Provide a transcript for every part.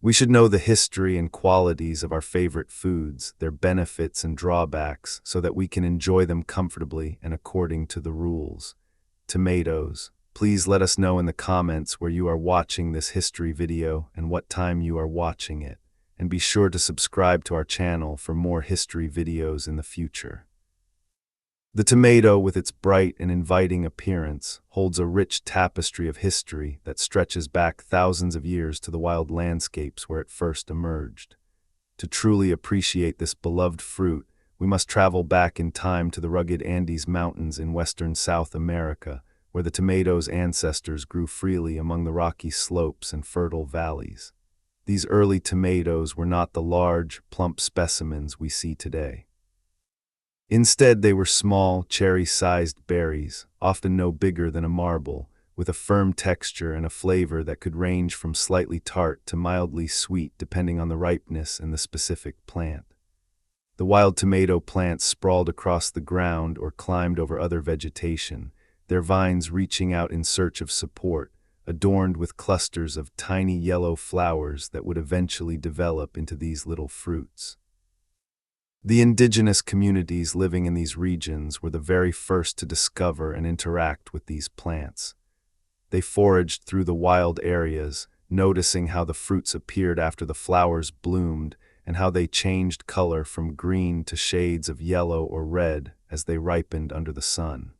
We should know the history and qualities of our favorite foods, their benefits and drawbacks, so that we can enjoy them comfortably and according to the rules. Tomatoes. Please let us know in the comments where you are watching this history video and what time you are watching it. And be sure to subscribe to our channel for more history videos in the future. The tomato, with its bright and inviting appearance, holds a rich tapestry of history that stretches back thousands of years to the wild landscapes where it first emerged. To truly appreciate this beloved fruit, we must travel back in time to the rugged Andes Mountains in western South America, where the tomato's ancestors grew freely among the rocky slopes and fertile valleys. These early tomatoes were not the large, plump specimens we see today. Instead, they were small, cherry-sized berries, often no bigger than a marble, with a firm texture and a flavor that could range from slightly tart to mildly sweet depending on the ripeness and the specific plant. The wild tomato plants sprawled across the ground or climbed over other vegetation, their vines reaching out in search of support, adorned with clusters of tiny yellow flowers that would eventually develop into these little fruits. The indigenous communities living in these regions were the very first to discover and interact with these plants. They foraged through the wild areas, noticing how the fruits appeared after the flowers bloomed and how they changed color from green to shades of yellow or red as they ripened under the sun.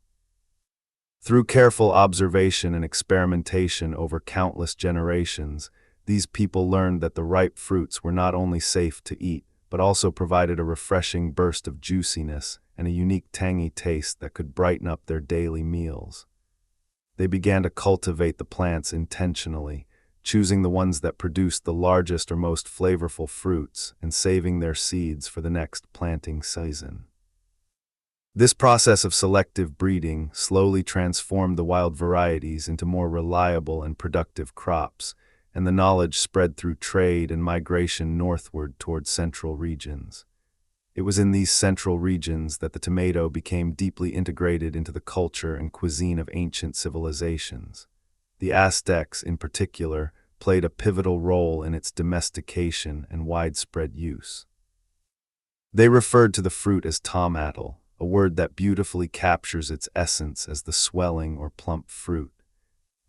Through careful observation and experimentation over countless generations, these people learned that the ripe fruits were not only safe to eat, but also provided a refreshing burst of juiciness and a unique tangy taste that could brighten up their daily meals. They began to cultivate the plants intentionally, choosing the ones that produced the largest or most flavorful fruits and saving their seeds for the next planting season. This process of selective breeding slowly transformed the wild varieties into more reliable and productive crops, and the knowledge spread through trade and migration northward toward central regions. It was in these central regions that the tomato became deeply integrated into the culture and cuisine of ancient civilizations. The Aztecs, in particular, played a pivotal role in its domestication and widespread use. They referred to the fruit as tomatl, a word that beautifully captures its essence as the swelling or plump fruit.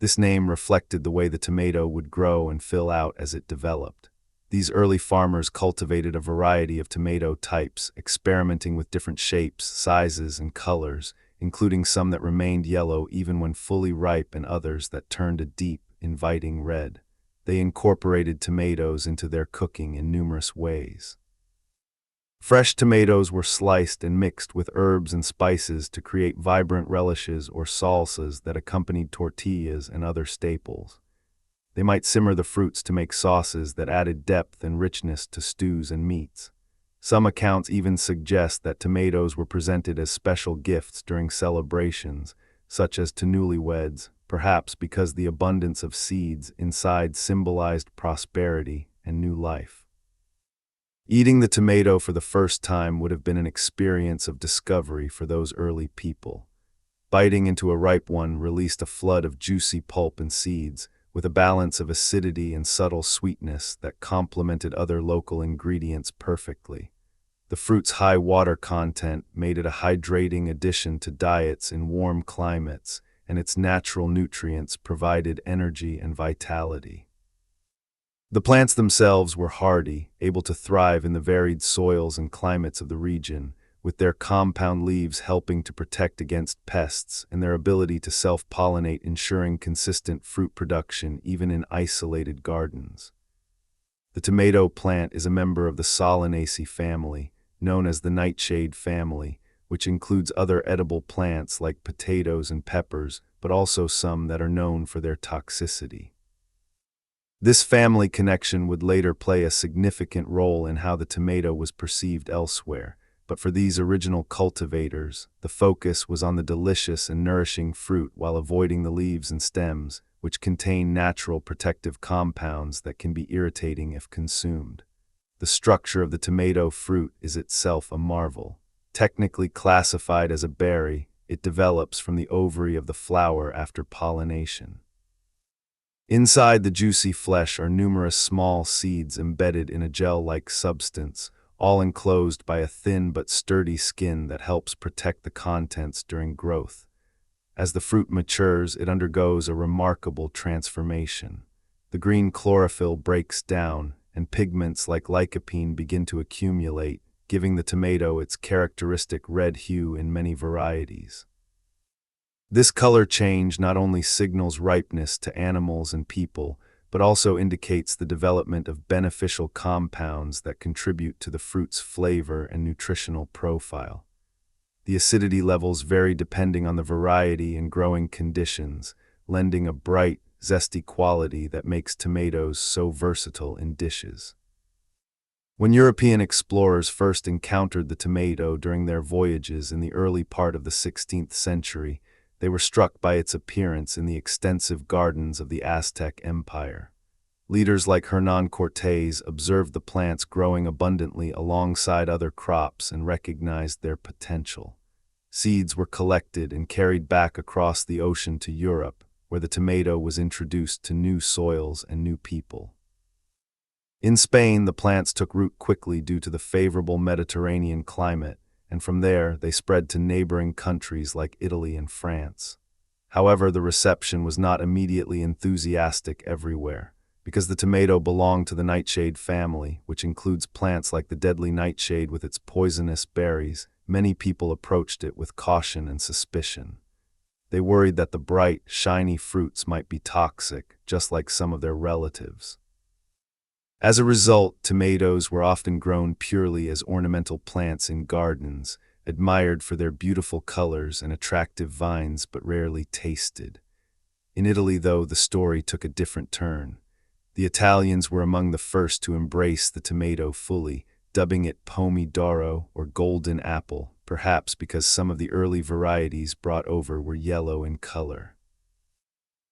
This name reflected the way the tomato would grow and fill out as it developed. These early farmers cultivated a variety of tomato types, experimenting with different shapes, sizes, and colors, including some that remained yellow even when fully ripe and others that turned a deep, inviting red. They incorporated tomatoes into their cooking in numerous ways. Fresh tomatoes were sliced and mixed with herbs and spices to create vibrant relishes or salsas that accompanied tortillas and other staples. They might simmer the fruits to make sauces that added depth and richness to stews and meats. Some accounts even suggest that tomatoes were presented as special gifts during celebrations, such as to newlyweds, perhaps because the abundance of seeds inside symbolized prosperity and new life. Eating the tomato for the first time would have been an experience of discovery for those early people. Biting into a ripe one released a flood of juicy pulp and seeds, with a balance of acidity and subtle sweetness that complemented other local ingredients perfectly. The fruit's high water content made it a hydrating addition to diets in warm climates, and its natural nutrients provided energy and vitality. The plants themselves were hardy, able to thrive in the varied soils and climates of the region, with their compound leaves helping to protect against pests and their ability to self-pollinate ensuring consistent fruit production even in isolated gardens. The tomato plant is a member of the Solanaceae family, known as the nightshade family, which includes other edible plants like potatoes and peppers, but also some that are known for their toxicity. This family connection would later play a significant role in how the tomato was perceived elsewhere, but for these original cultivators, the focus was on the delicious and nourishing fruit while avoiding the leaves and stems, which contain natural protective compounds that can be irritating if consumed. The structure of the tomato fruit is itself a marvel. Technically classified as a berry, it develops from the ovary of the flower after pollination. Inside the juicy flesh are numerous small seeds embedded in a gel-like substance, all enclosed by a thin but sturdy skin that helps protect the contents during growth. As the fruit matures, it undergoes a remarkable transformation. The green chlorophyll breaks down, and pigments like lycopene begin to accumulate, giving the tomato its characteristic red hue in many varieties. This color change not only signals ripeness to animals and people, but also indicates the development of beneficial compounds that contribute to the fruit's flavor and nutritional profile. The acidity levels vary depending on the variety and growing conditions, lending a bright, zesty quality that makes tomatoes so versatile in dishes. When European explorers first encountered the tomato during their voyages in the early part of the 16th century, they were struck by its appearance in the extensive gardens of the Aztec Empire. Leaders like Hernán Cortés observed the plants growing abundantly alongside other crops and recognized their potential. Seeds were collected and carried back across the ocean to Europe, where the tomato was introduced to new soils and new people. In Spain, the plants took root quickly due to the favorable Mediterranean climate, and from there they spread to neighboring countries like Italy and France. However, the reception was not immediately enthusiastic everywhere. Because the tomato belonged to the nightshade family, which includes plants like the deadly nightshade with its poisonous berries, many people approached it with caution and suspicion. They worried that the bright, shiny fruits might be toxic, just like some of their relatives. As a result, tomatoes were often grown purely as ornamental plants in gardens, admired for their beautiful colors and attractive vines but rarely tasted. In Italy, though, the story took a different turn. The Italians were among the first to embrace the tomato fully, dubbing it pomodoro or golden apple, perhaps because some of the early varieties brought over were yellow in color.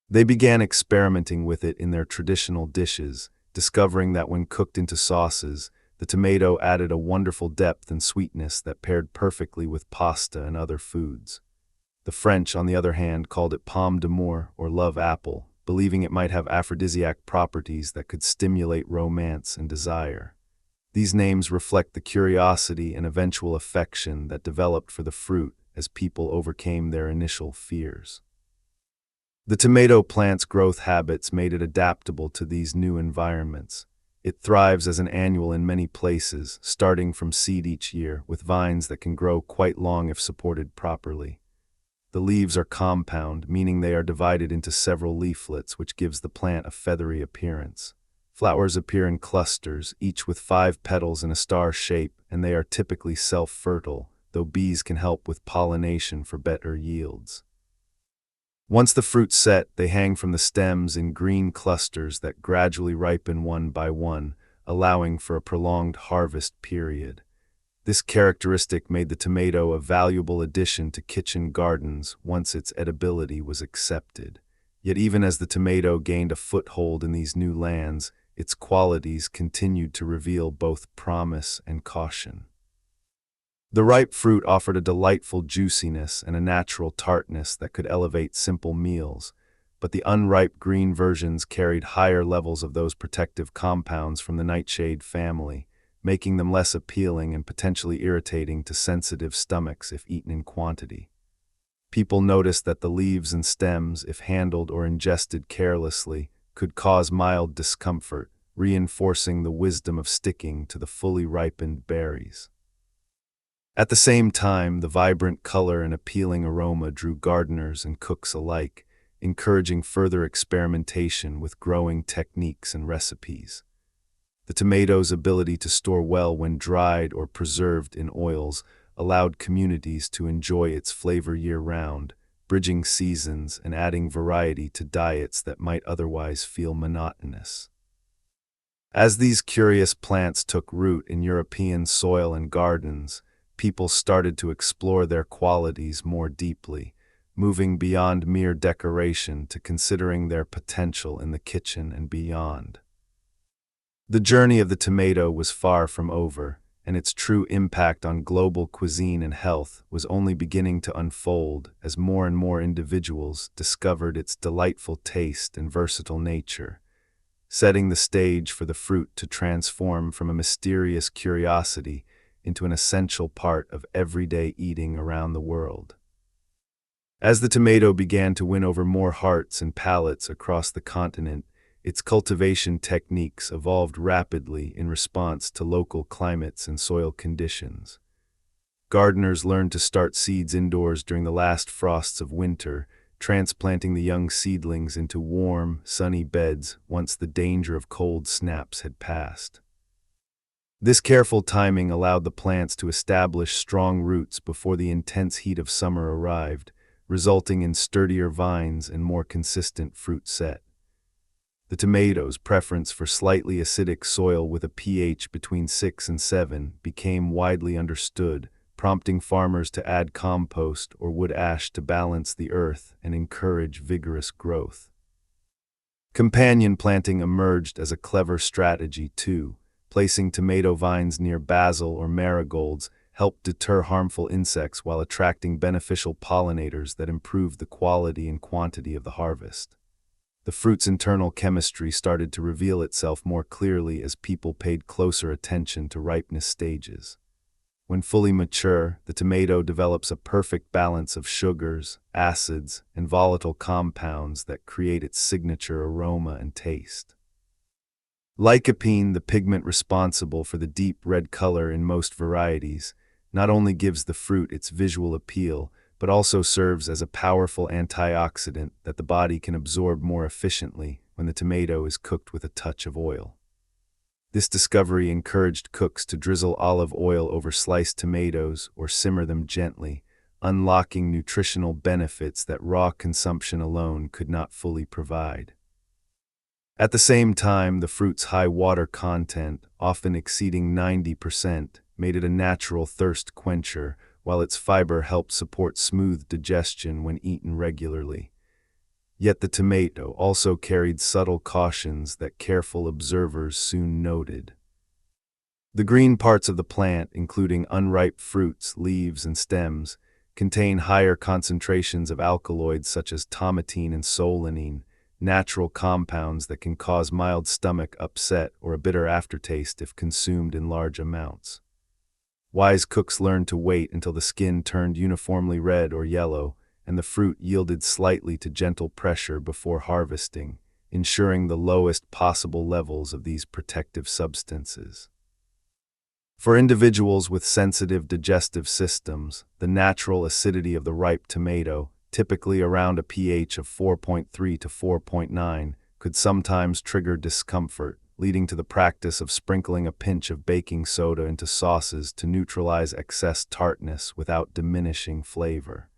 They began experimenting with it in their traditional dishes, discovering that when cooked into sauces, the tomato added a wonderful depth and sweetness that paired perfectly with pasta and other foods. The French, on the other hand, called it pomme d'amour or love apple, believing it might have aphrodisiac properties that could stimulate romance and desire. These names reflect the curiosity and eventual affection that developed for the fruit as people overcame their initial fears. The tomato plant's growth habits made it adaptable to these new environments. It thrives as an annual in many places, starting from seed each year, with vines that can grow quite long if supported properly. The leaves are compound, meaning they are divided into several leaflets, which gives the plant a feathery appearance. Flowers appear in clusters, each with 5 petals in a star shape, and they are typically self-fertile, though bees can help with pollination for better yields. Once the fruits set, they hang from the stems in green clusters that gradually ripen one by one, allowing for a prolonged harvest period. This characteristic made the tomato a valuable addition to kitchen gardens once its edibility was accepted. Yet even as the tomato gained a foothold in these new lands, its qualities continued to reveal both promise and caution. The ripe fruit offered a delightful juiciness and a natural tartness that could elevate simple meals, but the unripe green versions carried higher levels of those protective compounds from the nightshade family, making them less appealing and potentially irritating to sensitive stomachs if eaten in quantity. People noticed that the leaves and stems, if handled or ingested carelessly, could cause mild discomfort, reinforcing the wisdom of sticking to the fully ripened berries. At the same time, the vibrant color and appealing aroma drew gardeners and cooks alike, encouraging further experimentation with growing techniques and recipes. The tomato's ability to store well when dried or preserved in oils allowed communities to enjoy its flavor year-round, bridging seasons and adding variety to diets that might otherwise feel monotonous. As these curious plants took root in European soil and gardens, people started to explore their qualities more deeply, moving beyond mere decoration to considering their potential in the kitchen and beyond. The journey of the tomato was far from over. and its true impact on global cuisine and health was only beginning to unfold as more and more individuals discovered its delightful taste and versatile nature, setting the stage for the fruit to transform from a mysterious curiosity into an essential part of everyday eating around the world. As the tomato began to win over more hearts and palates across the continent, its cultivation techniques evolved rapidly in response to local climates and soil conditions. Gardeners learned to start seeds indoors during the last frosts of winter, transplanting the young seedlings into warm, sunny beds once the danger of cold snaps had passed. This careful timing allowed the plants to establish strong roots before the intense heat of summer arrived, resulting in sturdier vines and more consistent fruit set. The tomato's preference for slightly acidic soil with a pH between 6 and 7 became widely understood, prompting farmers to add compost or wood ash to balance the earth and encourage vigorous growth. Companion planting emerged as a clever strategy too. Placing tomato vines near basil or marigolds helped deter harmful insects while attracting beneficial pollinators that improved the quality and quantity of the harvest. The fruit's internal chemistry started to reveal itself more clearly as people paid closer attention to ripeness stages. When fully mature, the tomato develops a perfect balance of sugars, acids, and volatile compounds that create its signature aroma and taste. Lycopene, the pigment responsible for the deep red color in most varieties, not only gives the fruit its visual appeal, but also serves as a powerful antioxidant that the body can absorb more efficiently when the tomato is cooked with a touch of oil. This discovery encouraged cooks to drizzle olive oil over sliced tomatoes or simmer them gently, unlocking nutritional benefits that raw consumption alone could not fully provide. At the same time, the fruit's high water content, often exceeding 90%, made it a natural thirst quencher, while its fiber helped support smooth digestion when eaten regularly. Yet the tomato also carried subtle cautions that careful observers soon noted. The green parts of the plant, including unripe fruits, leaves, and stems, contain higher concentrations of alkaloids such as tomatine and solanine, natural compounds that can cause mild stomach upset or a bitter aftertaste if consumed in large amounts. Wise cooks learned to wait until the skin turned uniformly red or yellow, and the fruit yielded slightly to gentle pressure before harvesting, ensuring the lowest possible levels of these protective substances. For individuals with sensitive digestive systems, the natural acidity of the ripe tomato, typically around a pH of 4.3 to 4.9, could sometimes trigger discomfort, leading to the practice of sprinkling a pinch of baking soda into sauces to neutralize excess tartness without diminishing flavor.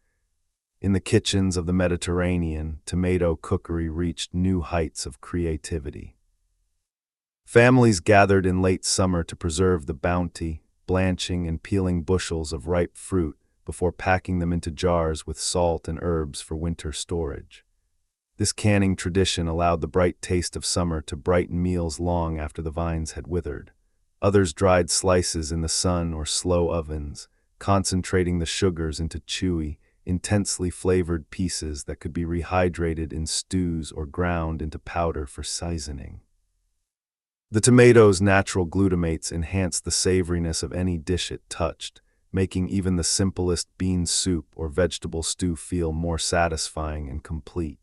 In the kitchens of the Mediterranean, tomato cookery reached new heights of creativity. Families gathered in late summer to preserve the bounty, blanching and peeling bushels of ripe fruit before packing them into jars with salt and herbs for winter storage. This canning tradition allowed the bright taste of summer to brighten meals long after the vines had withered. Others dried slices in the sun or slow ovens, concentrating the sugars into chewy, intensely flavored pieces that could be rehydrated in stews or ground into powder for seasoning. The tomato's natural glutamates enhanced the savoriness of any dish it touched, making even the simplest bean soup or vegetable stew feel more satisfying and complete.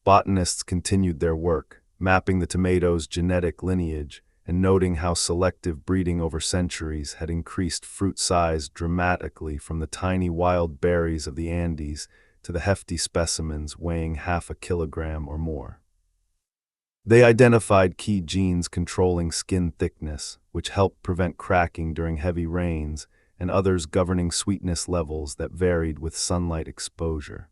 Botanists continued their work, mapping the tomato's genetic lineage and noting how selective breeding over centuries had increased fruit size dramatically from the tiny wild berries of the Andes to the hefty specimens weighing half a kilogram or more. They identified key genes controlling skin thickness, which helped prevent cracking during heavy rains, and others governing sweetness levels that varied with sunlight exposure.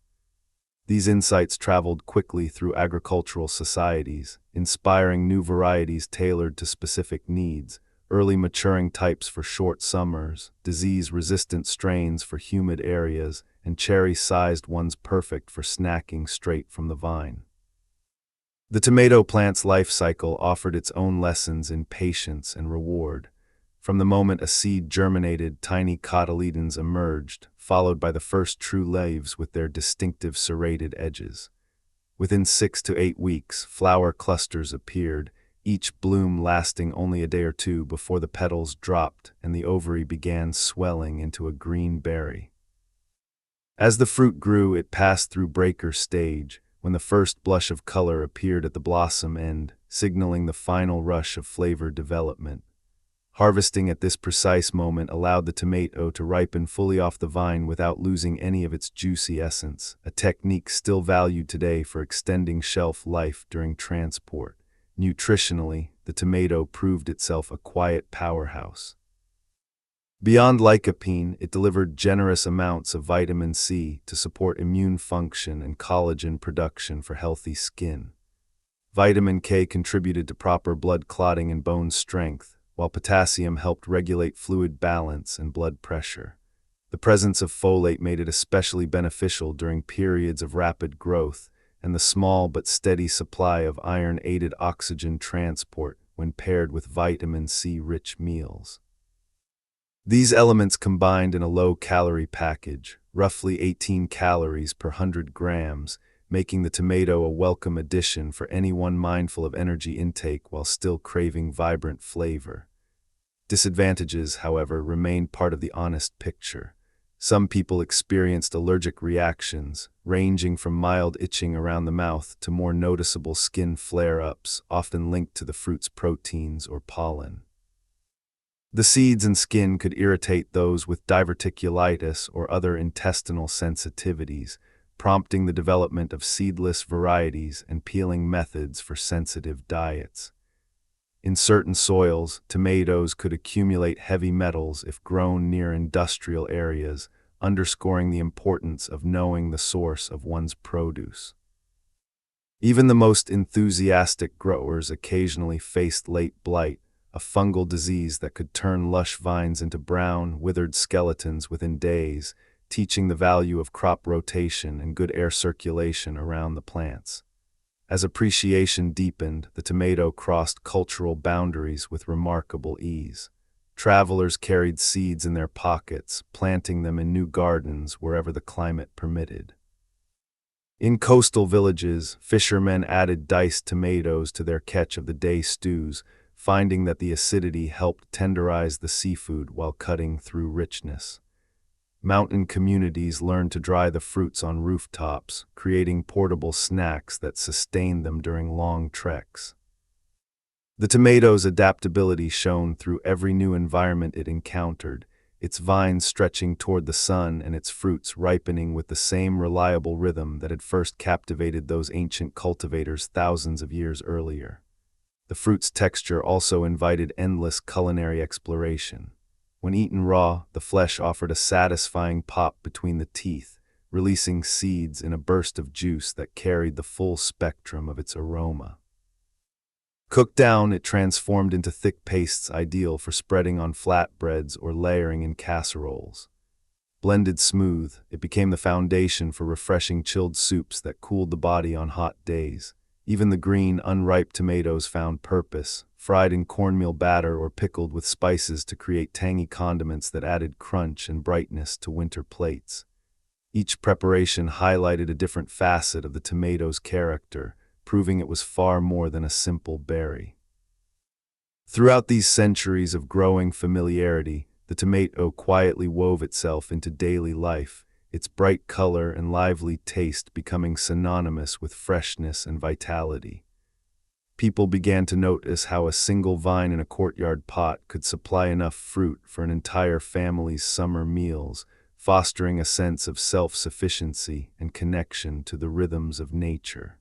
These insights traveled quickly through agricultural societies, inspiring new varieties tailored to specific needs, early maturing types for short summers, disease-resistant strains for humid areas, and cherry-sized ones perfect for snacking straight from the vine. The tomato plant's life cycle offered its own lessons in patience and reward. From the moment a seed germinated, tiny cotyledons emerged, followed by the first true leaves with their distinctive serrated edges. Within 6 to 8 weeks, flower clusters appeared, each bloom lasting only a day or two before the petals dropped and the ovary began swelling into a green berry. As the fruit grew, it passed through breaker stage, when the first blush of color appeared at the blossom end, signaling the final rush of flavor development. Harvesting at this precise moment allowed the tomato to ripen fully off the vine without losing any of its juicy essence, a technique still valued today for extending shelf life during transport. Nutritionally, the tomato proved itself a quiet powerhouse. Beyond lycopene, it delivered generous amounts of vitamin C to support immune function and collagen production for healthy skin. Vitamin K contributed to proper blood clotting and bone strength, while potassium helped regulate fluid balance and blood pressure. The presence of folate made it especially beneficial during periods of rapid growth, and the small but steady supply of iron aided oxygen transport when paired with vitamin C-rich meals. These elements combined in a low-calorie package, roughly 18 calories per 100 grams, making the tomato a welcome addition for anyone mindful of energy intake while still craving vibrant flavor. Disadvantages, however, remained part of the honest picture. Some people experienced allergic reactions, ranging from mild itching around the mouth to more noticeable skin flare-ups, often linked to the fruit's proteins or pollen. The seeds and skin could irritate those with diverticulitis or other intestinal sensitivities, prompting the development of seedless varieties and peeling methods for sensitive diets. In certain soils, tomatoes could accumulate heavy metals if grown near industrial areas, underscoring the importance of knowing the source of one's produce. Even the most enthusiastic growers occasionally faced late blight, a fungal disease that could turn lush vines into brown, withered skeletons within days, teaching the value of crop rotation and good air circulation around the plants. As appreciation deepened, the tomato crossed cultural boundaries with remarkable ease. Travelers carried seeds in their pockets, planting them in new gardens wherever the climate permitted. In coastal villages, fishermen added diced tomatoes to their catch-of-the-day stews, finding that the acidity helped tenderize the seafood while cutting through richness. Mountain communities learned to dry the fruits on rooftops, creating portable snacks that sustained them during long treks. The tomato's adaptability shone through every new environment it encountered, its vines stretching toward the sun and its fruits ripening with the same reliable rhythm that had first captivated those ancient cultivators thousands of years earlier. The fruit's texture also invited endless culinary exploration. When eaten raw, the flesh offered a satisfying pop between the teeth, releasing seeds in a burst of juice that carried the full spectrum of its aroma. Cooked down, it transformed into thick pastes ideal for spreading on flatbreads or layering in casseroles. Blended smooth, it became the foundation for refreshing chilled soups that cooled the body on hot days. Even the green, unripe tomatoes found purpose, fried in cornmeal batter or pickled with spices to create tangy condiments that added crunch and brightness to winter plates. Each preparation highlighted a different facet of the tomato's character, proving it was far more than a simple berry. Throughout these centuries of growing familiarity, the tomato quietly wove itself into daily life, its bright color and lively taste becoming synonymous with freshness and vitality. People began to notice how a single vine in a courtyard pot could supply enough fruit for an entire family's summer meals, fostering a sense of self-sufficiency and connection to the rhythms of nature.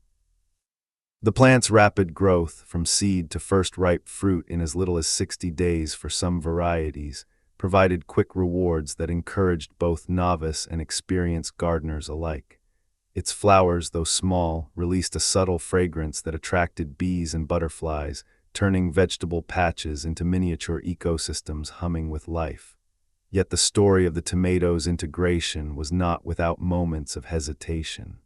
The plant's rapid growth, from seed to first ripe fruit in as little as 60 days for some varieties, provided quick rewards that encouraged both novice and experienced gardeners alike. Its flowers, though small, released a subtle fragrance that attracted bees and butterflies, turning vegetable patches into miniature ecosystems humming with life. Yet the story of the tomato's integration was not without moments of hesitation.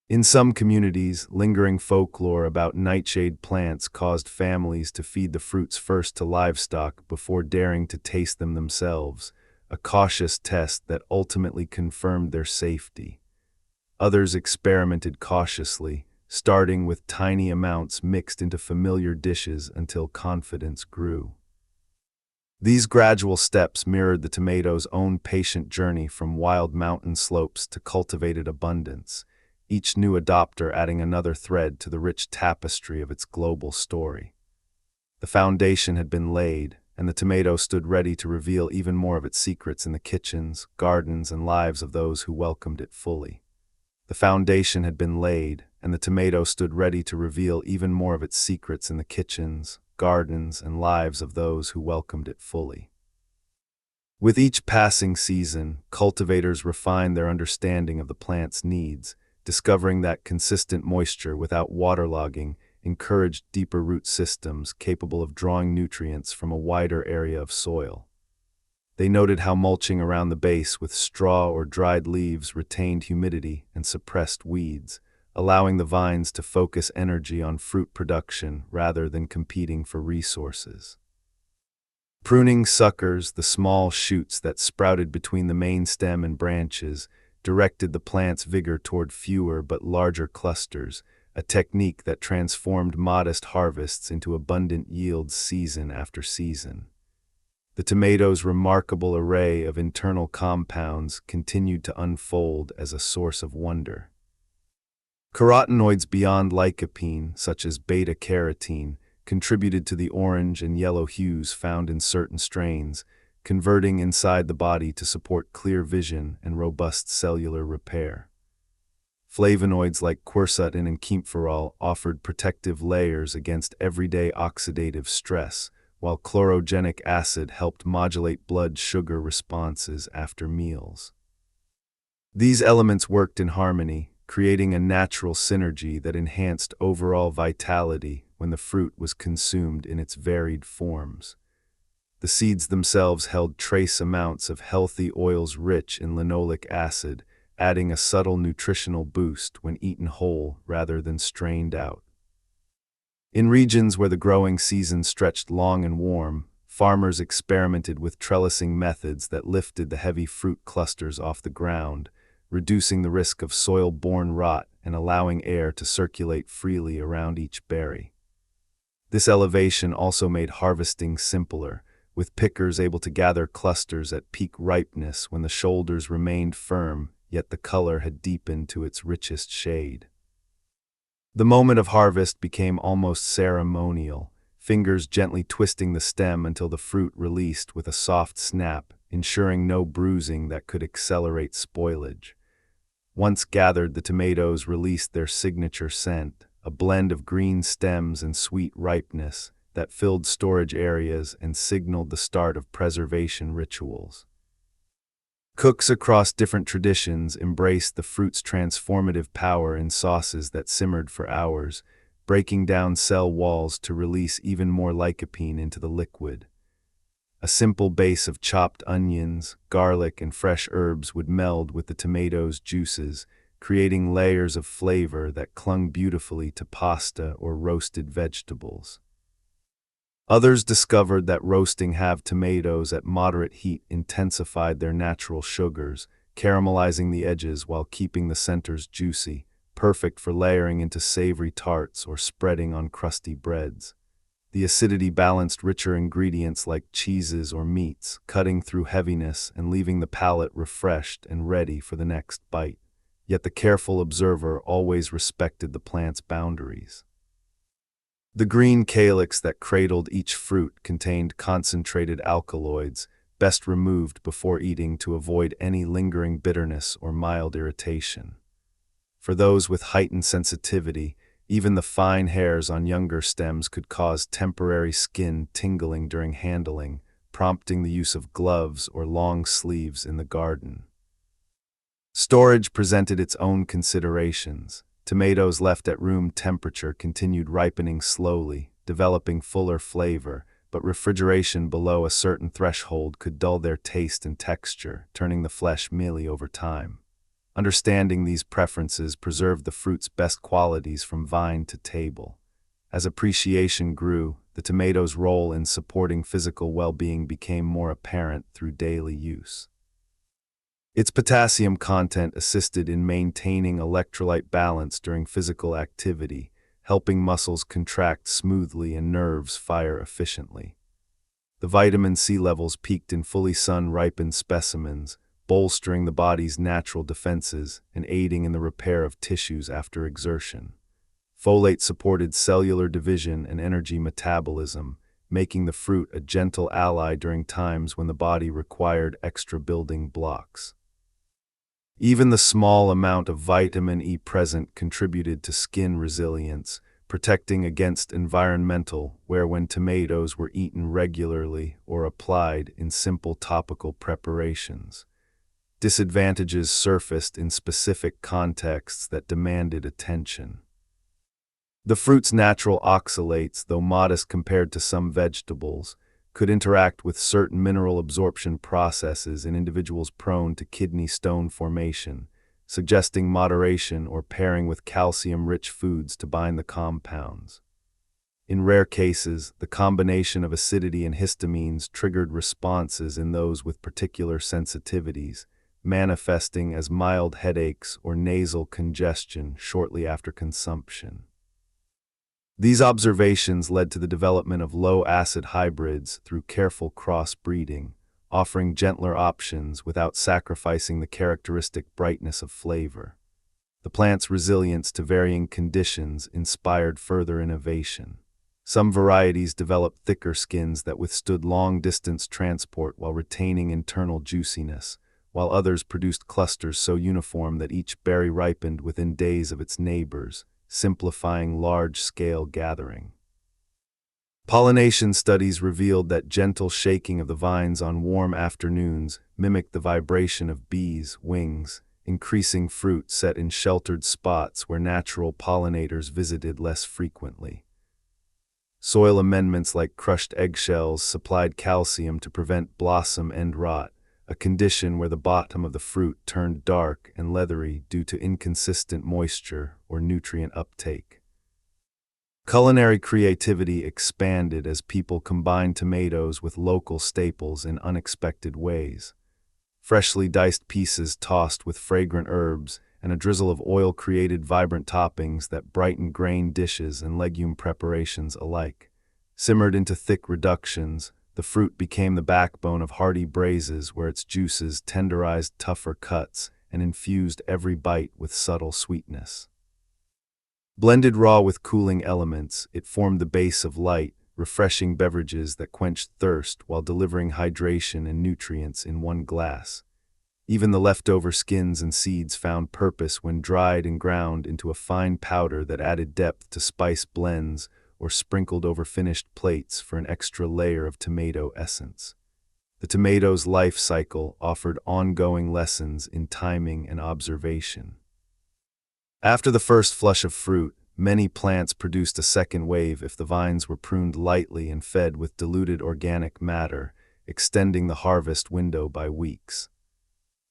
In some communities, lingering folklore about nightshade plants caused families to feed the fruits first to livestock before daring to taste them themselves, a cautious test that ultimately confirmed their safety. Others experimented cautiously, starting with tiny amounts mixed into familiar dishes until confidence grew. These gradual steps mirrored the tomato's own patient journey from wild mountain slopes to cultivated abundance, each new adopter adding another thread to the rich tapestry of its global story. The foundation had been laid, and the tomato stood ready to reveal even more of its secrets in the kitchens, gardens, and lives of those who welcomed it fully. The foundation had been laid, and the tomato stood ready to reveal even more of its secrets in the kitchens, gardens, and lives of those who welcomed it fully. With each passing season, cultivators refined their understanding of the plant's needs, discovering that consistent moisture without waterlogging encouraged deeper root systems capable of drawing nutrients from a wider area of soil. They noted how mulching around the base with straw or dried leaves retained humidity and suppressed weeds, allowing the vines to focus energy on fruit production rather than competing for resources. Pruning suckers, the small shoots that sprouted between the main stem and branches, directed the plant's vigor toward fewer but larger clusters, a technique that transformed modest harvests into abundant yields season after season. The tomato's remarkable array of internal compounds continued to unfold as a source of wonder. Carotenoids beyond lycopene, such as beta-carotene, contributed to the orange and yellow hues found in certain strains, converting inside the body to support clear vision and robust cellular repair. Flavonoids like quercetin and kaempferol offered protective layers against everyday oxidative stress, while chlorogenic acid helped modulate blood sugar responses after meals. These elements worked in harmony, creating a natural synergy that enhanced overall vitality when the fruit was consumed in its varied forms. The seeds themselves held trace amounts of healthy oils rich in linoleic acid, adding a subtle nutritional boost when eaten whole rather than strained out. In regions where the growing season stretched long and warm, farmers experimented with trellising methods that lifted the heavy fruit clusters off the ground, reducing the risk of soil-borne rot and allowing air to circulate freely around each berry. This elevation also made harvesting simpler, with pickers able to gather clusters at peak ripeness when the shoulders remained firm, yet the color had deepened to its richest shade. The moment of harvest became almost ceremonial, fingers gently twisting the stem until the fruit released with a soft snap, ensuring no bruising that could accelerate spoilage. Once gathered, the tomatoes released their signature scent, a blend of green stems and sweet ripeness that filled storage areas and signaled the start of preservation rituals. Cooks across different traditions embraced the fruit's transformative power in sauces that simmered for hours, breaking down cell walls to release even more lycopene into the liquid. A simple base of chopped onions, garlic, and fresh herbs would meld with the tomato's juices, creating layers of flavor that clung beautifully to pasta or roasted vegetables. Others discovered that roasting halved tomatoes at moderate heat intensified their natural sugars, caramelizing the edges while keeping the centers juicy, perfect for layering into savory tarts or spreading on crusty breads. The acidity balanced richer ingredients like cheeses or meats, cutting through heaviness and leaving the palate refreshed and ready for the next bite. Yet the careful observer always respected the plant's boundaries. The green calyx that cradled each fruit contained concentrated alkaloids, best removed before eating to avoid any lingering bitterness or mild irritation. For those with heightened sensitivity, even the fine hairs on younger stems could cause temporary skin tingling during handling, prompting the use of gloves or long sleeves in the garden. Storage presented its own considerations. Tomatoes left at room temperature continued ripening slowly, developing fuller flavor, but refrigeration below a certain threshold could dull their taste and texture, turning the flesh mealy over time. Understanding these preferences preserved the fruit's best qualities from vine to table. As appreciation grew, the tomato's role in supporting physical well-being became more apparent through daily use. Its potassium content assisted in maintaining electrolyte balance during physical activity, helping muscles contract smoothly and nerves fire efficiently. The vitamin C levels peaked in fully sun-ripened specimens, bolstering the body's natural defenses and aiding in the repair of tissues after exertion. Folate supported cellular division and energy metabolism, making the fruit a gentle ally during times when the body required extra building blocks. Even the small amount of vitamin E present contributed to skin resilience, protecting against environmental wear when tomatoes were eaten regularly or applied in simple topical preparations. Disadvantages surfaced in specific contexts that demanded attention. The fruit's natural oxalates, though modest compared to some vegetables, could interact with certain mineral absorption processes in individuals prone to kidney stone formation, suggesting moderation or pairing with calcium-rich foods to bind the compounds. In rare cases, the combination of acidity and histamines triggered responses in those with particular sensitivities, manifesting as mild headaches or nasal congestion shortly after consumption. These observations led to the development of low-acid hybrids through careful cross-breeding, offering gentler options without sacrificing the characteristic brightness of flavor. The plant's resilience to varying conditions inspired further innovation. Some varieties developed thicker skins that withstood long-distance transport while retaining internal juiciness, while others produced clusters so uniform that each berry ripened within days of its neighbors, simplifying large-scale gathering. Pollination studies revealed that gentle shaking of the vines on warm afternoons mimicked the vibration of bees' wings, increasing fruit set in sheltered spots where natural pollinators visited less frequently. Soil amendments like crushed eggshells supplied calcium to prevent blossom end rot, a condition where the bottom of the fruit turned dark and leathery due to inconsistent moisture or nutrient uptake. Culinary creativity expanded as people combined tomatoes with local staples in unexpected ways. Freshly diced pieces tossed with fragrant herbs and a drizzle of oil created vibrant toppings that brightened grain dishes and legume preparations alike. Simmered into thick reductions, the fruit became the backbone of hearty braises where its juices tenderized tougher cuts and infused every bite with subtle sweetness. Blended raw with cooling elements, it formed the base of light, refreshing beverages that quenched thirst while delivering hydration and nutrients in one glass. Even the leftover skins and seeds found purpose when dried and ground into a fine powder that added depth to spice blends or sprinkled over finished plates for an extra layer of tomato essence. The tomato's life cycle offered ongoing lessons in timing and observation. After the first flush of fruit, many plants produced a second wave if the vines were pruned lightly and fed with diluted organic matter, extending the harvest window by weeks.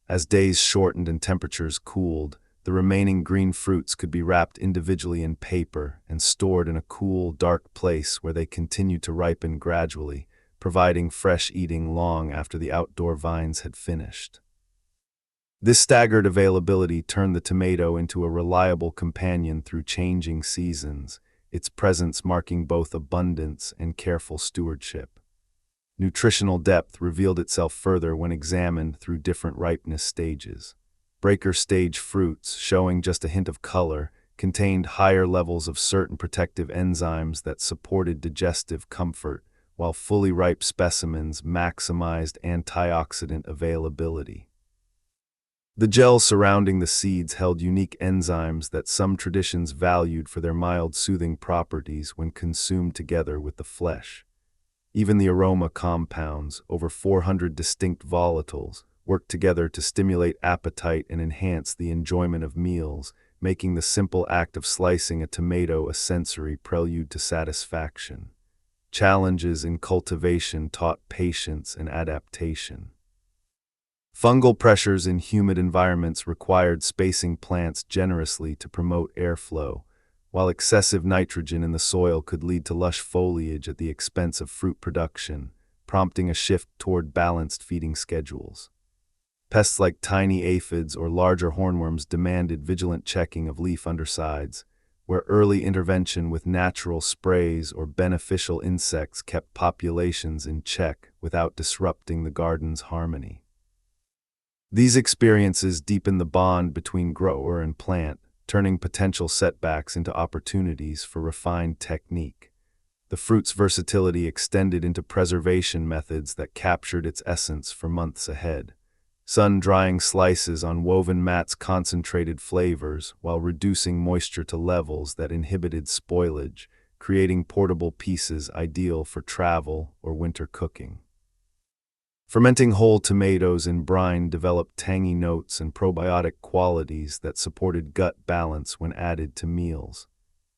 As days shortened and temperatures cooled, the remaining green fruits could be wrapped individually in paper and stored in a cool, dark place where they continued to ripen gradually, providing fresh eating long after the outdoor vines had finished. This staggered availability turned the tomato into a reliable companion through changing seasons, its presence marking both abundance and careful stewardship. Nutritional depth revealed itself further when examined through different ripeness stages. Breaker stage fruits, showing just a hint of color, contained higher levels of certain protective enzymes that supported digestive comfort, while fully ripe specimens maximized antioxidant availability. The gel surrounding the seeds held unique enzymes that some traditions valued for their mild soothing properties when consumed together with the flesh. Even the aroma compounds, over 400 distinct volatiles, work together to stimulate appetite and enhance the enjoyment of meals, making the simple act of slicing a tomato a sensory prelude to satisfaction. Challenges in cultivation taught patience and adaptation. Fungal pressures in humid environments required spacing plants generously to promote airflow, while excessive nitrogen in the soil could lead to lush foliage at the expense of fruit production, prompting a shift toward balanced feeding schedules. Pests like tiny aphids or larger hornworms demanded vigilant checking of leaf undersides, where early intervention with natural sprays or beneficial insects kept populations in check without disrupting the garden's harmony. These experiences deepen the bond between grower and plant, turning potential setbacks into opportunities for refined technique. The fruit's versatility extended into preservation methods that captured its essence for months ahead. Sun-drying slices on woven mats concentrated flavors while reducing moisture to levels that inhibited spoilage, creating portable pieces ideal for travel or winter cooking. Fermenting whole tomatoes in brine developed tangy notes and probiotic qualities that supported gut balance when added to meals.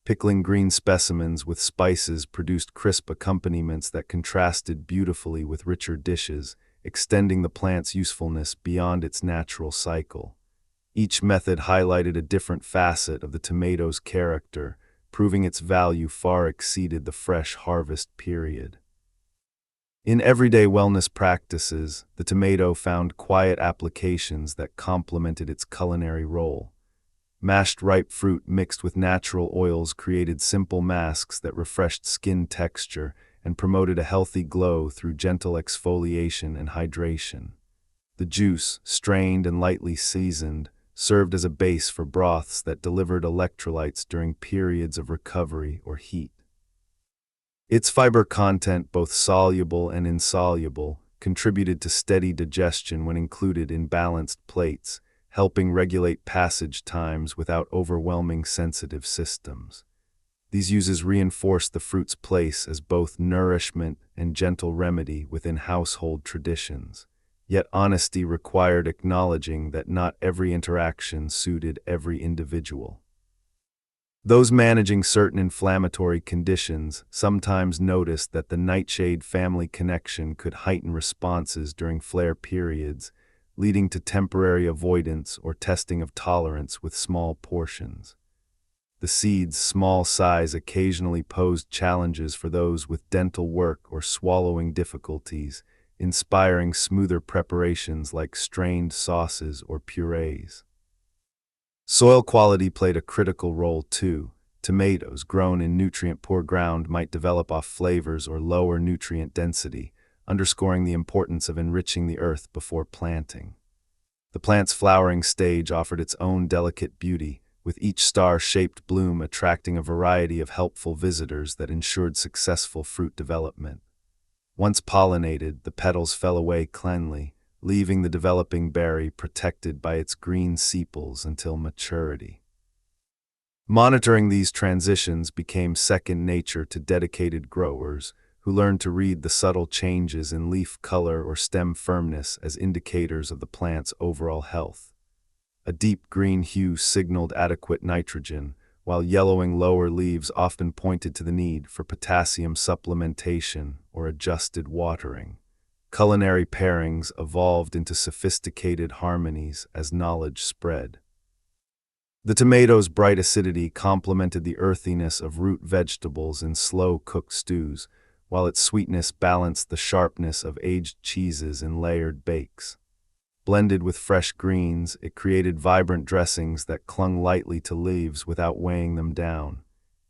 Pickling green specimens with spices produced crisp accompaniments that contrasted beautifully with richer dishes, extending the plant's usefulness beyond its natural cycle. Each method highlighted a different facet of the tomato's character, proving its value far exceeded the fresh harvest period. In everyday wellness practices, the tomato found quiet applications that complemented its culinary role. Mashed ripe fruit mixed with natural oils created simple masks that refreshed skin texture and promoted a healthy glow through gentle exfoliation and hydration. The juice, strained and lightly seasoned, served as a base for broths that delivered electrolytes during periods of recovery or heat. Its fiber content, both soluble and insoluble, contributed to steady digestion when included in balanced plates, helping regulate passage times without overwhelming sensitive systems. These uses reinforce the fruit's place as both nourishment and gentle remedy within household traditions. Yet honesty required acknowledging that not every interaction suited every individual. Those managing certain inflammatory conditions sometimes noticed that the nightshade family connection could heighten responses during flare periods, leading to temporary avoidance or testing of tolerance with small portions. The seed's small size occasionally posed challenges for those with dental work or swallowing difficulties, inspiring smoother preparations like strained sauces or purees. Soil quality played a critical role too. Tomatoes grown in nutrient-poor ground might develop off flavors or lower nutrient density, underscoring the importance of enriching the earth before planting. The plant's flowering stage offered its own delicate beauty, with each star-shaped bloom attracting a variety of helpful visitors that ensured successful fruit development. Once pollinated, the petals fell away cleanly, leaving the developing berry protected by its green sepals until maturity. Monitoring these transitions became second nature to dedicated growers, who learned to read the subtle changes in leaf color or stem firmness as indicators of the plant's overall health. A deep green hue signaled adequate nitrogen, while yellowing lower leaves often pointed to the need for potassium supplementation or adjusted watering. Culinary pairings evolved into sophisticated harmonies as knowledge spread. The tomato's bright acidity complemented the earthiness of root vegetables in slow-cooked stews, while its sweetness balanced the sharpness of aged cheeses in layered bakes. Blended with fresh greens, it created vibrant dressings that clung lightly to leaves without weighing them down.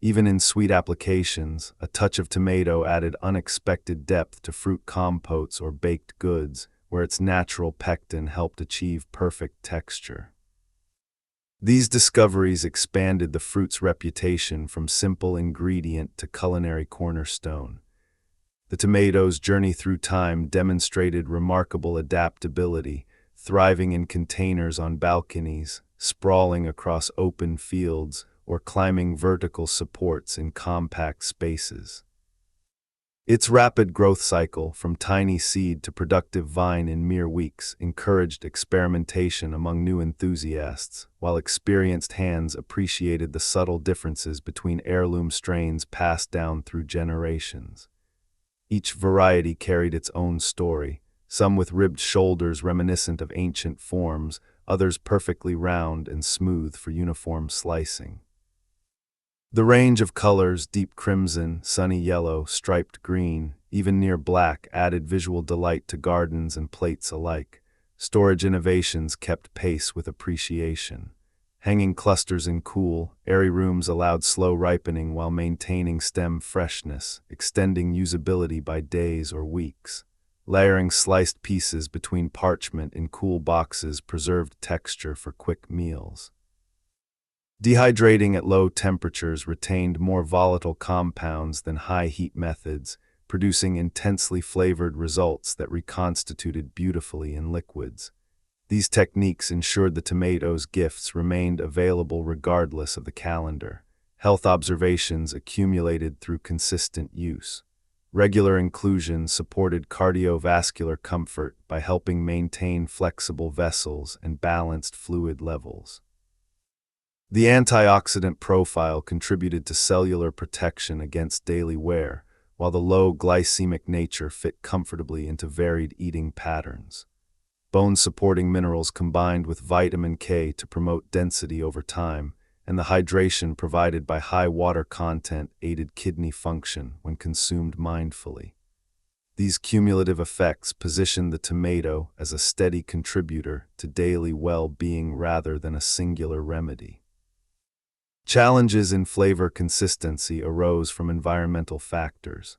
Even in sweet applications, a touch of tomato added unexpected depth to fruit compotes or baked goods, where its natural pectin helped achieve perfect texture. These discoveries expanded the fruit's reputation from simple ingredient to culinary cornerstone. The tomato's journey through time demonstrated remarkable adaptability, thriving in containers on balconies, sprawling across open fields, or climbing vertical supports in compact spaces. Its rapid growth cycle, from tiny seed to productive vine in mere weeks, encouraged experimentation among new enthusiasts, while experienced hands appreciated the subtle differences between heirloom strains passed down through generations. Each variety carried its own story, some with ribbed shoulders reminiscent of ancient forms, others perfectly round and smooth for uniform slicing. The range of colors, deep crimson, sunny yellow, striped green, even near black, added visual delight to gardens and plates alike. Storage innovations kept pace with appreciation. Hanging clusters in cool, airy rooms allowed slow ripening while maintaining stem freshness, extending usability by days or weeks. Layering sliced pieces between parchment in cool boxes preserved texture for quick meals. Dehydrating at low temperatures retained more volatile compounds than high-heat methods, producing intensely flavored results that reconstituted beautifully in liquids. These techniques ensured the tomatoes' gifts remained available regardless of the calendar. Health observations accumulated through consistent use. Regular inclusion supported cardiovascular comfort by helping maintain flexible vessels and balanced fluid levels. The antioxidant profile contributed to cellular protection against daily wear, while the low glycemic nature fit comfortably into varied eating patterns. Bone-supporting minerals combined with vitamin K to promote density over time, and the hydration provided by high water content aided kidney function when consumed mindfully. These cumulative effects positioned the tomato as a steady contributor to daily well-being rather than a singular remedy. Challenges in flavor consistency arose from environmental factors.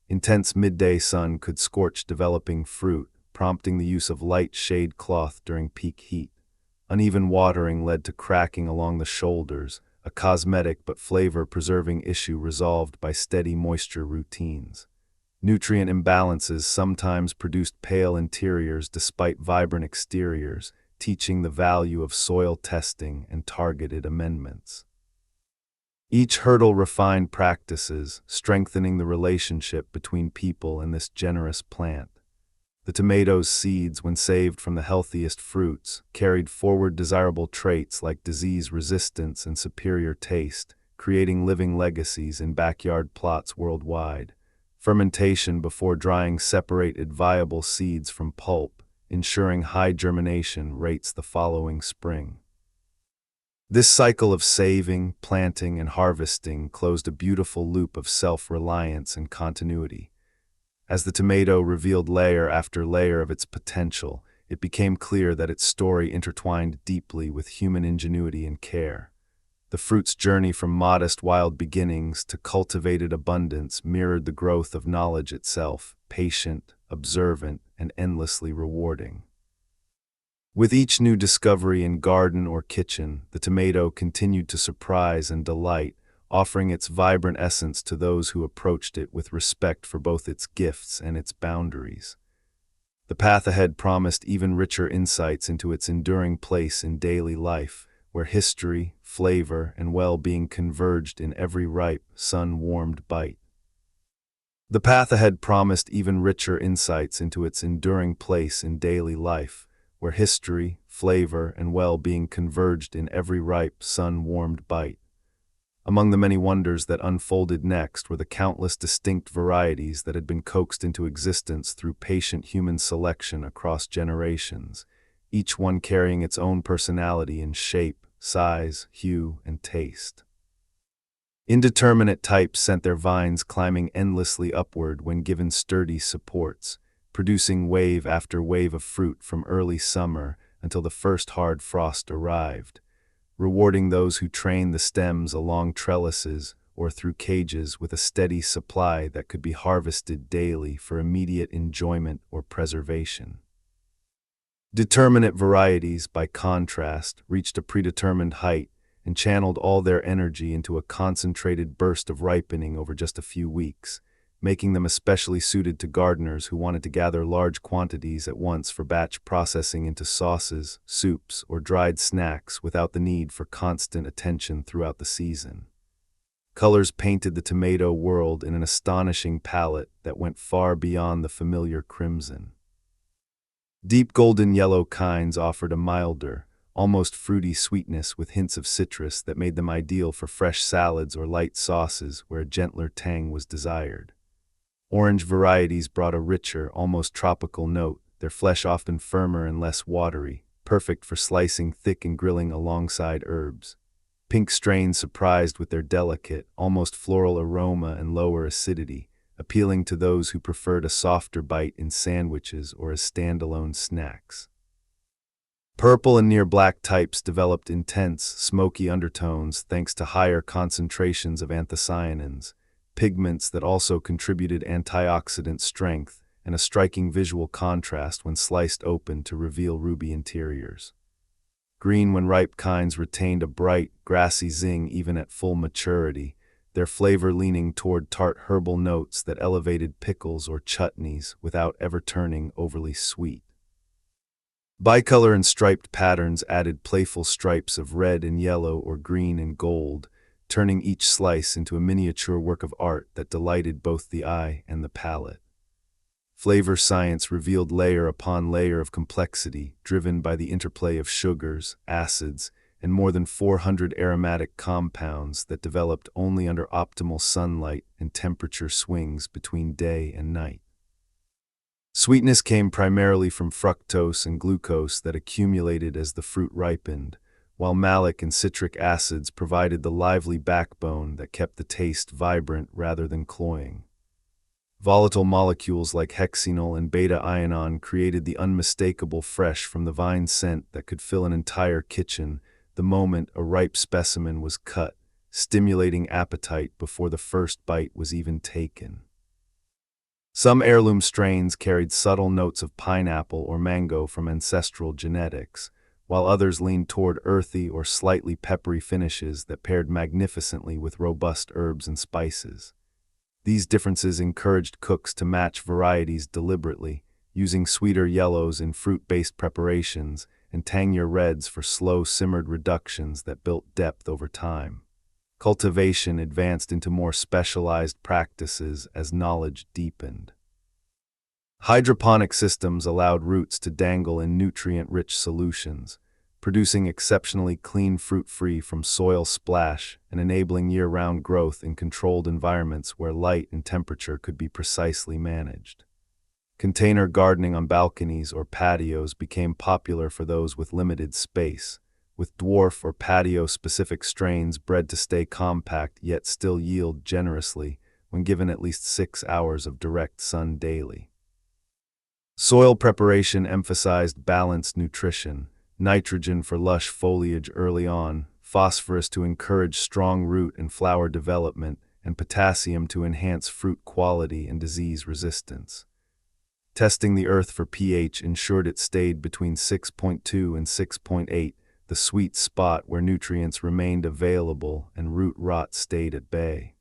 Intense midday sun could scorch developing fruit, prompting the use of light shade cloth during peak heat. Uneven watering led to cracking along the shoulders, a cosmetic but flavor-preserving issue resolved by steady moisture routines. Nutrient imbalances sometimes produced pale interiors despite vibrant exteriors, teaching the value of soil testing and targeted amendments. Each hurdle refined practices, strengthening the relationship between people and this generous plant. The tomato's seeds, when saved from the healthiest fruits, carried forward desirable traits like disease resistance and superior taste, creating living legacies in backyard plots worldwide. Fermentation before drying separated viable seeds from pulp, ensuring high germination rates the following spring. This cycle of saving, planting, and harvesting closed a beautiful loop of self-reliance and continuity. As the tomato revealed layer after layer of its potential, it became clear that its story intertwined deeply with human ingenuity and care. The fruit's journey from modest wild beginnings to cultivated abundance mirrored the growth of knowledge itself, patient, observant, and endlessly rewarding. With each new discovery in garden or kitchen, the tomato continued to surprise and delight, offering its vibrant essence to those who approached it with respect for both its gifts and its boundaries. The path ahead promised even richer insights into its enduring place in daily life, where history, flavor, and well-being converged in every ripe, sun-warmed bite. The path ahead promised even richer insights into its enduring place in daily life, where history, flavor, and well-being converged in every ripe, sun-warmed bite. Among the many wonders that unfolded next were the countless distinct varieties that had been coaxed into existence through patient human selection across generations, each one carrying its own personality in shape, size, hue, and taste. Indeterminate types sent their vines climbing endlessly upward when given sturdy supports, producing wave after wave of fruit from early summer until the first hard frost arrived, rewarding those who trained the stems along trellises or through cages with a steady supply that could be harvested daily for immediate enjoyment or preservation. Determinate varieties, by contrast, reached a predetermined height and channeled all their energy into a concentrated burst of ripening over just a few weeks, making them especially suited to gardeners who wanted to gather large quantities at once for batch processing into sauces, soups, or dried snacks without the need for constant attention throughout the season. Colors painted the tomato world in an astonishing palette that went far beyond the familiar crimson. Deep golden yellow kinds offered a milder, almost fruity sweetness with hints of citrus that made them ideal for fresh salads or light sauces where a gentler tang was desired. Orange varieties brought a richer, almost tropical note, their flesh often firmer and less watery, perfect for slicing thick and grilling alongside herbs. Pink strains surprised with their delicate, almost floral aroma and lower acidity, appealing to those who preferred a softer bite in sandwiches or as standalone snacks. Purple and near black types developed intense, smoky undertones thanks to higher concentrations of anthocyanins, pigments that also contributed antioxidant strength and a striking visual contrast when sliced open to reveal ruby interiors. Green when ripe kinds retained a bright, grassy zing even at full maturity, their flavor leaning toward tart herbal notes that elevated pickles or chutneys without ever turning overly sweet. Bicolor and striped patterns added playful stripes of red and yellow or green and gold, turning each slice into a miniature work of art that delighted both the eye and the palate. Flavor science revealed layer upon layer of complexity, driven by the interplay of sugars, acids, and more than 400 aromatic compounds that developed only under optimal sunlight and temperature swings between day and night. Sweetness came primarily from fructose and glucose that accumulated as the fruit ripened, while malic and citric acids provided the lively backbone that kept the taste vibrant rather than cloying. Volatile molecules like hexenol and beta-ionon created the unmistakable fresh from the vine scent that could fill an entire kitchen the moment a ripe specimen was cut, stimulating appetite before the first bite was even taken. Some heirloom strains carried subtle notes of pineapple or mango from ancestral genetics, while others leaned toward earthy or slightly peppery finishes that paired magnificently with robust herbs and spices. These differences encouraged cooks to match varieties deliberately, using sweeter yellows in fruit-based preparations and tangier reds for slow-simmered reductions that built depth over time. Cultivation advanced into more specialized practices as knowledge deepened. Hydroponic systems allowed roots to dangle in nutrient-rich solutions, producing exceptionally clean fruit free from soil splash and enabling year-round growth in controlled environments where light and temperature could be precisely managed. Container gardening on balconies or patios became popular for those with limited space, with dwarf or patio-specific strains bred to stay compact yet still yield generously when given at least 6 hours of direct sun daily. Soil preparation emphasized balanced nutrition, nitrogen for lush foliage early on, phosphorus to encourage strong root and flower development, and potassium to enhance fruit quality and disease resistance. Testing the earth for pH ensured it stayed between 6.2 and 6.8, the sweet spot where nutrients remained available and root rot stayed at bay.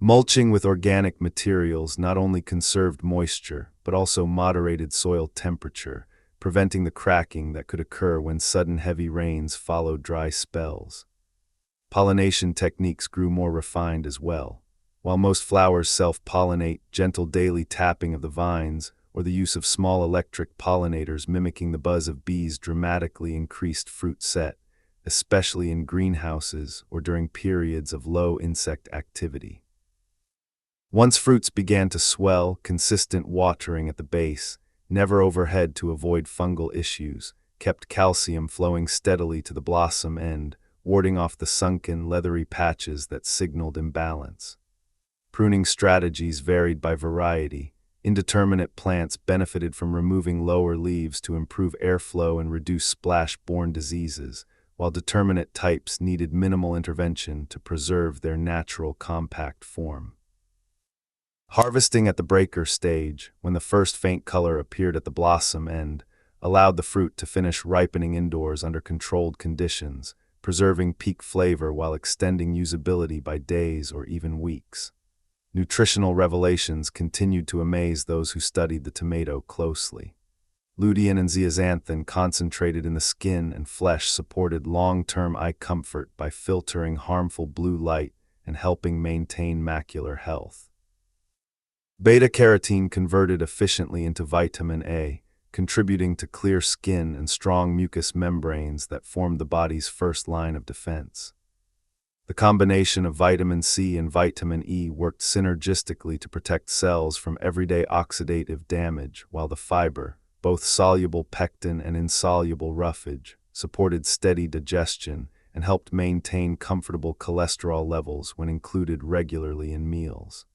Mulching with organic materials not only conserved moisture, but also moderated soil temperature, preventing the cracking that could occur when sudden heavy rains followed dry spells. Pollination techniques grew more refined as well. While most flowers self-pollinate, gentle daily tapping of the vines or the use of small electric pollinators mimicking the buzz of bees dramatically increased fruit set, especially in greenhouses or during periods of low insect activity. Once fruits began to swell, consistent watering at the base, never overhead to avoid fungal issues, kept calcium flowing steadily to the blossom end, warding off the sunken, leathery patches that signaled imbalance. Pruning strategies varied by variety. Indeterminate plants benefited from removing lower leaves to improve airflow and reduce splash-borne diseases, while determinate types needed minimal intervention to preserve their natural compact form. Harvesting at the breaker stage, when the first faint color appeared at the blossom end, allowed the fruit to finish ripening indoors under controlled conditions, preserving peak flavor while extending usability by days or even weeks. Nutritional revelations continued to amaze those who studied the tomato closely. Lutein and zeaxanthin concentrated in the skin and flesh supported long-term eye comfort by filtering harmful blue light and helping maintain macular health. Beta-carotene converted efficiently into vitamin A, contributing to clear skin and strong mucous membranes that formed the body's first line of defense. The combination of vitamin C and vitamin E worked synergistically to protect cells from everyday oxidative damage, while the fiber, both soluble pectin and insoluble roughage, supported steady digestion and helped maintain comfortable cholesterol levels when included regularly in meals.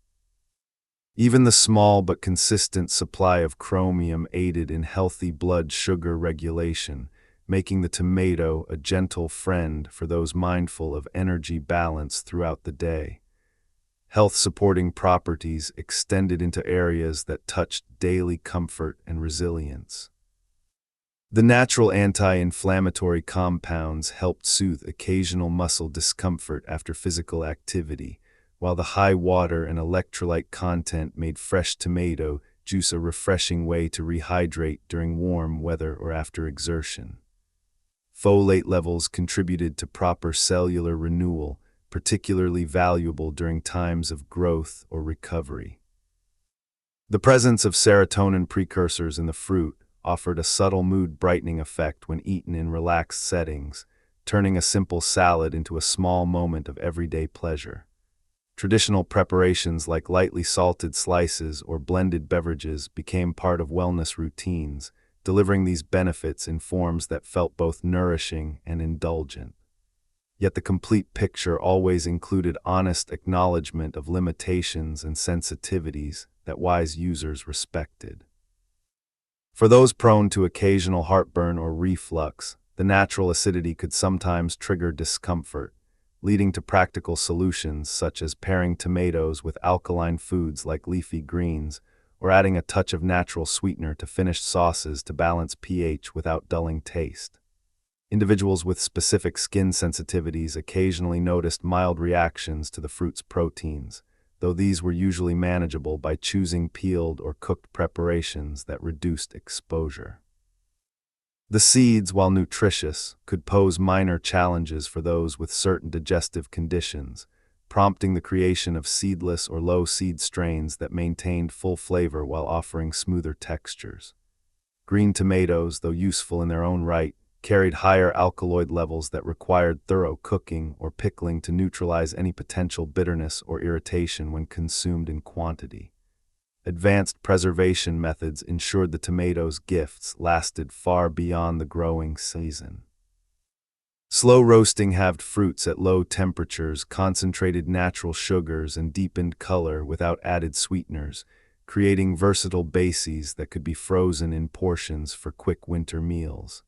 Even the small but consistent supply of chromium aided in healthy blood sugar regulation, making the tomato a gentle friend for those mindful of energy balance throughout the day. Health-supporting properties extended into areas that touched daily comfort and resilience. The natural anti-inflammatory compounds helped soothe occasional muscle discomfort after physical activity, while the high water and electrolyte content made fresh tomato juice a refreshing way to rehydrate during warm weather or after exertion. Folate levels contributed to proper cellular renewal, particularly valuable during times of growth or recovery. The presence of serotonin precursors in the fruit offered a subtle mood-brightening effect when eaten in relaxed settings, turning a simple salad into a small moment of everyday pleasure. Traditional preparations like lightly salted slices or blended beverages became part of wellness routines, delivering these benefits in forms that felt both nourishing and indulgent. Yet the complete picture always included honest acknowledgement of limitations and sensitivities that wise users respected. For those prone to occasional heartburn or reflux, the natural acidity could sometimes trigger discomfort, leading to practical solutions such as pairing tomatoes with alkaline foods like leafy greens, or adding a touch of natural sweetener to finished sauces to balance pH without dulling taste. Individuals with specific skin sensitivities occasionally noticed mild reactions to the fruit's proteins, though these were usually manageable by choosing peeled or cooked preparations that reduced exposure. The seeds, while nutritious, could pose minor challenges for those with certain digestive conditions, prompting the creation of seedless or low-seed strains that maintained full flavor while offering smoother textures. Green tomatoes, though useful in their own right, carried higher alkaloid levels that required thorough cooking or pickling to neutralize any potential bitterness or irritation when consumed in quantity. Advanced preservation methods ensured the tomatoes' gifts lasted far beyond the growing season. Slow roasting halved fruits at low temperatures concentrated natural sugars and deepened color without added sweeteners, creating versatile bases that could be frozen in portions for quick winter meals.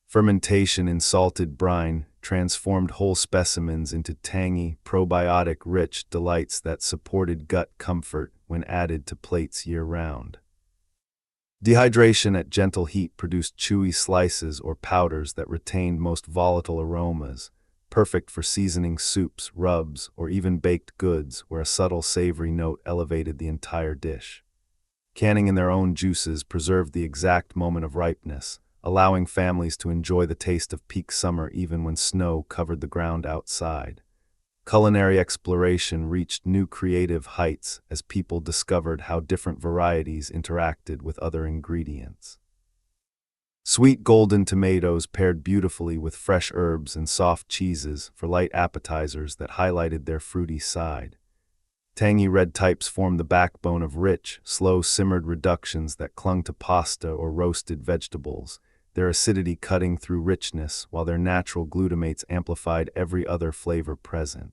Fermentation in salted brine transformed whole specimens into tangy, probiotic-rich delights that supported gut comfort when added to plates year-round. Dehydration at gentle heat produced chewy slices or powders that retained most volatile aromas, perfect for seasoning soups, rubs, or even baked goods where a subtle savory note elevated the entire dish. Canning in their own juices preserved the exact moment of ripeness, allowing families to enjoy the taste of peak summer even when snow covered the ground outside. Culinary exploration reached new creative heights as people discovered how different varieties interacted with other ingredients. Sweet golden tomatoes paired beautifully with fresh herbs and soft cheeses for light appetizers that highlighted their fruity side. Tangy red types formed the backbone of rich, slow-simmered reductions that clung to pasta or roasted vegetables, their acidity cutting through richness while their natural glutamates amplified every other flavor present.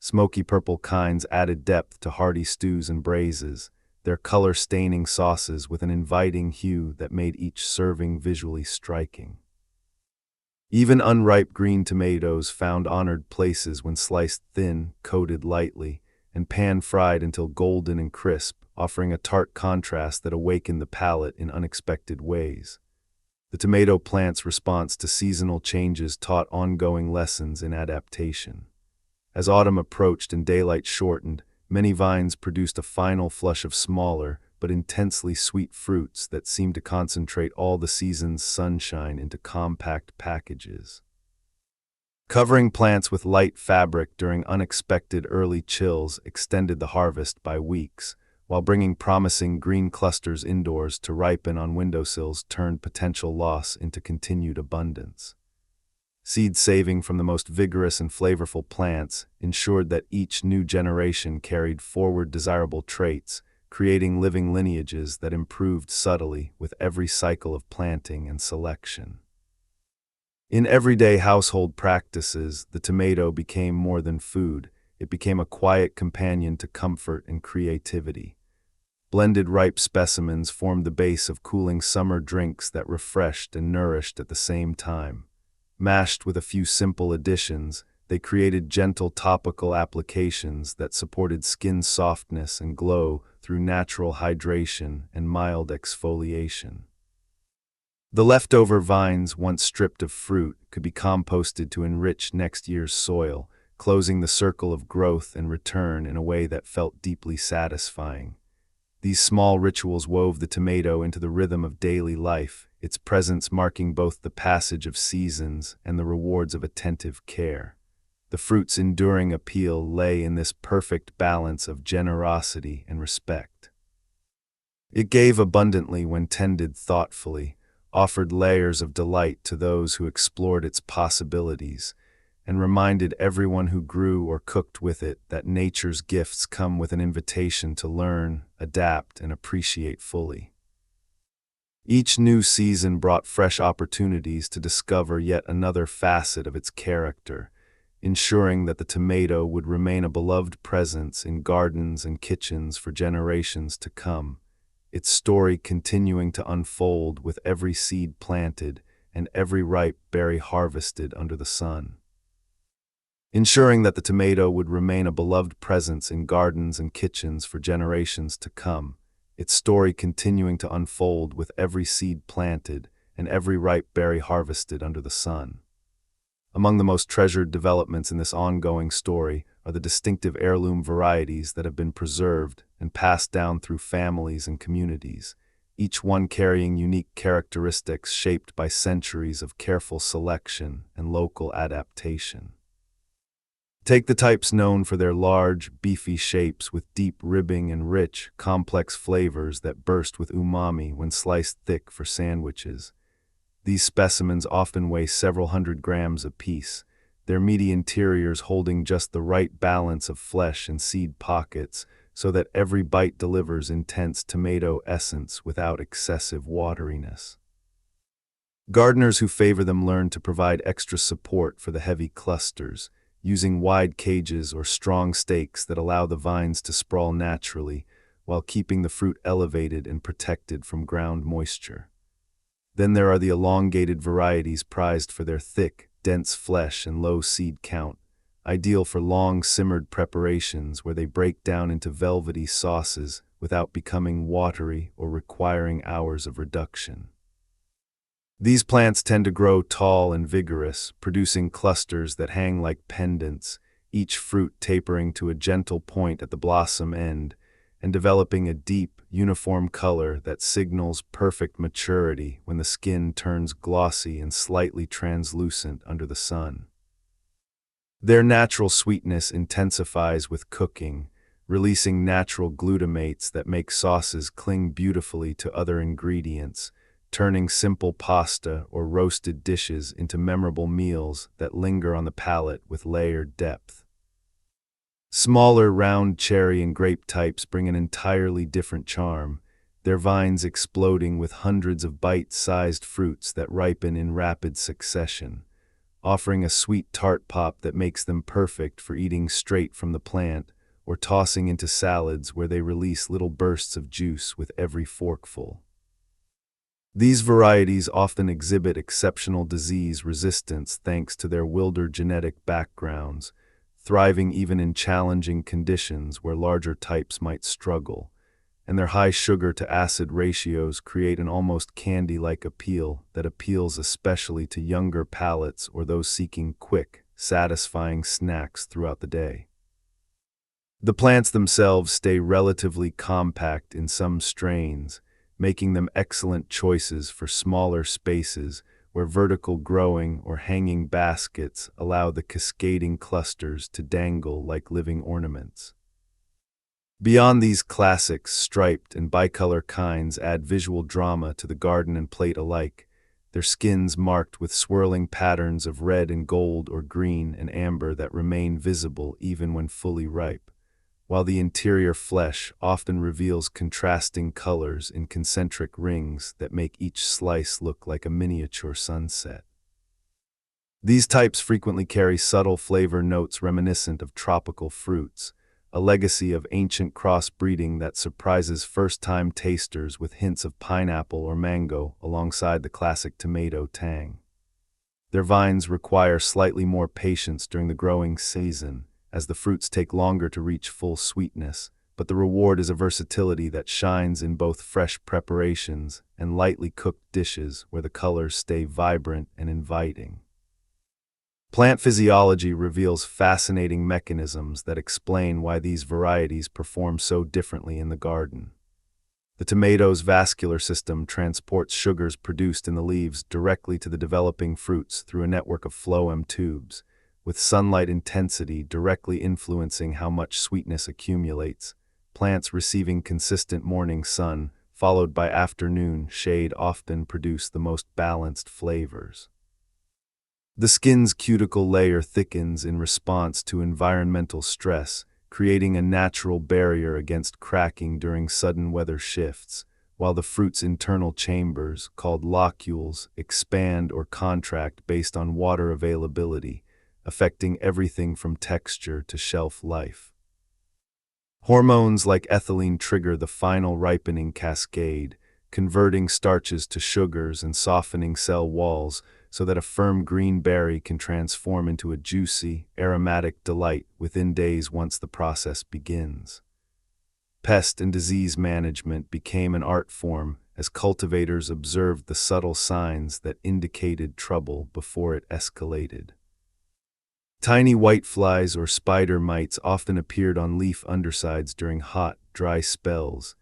Smoky purple kinds added depth to hearty stews and braises, their color-staining sauces with an inviting hue that made each serving visually striking. Even unripe green tomatoes found honored places when sliced thin, coated lightly, and pan-fried until golden and crisp, offering a tart contrast that awakened the palate in unexpected ways. The tomato plant's response to seasonal changes taught ongoing lessons in adaptation. As autumn approached and daylight shortened, many vines produced a final flush of smaller but intensely sweet fruits that seemed to concentrate all the season's sunshine into compact packages. Covering plants with light fabric during unexpected early chills extended the harvest by weeks, while bringing promising green clusters indoors to ripen on windowsills turned potential loss into continued abundance. Seed saving from the most vigorous and flavorful plants ensured that each new generation carried forward desirable traits, creating living lineages that improved subtly with every cycle of planting and selection. In everyday household practices, the tomato became more than food. It became a quiet companion to comfort and creativity. Blended ripe specimens formed the base of cooling summer drinks that refreshed and nourished at the same time. Mashed with a few simple additions, they created gentle topical applications that supported skin softness and glow through natural hydration and mild exfoliation. The leftover vines, once stripped of fruit, could be composted to enrich next year's soil, closing the circle of growth and return in a way that felt deeply satisfying. These small rituals wove the tomato into the rhythm of daily life, its presence marking both the passage of seasons and the rewards of attentive care. The fruit's enduring appeal lay in this perfect balance of generosity and respect. It gave abundantly when tended thoughtfully, offered layers of delight to those who explored its possibilities, and reminded everyone who grew or cooked with it that nature's gifts come with an invitation to learn, adapt, and appreciate fully. Each new season brought fresh opportunities to discover yet another facet of its character, ensuring that the tomato would remain a beloved presence in gardens and kitchens for generations to come, its story continuing to unfold with every seed planted and every ripe berry harvested under the sun. Ensuring that the tomato would remain a beloved presence in gardens and kitchens for generations to come, its story continuing to unfold with every seed planted and every ripe berry harvested under the sun. Among the most treasured developments in this ongoing story are the distinctive heirloom varieties that have been preserved and passed down through families and communities, each one carrying unique characteristics shaped by centuries of careful selection and local adaptation. Take the types known for their large, beefy shapes with deep ribbing and rich, complex flavors that burst with umami when sliced thick for sandwiches. These specimens often weigh several hundred grams apiece, their meaty interiors holding just the right balance of flesh and seed pockets so that every bite delivers intense tomato essence without excessive wateriness. Gardeners who favor them learn to provide extra support for the heavy clusters, using wide cages or strong stakes that allow the vines to sprawl naturally while keeping the fruit elevated and protected from ground moisture. Then there are the elongated varieties prized for their thick, dense flesh and low seed count, ideal for long simmered preparations where they break down into velvety sauces without becoming watery or requiring hours of reduction. These plants tend to grow tall and vigorous, producing clusters that hang like pendants, each fruit tapering to a gentle point at the blossom end, and developing a deep, uniform color that signals perfect maturity when the skin turns glossy and slightly translucent under the sun. Their natural sweetness intensifies with cooking, releasing natural glutamates that make sauces cling beautifully to other ingredients, turning simple pasta or roasted dishes into memorable meals that linger on the palate with layered depth. Smaller round cherry and grape types bring an entirely different charm, their vines exploding with hundreds of bite-sized fruits that ripen in rapid succession, offering a sweet tart pop that makes them perfect for eating straight from the plant or tossing into salads where they release little bursts of juice with every forkful. These varieties often exhibit exceptional disease resistance thanks to their wilder genetic backgrounds, thriving even in challenging conditions where larger types might struggle, and their high sugar-to-acid ratios create an almost candy-like appeal that appeals especially to younger palates or those seeking quick, satisfying snacks throughout the day. The plants themselves stay relatively compact in some strains, making them excellent choices for smaller spaces where vertical growing or hanging baskets allow the cascading clusters to dangle like living ornaments. Beyond these classics, striped and bicolor kinds add visual drama to the garden and plate alike, their skins marked with swirling patterns of red and gold or green and amber that remain visible even when fully ripe, while the interior flesh often reveals contrasting colors in concentric rings that make each slice look like a miniature sunset. These types frequently carry subtle flavor notes reminiscent of tropical fruits, a legacy of ancient crossbreeding that surprises first-time tasters with hints of pineapple or mango alongside the classic tomato tang. Their vines require slightly more patience during the growing season, as the fruits take longer to reach full sweetness, but the reward is a versatility that shines in both fresh preparations and lightly cooked dishes where the colors stay vibrant and inviting. Plant physiology reveals fascinating mechanisms that explain why these varieties perform so differently in the garden. The tomato's vascular system transports sugars produced in the leaves directly to the developing fruits through a network of phloem tubes, with sunlight intensity directly influencing how much sweetness accumulates. Plants receiving consistent morning sun, followed by afternoon shade, often produce the most balanced flavors. The skin's cuticle layer thickens in response to environmental stress, creating a natural barrier against cracking during sudden weather shifts, while the fruit's internal chambers, called locules, expand or contract based on water availability, affecting everything from texture to shelf life. Hormones like ethylene trigger the final ripening cascade, converting starches to sugars and softening cell walls so that a firm green berry can transform into a juicy, aromatic delight within days once the process begins. Pest and disease management became an art form as cultivators observed the subtle signs that indicated trouble before it escalated. Tiny whiteflies or spider mites often appeared on leaf undersides during hot, dry spells,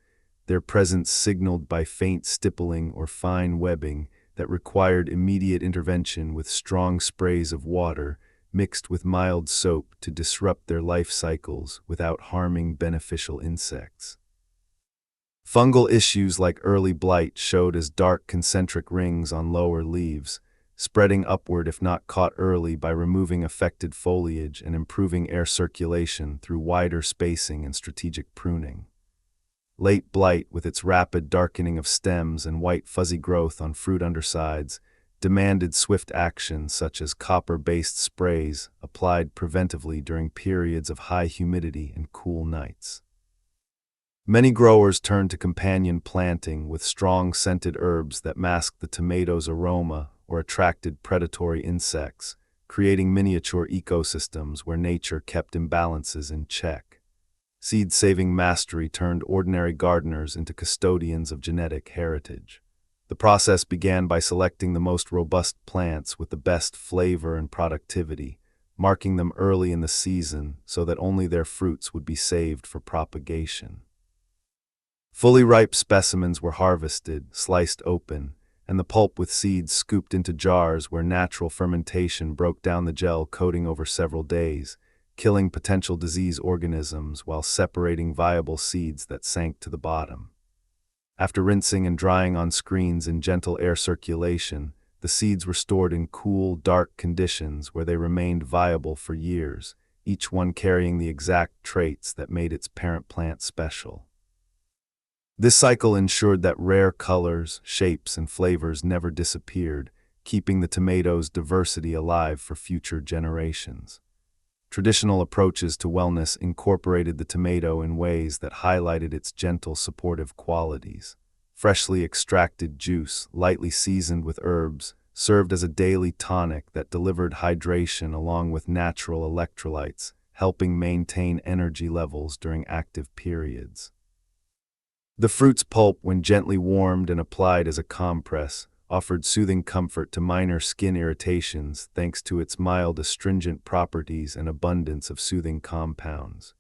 their presence signaled by faint stippling or fine webbing that required immediate intervention with strong sprays of water mixed with mild soap to disrupt their life cycles without harming beneficial insects. Fungal issues like early blight showed as dark concentric rings on lower leaves, spreading upward if not caught early by removing affected foliage and improving air circulation through wider spacing and strategic pruning. Late blight, with its rapid darkening of stems and white fuzzy growth on fruit undersides, demanded swift action such as copper-based sprays applied preventively during periods of high humidity and cool nights. Many growers turned to companion planting with strong scented herbs that masked the tomato's aroma or attracted predatory insects, creating miniature ecosystems where nature kept imbalances in check. Seed-saving mastery turned ordinary gardeners into custodians of genetic heritage. The process began by selecting the most robust plants with the best flavor and productivity, marking them early in the season so that only their fruits would be saved for propagation. Fully ripe specimens were harvested, sliced open, and the pulp with seeds scooped into jars where natural fermentation broke down the gel coating over several days, killing potential disease organisms while separating viable seeds that sank to the bottom. After rinsing and drying on screens in gentle air circulation, the seeds were stored in cool, dark conditions where they remained viable for years, each one carrying the exact traits that made its parent plant special. This cycle ensured that rare colors, shapes, and flavors never disappeared, keeping the tomato's diversity alive for future generations. Traditional approaches to wellness incorporated the tomato in ways that highlighted its gentle, supportive qualities. Freshly extracted juice, lightly seasoned with herbs, served as a daily tonic that delivered hydration along with natural electrolytes, helping maintain energy levels during active periods. The fruit's pulp, when gently warmed and applied as a compress, offered soothing comfort to minor skin irritations thanks to its mild astringent properties and abundance of soothing compounds.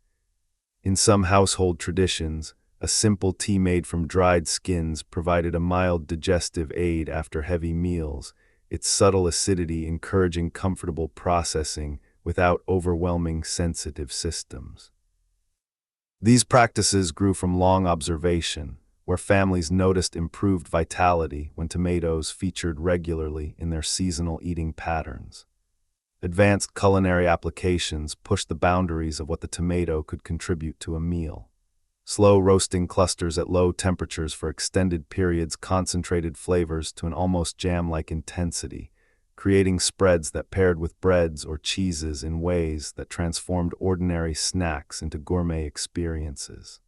In some household traditions, a simple tea made from dried skins provided a mild digestive aid after heavy meals, its subtle acidity encouraging comfortable processing without overwhelming sensitive systems. These practices grew from long observation, where families noticed improved vitality when tomatoes featured regularly in their seasonal eating patterns. Advanced culinary applications pushed the boundaries of what the tomato could contribute to a meal. Slow roasting clusters at low temperatures for extended periods concentrated flavors to an almost jam-like intensity, creating spreads that paired with breads or cheeses in ways that transformed ordinary snacks into gourmet experiences.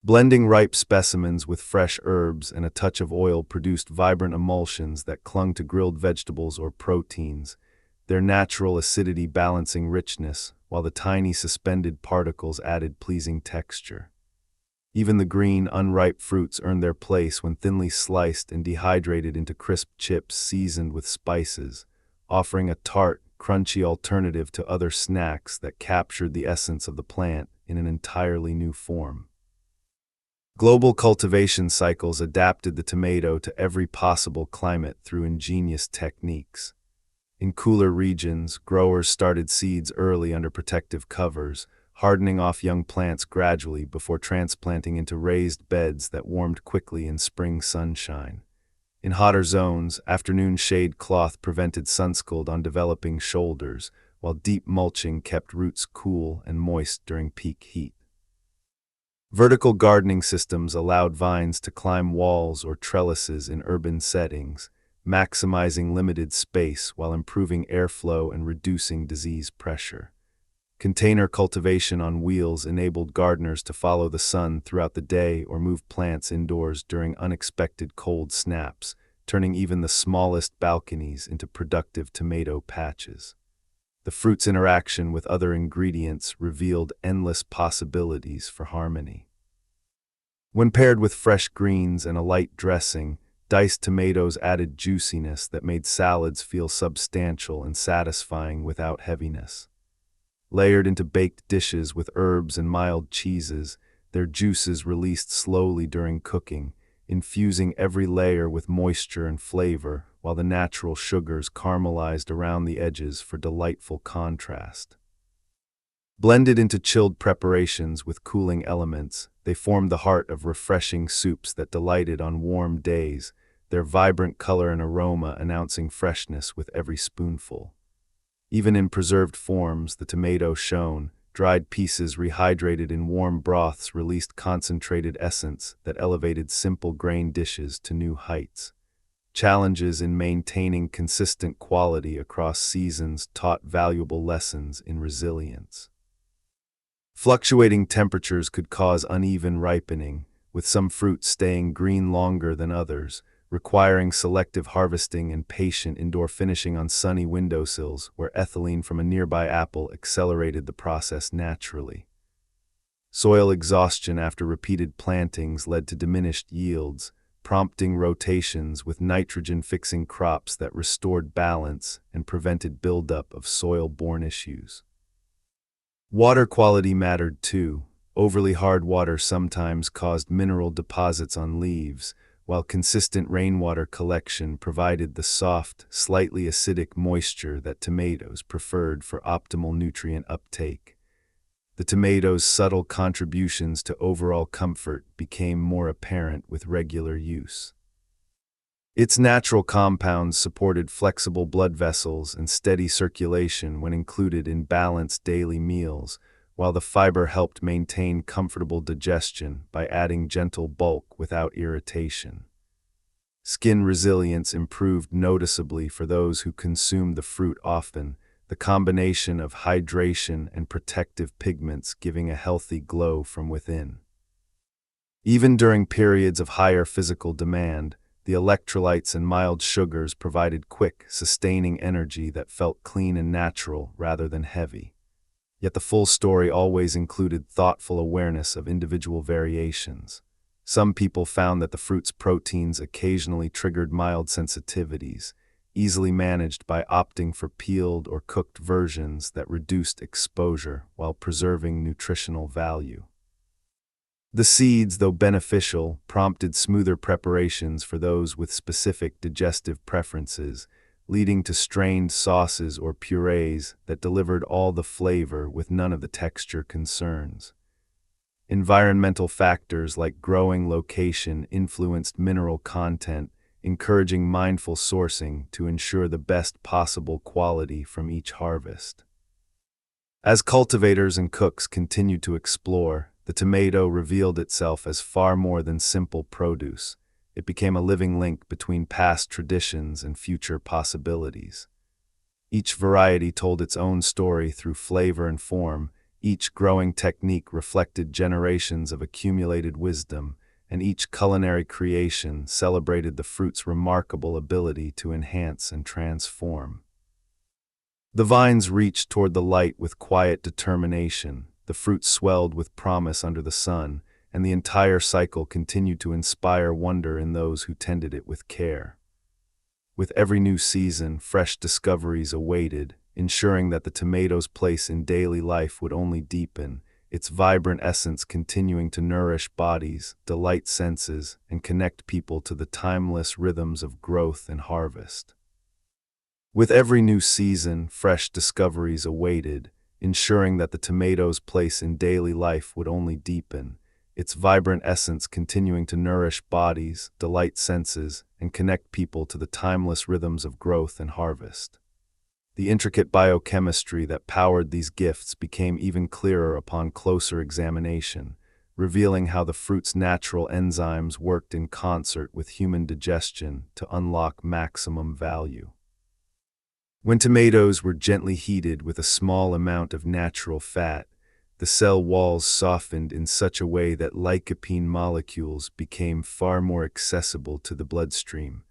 Blending ripe specimens with fresh herbs and a touch of oil produced vibrant emulsions that clung to grilled vegetables or proteins, their natural acidity balancing richness, while the tiny suspended particles added pleasing texture. Even the green, unripe fruits earned their place when thinly sliced and dehydrated into crisp chips seasoned with spices, offering a tart, crunchy alternative to other snacks that captured the essence of the plant in an entirely new form. Global cultivation cycles adapted the tomato to every possible climate through ingenious techniques. In cooler regions, growers started seeds early under protective covers, hardening off young plants gradually before transplanting into raised beds that warmed quickly in spring sunshine. In hotter zones, afternoon shade cloth prevented sunscald on developing shoulders, while deep mulching kept roots cool and moist during peak heat. Vertical gardening systems allowed vines to climb walls or trellises in urban settings, maximizing limited space while improving airflow and reducing disease pressure. Container cultivation on wheels enabled gardeners to follow the sun throughout the day or move plants indoors during unexpected cold snaps, turning even the smallest balconies into productive tomato patches. The fruit's interaction with other ingredients revealed endless possibilities for harmony. When paired with fresh greens and a light dressing, diced tomatoes added juiciness that made salads feel substantial and satisfying without heaviness. Layered into baked dishes with herbs and mild cheeses, their juices released slowly during cooking, infusing every layer with moisture and flavor, while the natural sugars caramelized around the edges for delightful contrast. Blended into chilled preparations with cooling elements, they formed the heart of refreshing soups that delighted on warm days, their vibrant color and aroma announcing freshness with every spoonful. Even in preserved forms, the tomato shone. Dried pieces rehydrated in warm broths released concentrated essence that elevated simple grain dishes to new heights. Challenges in maintaining consistent quality across seasons taught valuable lessons in resilience. Fluctuating temperatures could cause uneven ripening, with some fruits staying green longer than others, requiring selective harvesting and patient indoor finishing on sunny windowsills where ethylene from a nearby apple accelerated the process naturally. Soil exhaustion after repeated plantings led to diminished yields, prompting rotations with nitrogen-fixing crops that restored balance and prevented buildup of soil-borne issues. Water quality mattered too. Overly hard water sometimes caused mineral deposits on leaves, while consistent rainwater collection provided the soft, slightly acidic moisture that tomatoes preferred for optimal nutrient uptake. The tomato's subtle contributions to overall comfort became more apparent with regular use. Its natural compounds supported flexible blood vessels and steady circulation when included in balanced daily meals, while the fiber helped maintain comfortable digestion by adding gentle bulk without irritation. Skin resilience improved noticeably for those who consumed the fruit often, the combination of hydration and protective pigments giving a healthy glow from within. Even during periods of higher physical demand, the electrolytes and mild sugars provided quick, sustaining energy that felt clean and natural rather than heavy. Yet the full story always included thoughtful awareness of individual variations. Some people found that the fruit's proteins occasionally triggered mild sensitivities, easily managed by opting for peeled or cooked versions that reduced exposure while preserving nutritional value. The seeds, though beneficial, prompted smoother preparations for those with specific digestive preferences, leading to strained sauces or purees that delivered all the flavor with none of the texture concerns. Environmental factors like growing location influenced mineral content, encouraging mindful sourcing to ensure the best possible quality from each harvest. As cultivators and cooks continued to explore, the tomato revealed itself as far more than simple produce. It became a living link between past traditions and future possibilities. Each variety told its own story through flavor and form, each growing technique reflected generations of accumulated wisdom, and each culinary creation celebrated the fruit's remarkable ability to enhance and transform. The vines reached toward the light with quiet determination, the fruit swelled with promise under the sun, and the entire cycle continued to inspire wonder in those who tended it with care. With every new season, fresh discoveries awaited, ensuring that the tomato's place in daily life would only deepen, its vibrant essence continuing to nourish bodies, delight senses, and connect people to the timeless rhythms of growth and harvest. With every new season, fresh discoveries awaited, ensuring that the tomato's place in daily life would only deepen, its vibrant essence continuing to nourish bodies, delight senses, and connect people to the timeless rhythms of growth and harvest. The intricate biochemistry that powered these gifts became even clearer upon closer examination, revealing how the fruit's natural enzymes worked in concert with human digestion to unlock maximum value. When tomatoes were gently heated with a small amount of natural fat, the cell walls softened in such a way that lycopene molecules became far more accessible to the bloodstream,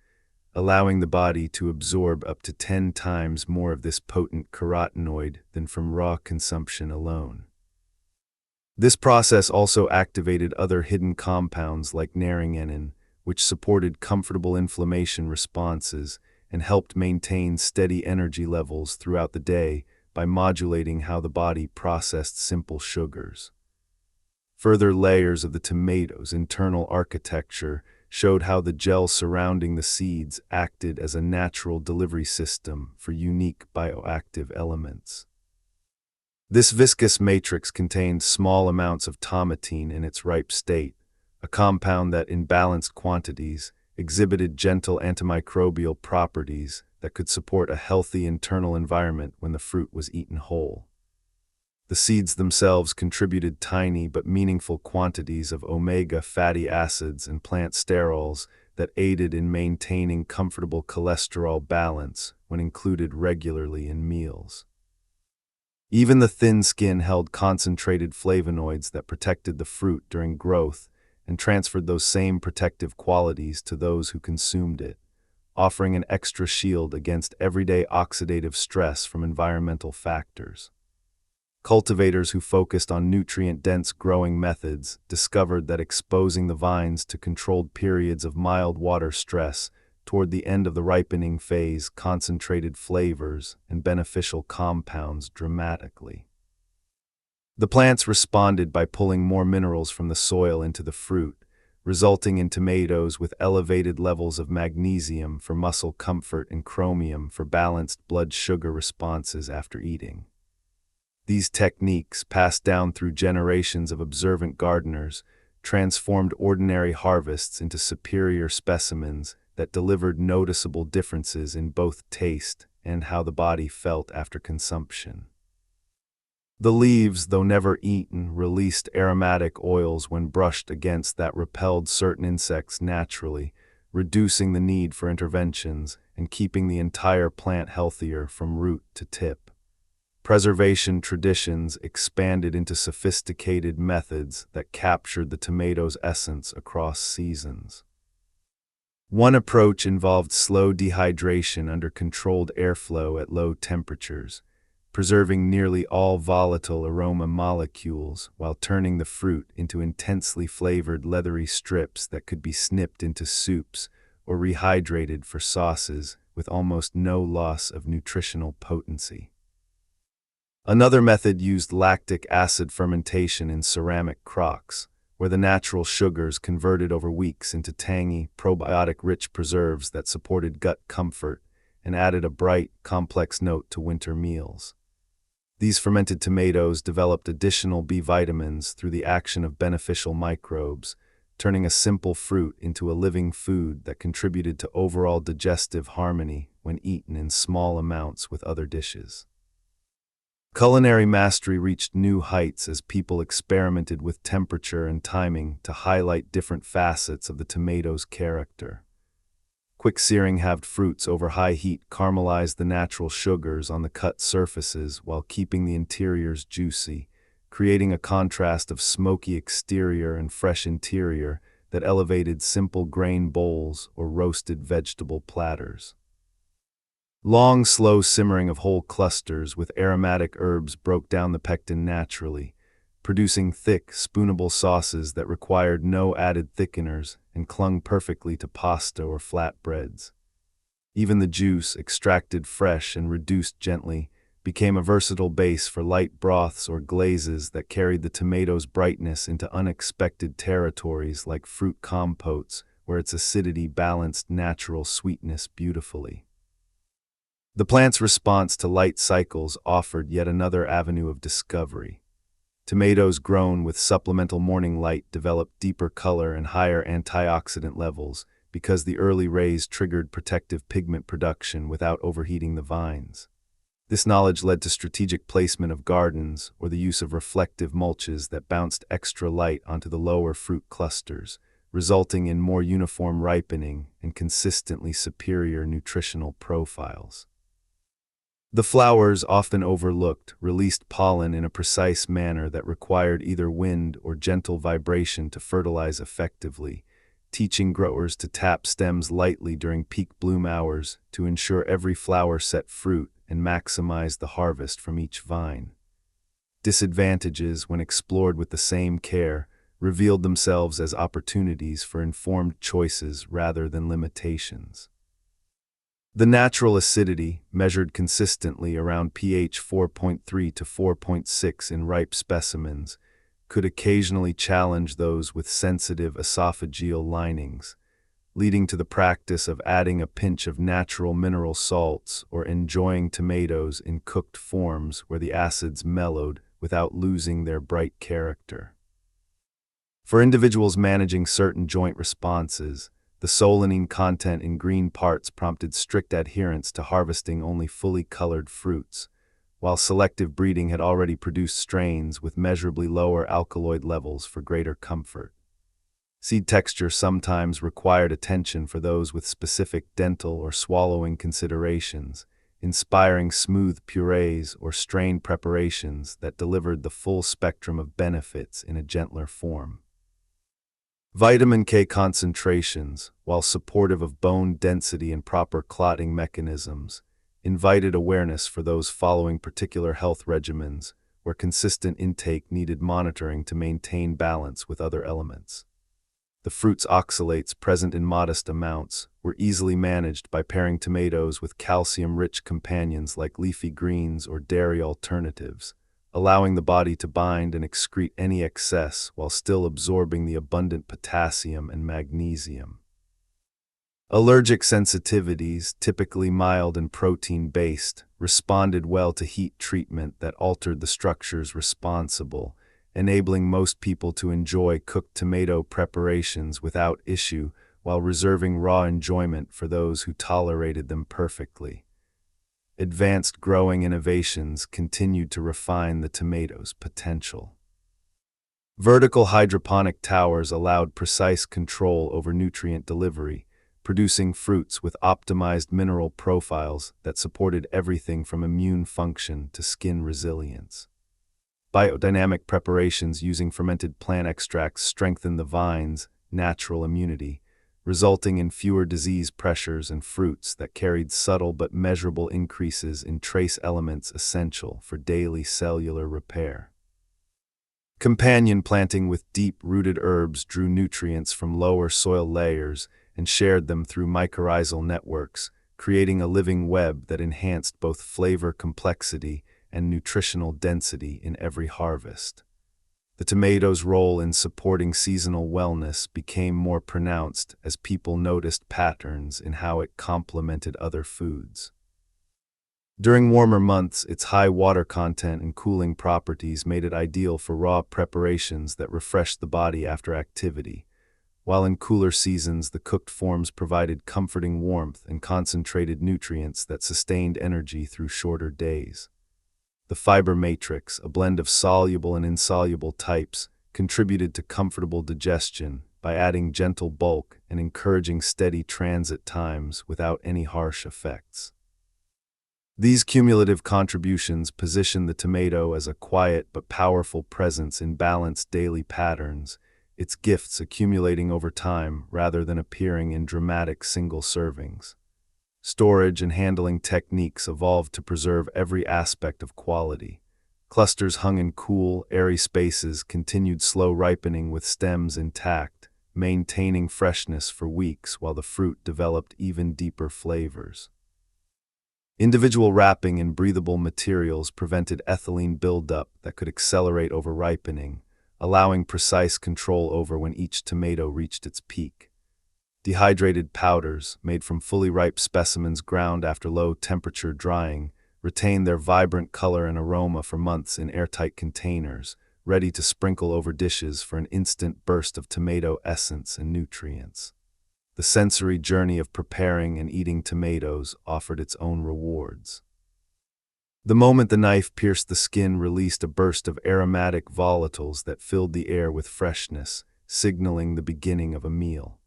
allowing the body to absorb up to 10 times more of this potent carotenoid than from raw consumption alone. This process also activated other hidden compounds like naringenin, which supported comfortable inflammation responses and helped maintain steady energy levels throughout the day by modulating how the body processed simple sugars. Further layers of the tomato's internal architecture showed how the gel surrounding the seeds acted as a natural delivery system for unique bioactive elements. This viscous matrix contained small amounts of tomatine in its ripe state, a compound that in balanced quantities exhibited gentle antimicrobial properties that could support a healthy internal environment when the fruit was eaten whole. The seeds themselves contributed tiny but meaningful quantities of omega fatty acids and plant sterols that aided in maintaining comfortable cholesterol balance when included regularly in meals. Even the thin skin held concentrated flavonoids that protected the fruit during growth and transferred those same protective qualities to those who consumed it, offering an extra shield against everyday oxidative stress from environmental factors. Cultivators who focused on nutrient-dense growing methods discovered that exposing the vines to controlled periods of mild water stress toward the end of the ripening phase concentrated flavors and beneficial compounds dramatically. The plants responded by pulling more minerals from the soil into the fruit, resulting in tomatoes with elevated levels of magnesium for muscle comfort and chromium for balanced blood sugar responses after eating. These techniques, passed down through generations of observant gardeners, transformed ordinary harvests into superior specimens that delivered noticeable differences in both taste and how the body felt after consumption. The leaves, though never eaten, released aromatic oils when brushed against that repelled certain insects naturally, reducing the need for interventions and keeping the entire plant healthier from root to tip. Preservation traditions expanded into sophisticated methods that captured the tomato's essence across seasons. One approach involved slow dehydration under controlled airflow at low temperatures, preserving nearly all volatile aroma molecules while turning the fruit into intensely flavored leathery strips that could be snipped into soups or rehydrated for sauces with almost no loss of nutritional potency. Another method used lactic acid fermentation in ceramic crocks, where the natural sugars converted over weeks into tangy, probiotic-rich preserves that supported gut comfort and added a bright, complex note to winter meals. These fermented tomatoes developed additional B vitamins through the action of beneficial microbes, turning a simple fruit into a living food that contributed to overall digestive harmony when eaten in small amounts with other dishes. Culinary mastery reached new heights as people experimented with temperature and timing to highlight different facets of the tomato's character. Quick searing halved fruits over high heat caramelized the natural sugars on the cut surfaces while keeping the interiors juicy, creating a contrast of smoky exterior and fresh interior that elevated simple grain bowls or roasted vegetable platters. Long, slow simmering of whole clusters with aromatic herbs broke down the pectin naturally, producing thick, spoonable sauces that required no added thickeners and clung perfectly to pasta or flat breads. Even the juice, extracted fresh and reduced gently, became a versatile base for light broths or glazes that carried the tomato's brightness into unexpected territories like fruit compotes, where its acidity balanced natural sweetness beautifully. The plant's response to light cycles offered yet another avenue of discovery. Tomatoes grown with supplemental morning light developed deeper color and higher antioxidant levels because the early rays triggered protective pigment production without overheating the vines. This knowledge led to strategic placement of gardens or the use of reflective mulches that bounced extra light onto the lower fruit clusters, resulting in more uniform ripening and consistently superior nutritional profiles. The flowers, often overlooked, released pollen in a precise manner that required either wind or gentle vibration to fertilize effectively, teaching growers to tap stems lightly during peak bloom hours to ensure every flower set fruit and maximize the harvest from each vine. Disadvantages, when explored with the same care, revealed themselves as opportunities for informed choices rather than limitations. The natural acidity, measured consistently around pH 4.3 to 4.6 in ripe specimens, could occasionally challenge those with sensitive esophageal linings, leading to the practice of adding a pinch of natural mineral salts or enjoying tomatoes in cooked forms where the acids mellowed without losing their bright character. For individuals managing certain joint responses, the solanine content in green parts prompted strict adherence to harvesting only fully colored fruits, while selective breeding had already produced strains with measurably lower alkaloid levels for greater comfort. Seed texture sometimes required attention for those with specific dental or swallowing considerations, inspiring smooth purees or strain preparations that delivered the full spectrum of benefits in a gentler form. Vitamin K concentrations, while supportive of bone density and proper clotting mechanisms, invited awareness for those following particular health regimens where consistent intake needed monitoring to maintain balance with other elements. The fruit's oxalates, present in modest amounts, were easily managed by pairing tomatoes with calcium-rich companions like leafy greens or dairy alternatives, allowing the body to bind and excrete any excess while still absorbing the abundant potassium and magnesium. Allergic sensitivities, typically mild and protein-based, responded well to heat treatment that altered the structures responsible, enabling most people to enjoy cooked tomato preparations without issue while reserving raw enjoyment for those who tolerated them perfectly. Advanced growing innovations continued to refine the tomato's potential. Vertical hydroponic towers allowed precise control over nutrient delivery, producing fruits with optimized mineral profiles that supported everything from immune function to skin resilience. Biodynamic preparations using fermented plant extracts strengthened the vine's natural immunity, resulting in fewer disease pressures and fruits that carried subtle but measurable increases in trace elements essential for daily cellular repair. Companion planting with deep-rooted herbs drew nutrients from lower soil layers and shared them through mycorrhizal networks, creating a living web that enhanced both flavor complexity and nutritional density in every harvest. The tomato's role in supporting seasonal wellness became more pronounced as people noticed patterns in how it complemented other foods. During warmer months, its high water content and cooling properties made it ideal for raw preparations that refreshed the body after activity, while in cooler seasons the cooked forms provided comforting warmth and concentrated nutrients that sustained energy through shorter days. The fiber matrix, a blend of soluble and insoluble types, contributed to comfortable digestion by adding gentle bulk and encouraging steady transit times without any harsh effects. These cumulative contributions position the tomato as a quiet but powerful presence in balanced daily patterns, its gifts accumulating over time rather than appearing in dramatic single servings. Storage and handling techniques evolved to preserve every aspect of quality. Clusters hung in cool, airy spaces continued slow ripening with stems intact, maintaining freshness for weeks while the fruit developed even deeper flavors. Individual wrapping in breathable materials prevented ethylene buildup that could accelerate over-ripening, allowing precise control over when each tomato reached its peak. Dehydrated powders, made from fully ripe specimens ground after low-temperature drying, retain their vibrant color and aroma for months in airtight containers, ready to sprinkle over dishes for an instant burst of tomato essence and nutrients. The sensory journey of preparing and eating tomatoes offered its own rewards. The moment the knife pierced the skin released a burst of aromatic volatiles that filled the air with freshness, signaling the beginning of a meal.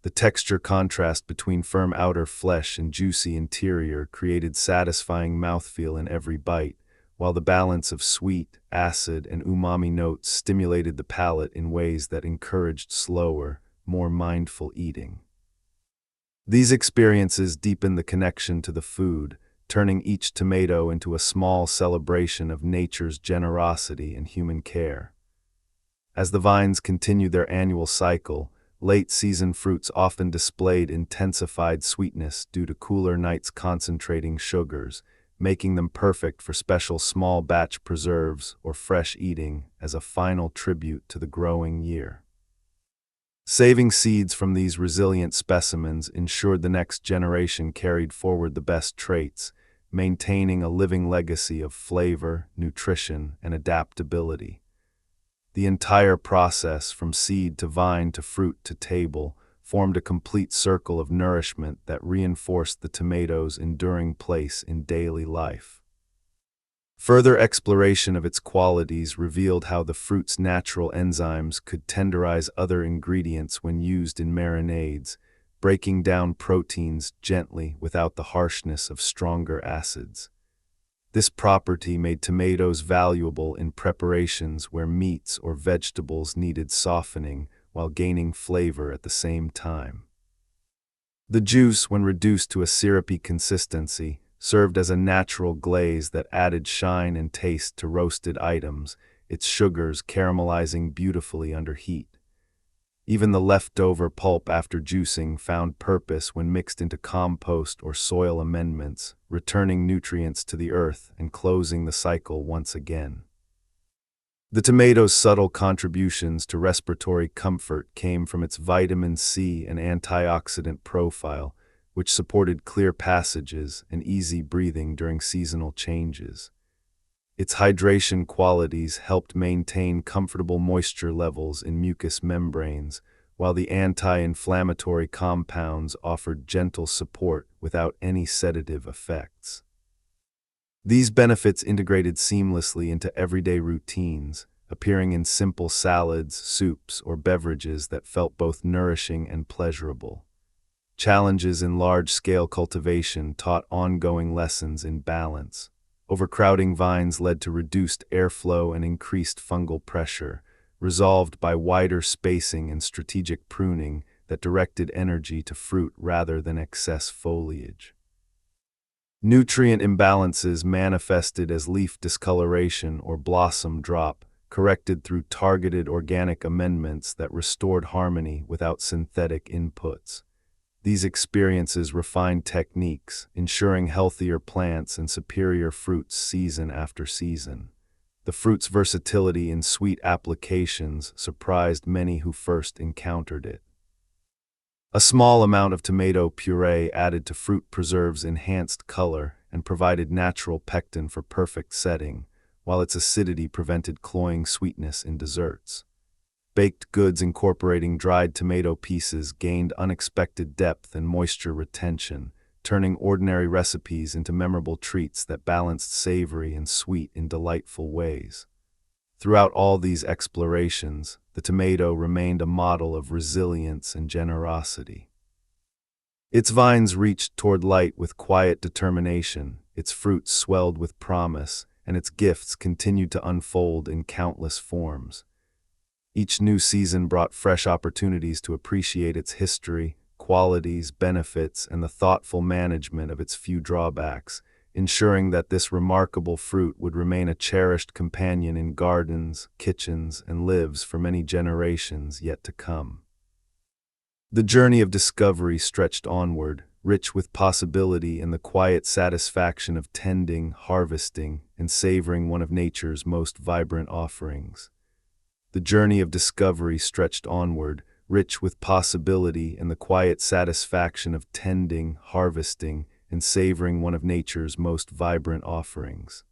The texture contrast between firm outer flesh and juicy interior created satisfying mouthfeel in every bite, while the balance of sweet, acid, and umami notes stimulated the palate in ways that encouraged slower, more mindful eating. These experiences deepen the connection to the food, turning each tomato into a small celebration of nature's generosity and human care. As the vines continue their annual cycle, late-season fruits often displayed intensified sweetness due to cooler nights concentrating sugars, making them perfect for special small-batch preserves or fresh eating as a final tribute to the growing year. Saving seeds from these resilient specimens ensured the next generation carried forward the best traits, maintaining a living legacy of flavor, nutrition, and adaptability. The entire process, from seed to vine to fruit to table, formed a complete circle of nourishment that reinforced the tomato's enduring place in daily life. Further exploration of its qualities revealed how the fruit's natural enzymes could tenderize other ingredients when used in marinades, breaking down proteins gently without the harshness of stronger acids. This property made tomatoes valuable in preparations where meats or vegetables needed softening while gaining flavor at the same time. The juice, when reduced to a syrupy consistency, served as a natural glaze that added shine and taste to roasted items, its sugars caramelizing beautifully under heat. Even the leftover pulp after juicing found purpose when mixed into compost or soil amendments, returning nutrients to the earth and closing the cycle once again. The tomato's subtle contributions to respiratory comfort came from its vitamin C and antioxidant profile, which supported clear passages and easy breathing during seasonal changes. Its hydration qualities helped maintain comfortable moisture levels in mucous membranes, while the anti-inflammatory compounds offered gentle support without any sedative effects. These benefits integrated seamlessly into everyday routines, appearing in simple salads, soups, or beverages that felt both nourishing and pleasurable. Challenges in large-scale cultivation taught ongoing lessons in balance. Overcrowding vines led to reduced airflow and increased fungal pressure, resolved by wider spacing and strategic pruning that directed energy to fruit rather than excess foliage. Nutrient imbalances manifested as leaf discoloration or blossom drop, corrected through targeted organic amendments that restored harmony without synthetic inputs. These experiences refined techniques, ensuring healthier plants and superior fruits season after season. The fruit's versatility in sweet applications surprised many who first encountered it. A small amount of tomato puree added to fruit preserves enhanced color, and provided natural pectin for perfect setting, while its acidity prevented cloying sweetness in desserts. Baked goods incorporating dried tomato pieces gained unexpected depth and moisture retention, turning ordinary recipes into memorable treats that balanced savory and sweet in delightful ways. Throughout all these explorations, the tomato remained a model of resilience and generosity. Its vines reached toward light with quiet determination, its fruits swelled with promise, and its gifts continued to unfold in countless forms. Each new season brought fresh opportunities to appreciate its history, qualities, benefits, and the thoughtful management of its few drawbacks, ensuring that this remarkable fruit would remain a cherished companion in gardens, kitchens, and lives for many generations yet to come. The journey of discovery stretched onward, rich with possibility and the quiet satisfaction of tending, harvesting, and savoring one of nature's most vibrant offerings. The journey of discovery stretched onward, rich with possibility and the quiet satisfaction of tending, harvesting, and savoring one of nature's most vibrant offerings.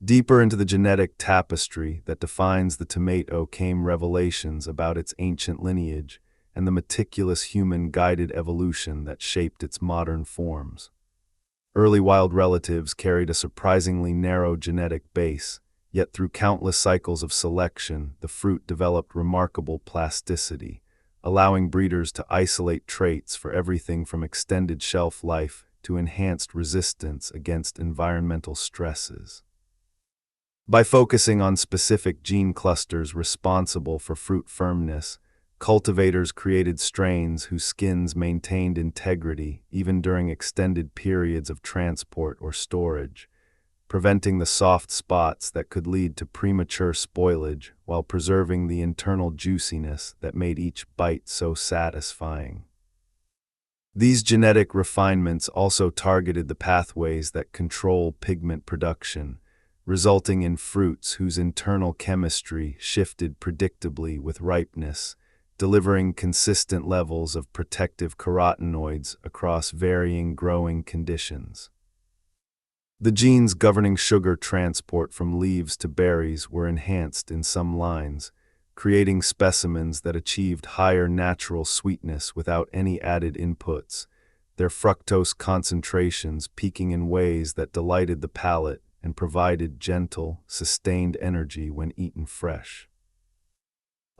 Deeper into the genetic tapestry that defines the tomato came revelations about its ancient lineage and the meticulous human-guided evolution that shaped its modern forms. Early wild relatives carried a surprisingly narrow genetic base, yet through countless cycles of selection, the fruit developed remarkable plasticity, allowing breeders to isolate traits for everything from extended shelf life to enhanced resistance against environmental stresses. By focusing on specific gene clusters responsible for fruit firmness, cultivators created strains whose skins maintained integrity even during extended periods of transport or storage, preventing the soft spots that could lead to premature spoilage while preserving the internal juiciness that made each bite so satisfying. These genetic refinements also targeted the pathways that control pigment production, resulting in fruits whose internal chemistry shifted predictably with ripeness, delivering consistent levels of protective carotenoids across varying growing conditions. The genes governing sugar transport from leaves to berries were enhanced in some lines, creating specimens that achieved higher natural sweetness without any added inputs, their fructose concentrations peaking in ways that delighted the palate and provided gentle, sustained energy when eaten fresh.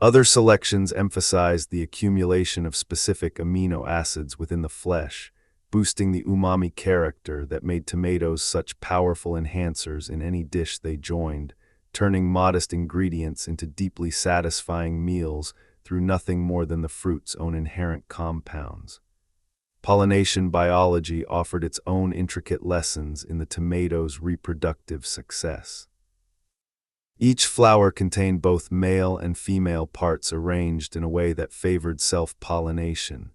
Other selections emphasized the accumulation of specific amino acids within the flesh, boosting the umami character that made tomatoes such powerful enhancers in any dish they joined, turning modest ingredients into deeply satisfying meals through nothing more than the fruit's own inherent compounds. Pollination biology offered its own intricate lessons in the tomato's reproductive success. Each flower contained both male and female parts arranged in a way that favored self-pollination,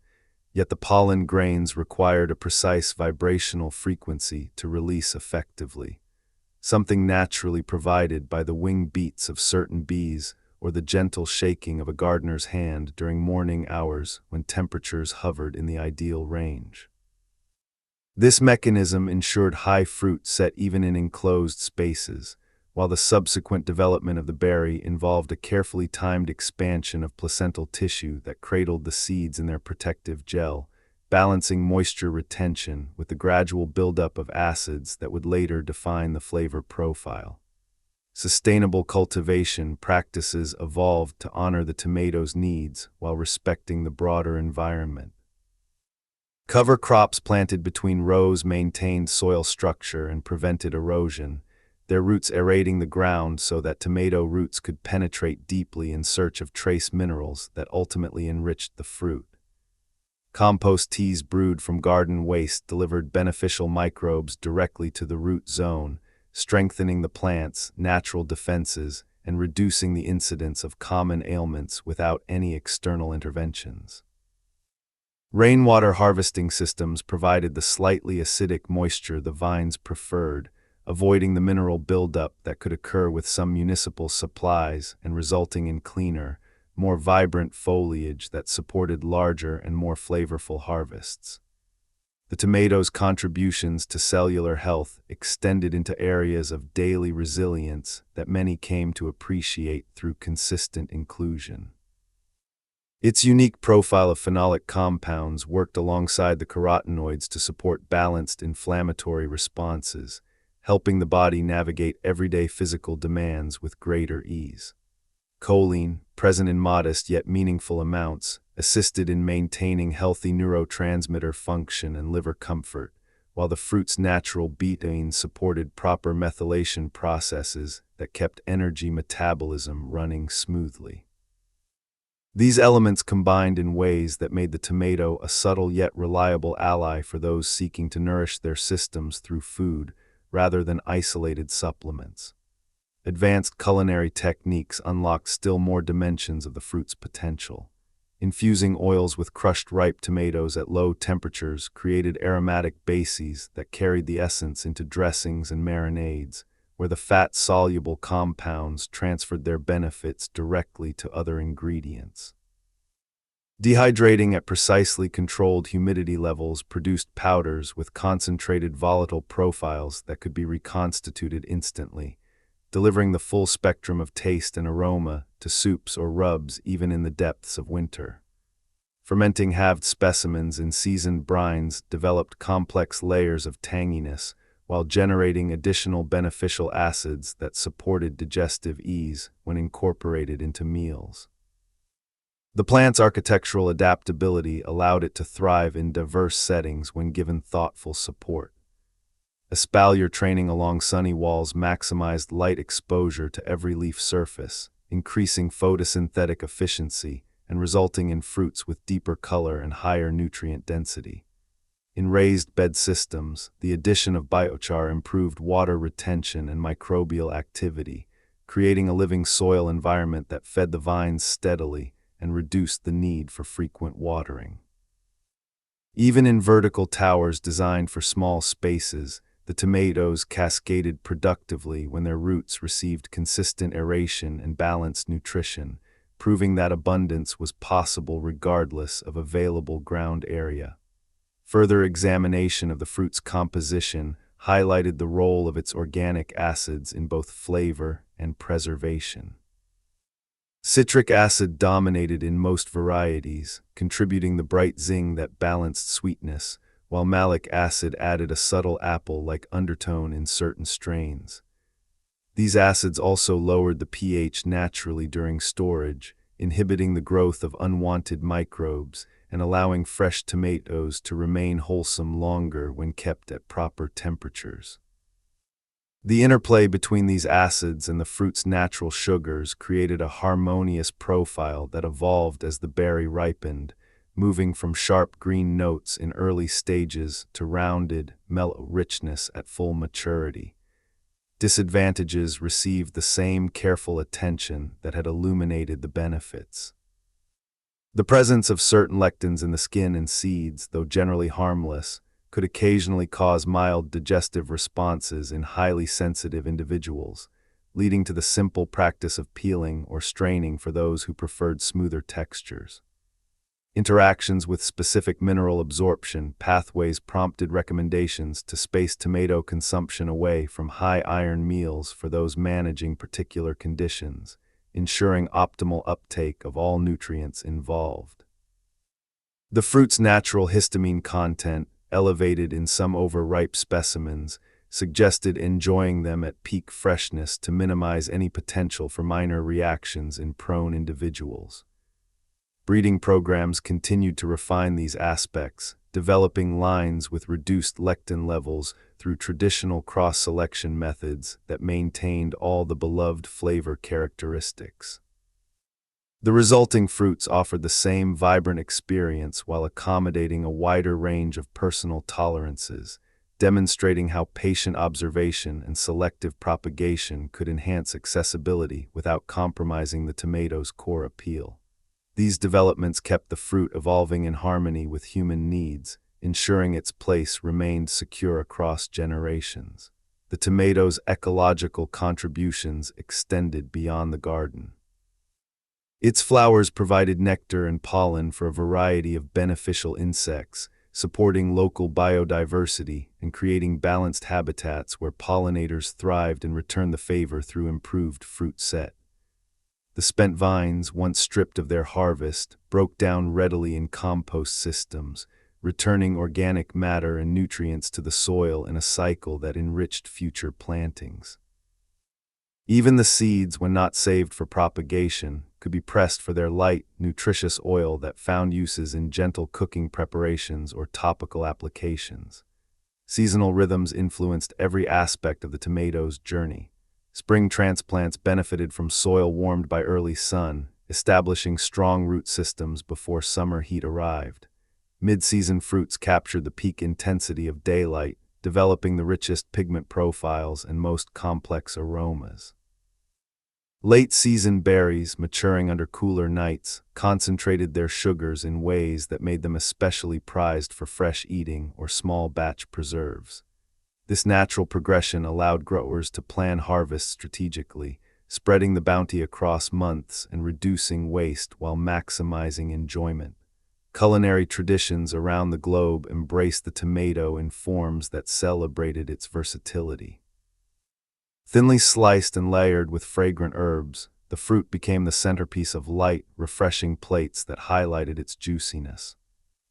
yet the pollen grains required a precise vibrational frequency to release effectively, something naturally provided by the wing beats of certain bees or the gentle shaking of a gardener's hand during morning hours when temperatures hovered in the ideal range. This mechanism ensured high fruit set even in enclosed spaces, while the subsequent development of the berry involved a carefully timed expansion of placental tissue that cradled the seeds in their protective gel, balancing moisture retention with the gradual buildup of acids that would later define the flavor profile. Sustainable cultivation practices evolved to honor the tomato's needs while respecting the broader environment. Cover crops planted between rows maintained soil structure and prevented erosion, their roots aerating the ground so that tomato roots could penetrate deeply in search of trace minerals that ultimately enriched the fruit. Compost teas brewed from garden waste delivered beneficial microbes directly to the root zone, strengthening the plant's natural defenses and reducing the incidence of common ailments without any external interventions. Rainwater harvesting systems provided the slightly acidic moisture the vines preferred, avoiding the mineral buildup that could occur with some municipal supplies and resulting in cleaner, more vibrant foliage that supported larger and more flavorful harvests. The tomato's contributions to cellular health extended into areas of daily resilience that many came to appreciate through consistent inclusion. Its unique profile of phenolic compounds worked alongside the carotenoids to support balanced inflammatory responses, helping the body navigate everyday physical demands with greater ease. Choline, present in modest yet meaningful amounts, assisted in maintaining healthy neurotransmitter function and liver comfort, while the fruit's natural betaine supported proper methylation processes that kept energy metabolism running smoothly. These elements combined in ways that made the tomato a subtle yet reliable ally for those seeking to nourish their systems through food rather than isolated supplements. Advanced culinary techniques unlocked still more dimensions of the fruit's potential. Infusing oils with crushed ripe tomatoes at low temperatures created aromatic bases that carried the essence into dressings and marinades, where the fat-soluble compounds transferred their benefits directly to other ingredients. Dehydrating at precisely controlled humidity levels produced powders with concentrated volatile profiles that could be reconstituted instantly, delivering the full spectrum of taste and aroma to soups or rubs even in the depths of winter. Fermenting halved specimens in seasoned brines developed complex layers of tanginess, while generating additional beneficial acids that supported digestive ease when incorporated into meals. The plant's architectural adaptability allowed it to thrive in diverse settings when given thoughtful support. Espalier training along sunny walls maximized light exposure to every leaf surface, increasing photosynthetic efficiency and resulting in fruits with deeper color and higher nutrient density. In raised bed systems, the addition of biochar improved water retention and microbial activity, creating a living soil environment that fed the vines steadily and reduced the need for frequent watering. Even in vertical towers designed for small spaces, the tomatoes cascaded productively when their roots received consistent aeration and balanced nutrition, proving that abundance was possible regardless of available ground area. Further examination of the fruit's composition highlighted the role of its organic acids in both flavor and preservation. Citric acid dominated in most varieties, contributing the bright zing that balanced sweetness, while malic acid added a subtle apple-like undertone in certain strains. These acids also lowered the pH naturally during storage, inhibiting the growth of unwanted microbes and allowing fresh tomatoes to remain wholesome longer when kept at proper temperatures. The interplay between these acids and the fruit's natural sugars created a harmonious profile that evolved as the berry ripened, moving from sharp green notes in early stages to rounded, mellow richness at full maturity. Disadvantages received the same careful attention that had illuminated the benefits. The presence of certain lectins in the skin and seeds, though generally harmless, could occasionally cause mild digestive responses in highly sensitive individuals, leading to the simple practice of peeling or straining for those who preferred smoother textures. Interactions with specific mineral absorption pathways prompted recommendations to space tomato consumption away from high-iron meals for those managing particular conditions, ensuring optimal uptake of all nutrients involved. The fruit's natural histamine content, elevated in some overripe specimens, suggested enjoying them at peak freshness to minimize any potential for minor reactions in prone individuals. Breeding programs continued to refine these aspects, developing lines with reduced lectin levels through traditional cross-selection methods that maintained all the beloved flavor characteristics. The resulting fruits offered the same vibrant experience while accommodating a wider range of personal tolerances, demonstrating how patient observation and selective propagation could enhance accessibility without compromising the tomato's core appeal. These developments kept the fruit evolving in harmony with human needs, ensuring its place remained secure across generations. The tomato's ecological contributions extended beyond the garden. Its flowers provided nectar and pollen for a variety of beneficial insects, supporting local biodiversity and creating balanced habitats where pollinators thrived and returned the favor through improved fruit set. The spent vines, once stripped of their harvest, broke down readily in compost systems, returning organic matter and nutrients to the soil in a cycle that enriched future plantings. Even the seeds, when not saved for propagation, could be pressed for their light, nutritious oil that found uses in gentle cooking preparations or topical applications. Seasonal rhythms influenced every aspect of the tomato's journey. Spring transplants benefited from soil warmed by early sun, establishing strong root systems before summer heat arrived. Mid-season fruits captured the peak intensity of daylight, developing the richest pigment profiles and most complex aromas. Late-season berries, maturing under cooler nights, concentrated their sugars in ways that made them especially prized for fresh eating or small-batch preserves. This natural progression allowed growers to plan harvests strategically, spreading the bounty across months and reducing waste while maximizing enjoyment. Culinary traditions around the globe embraced the tomato in forms that celebrated its versatility. Thinly sliced and layered with fragrant herbs, the fruit became the centerpiece of light, refreshing plates that highlighted its juiciness.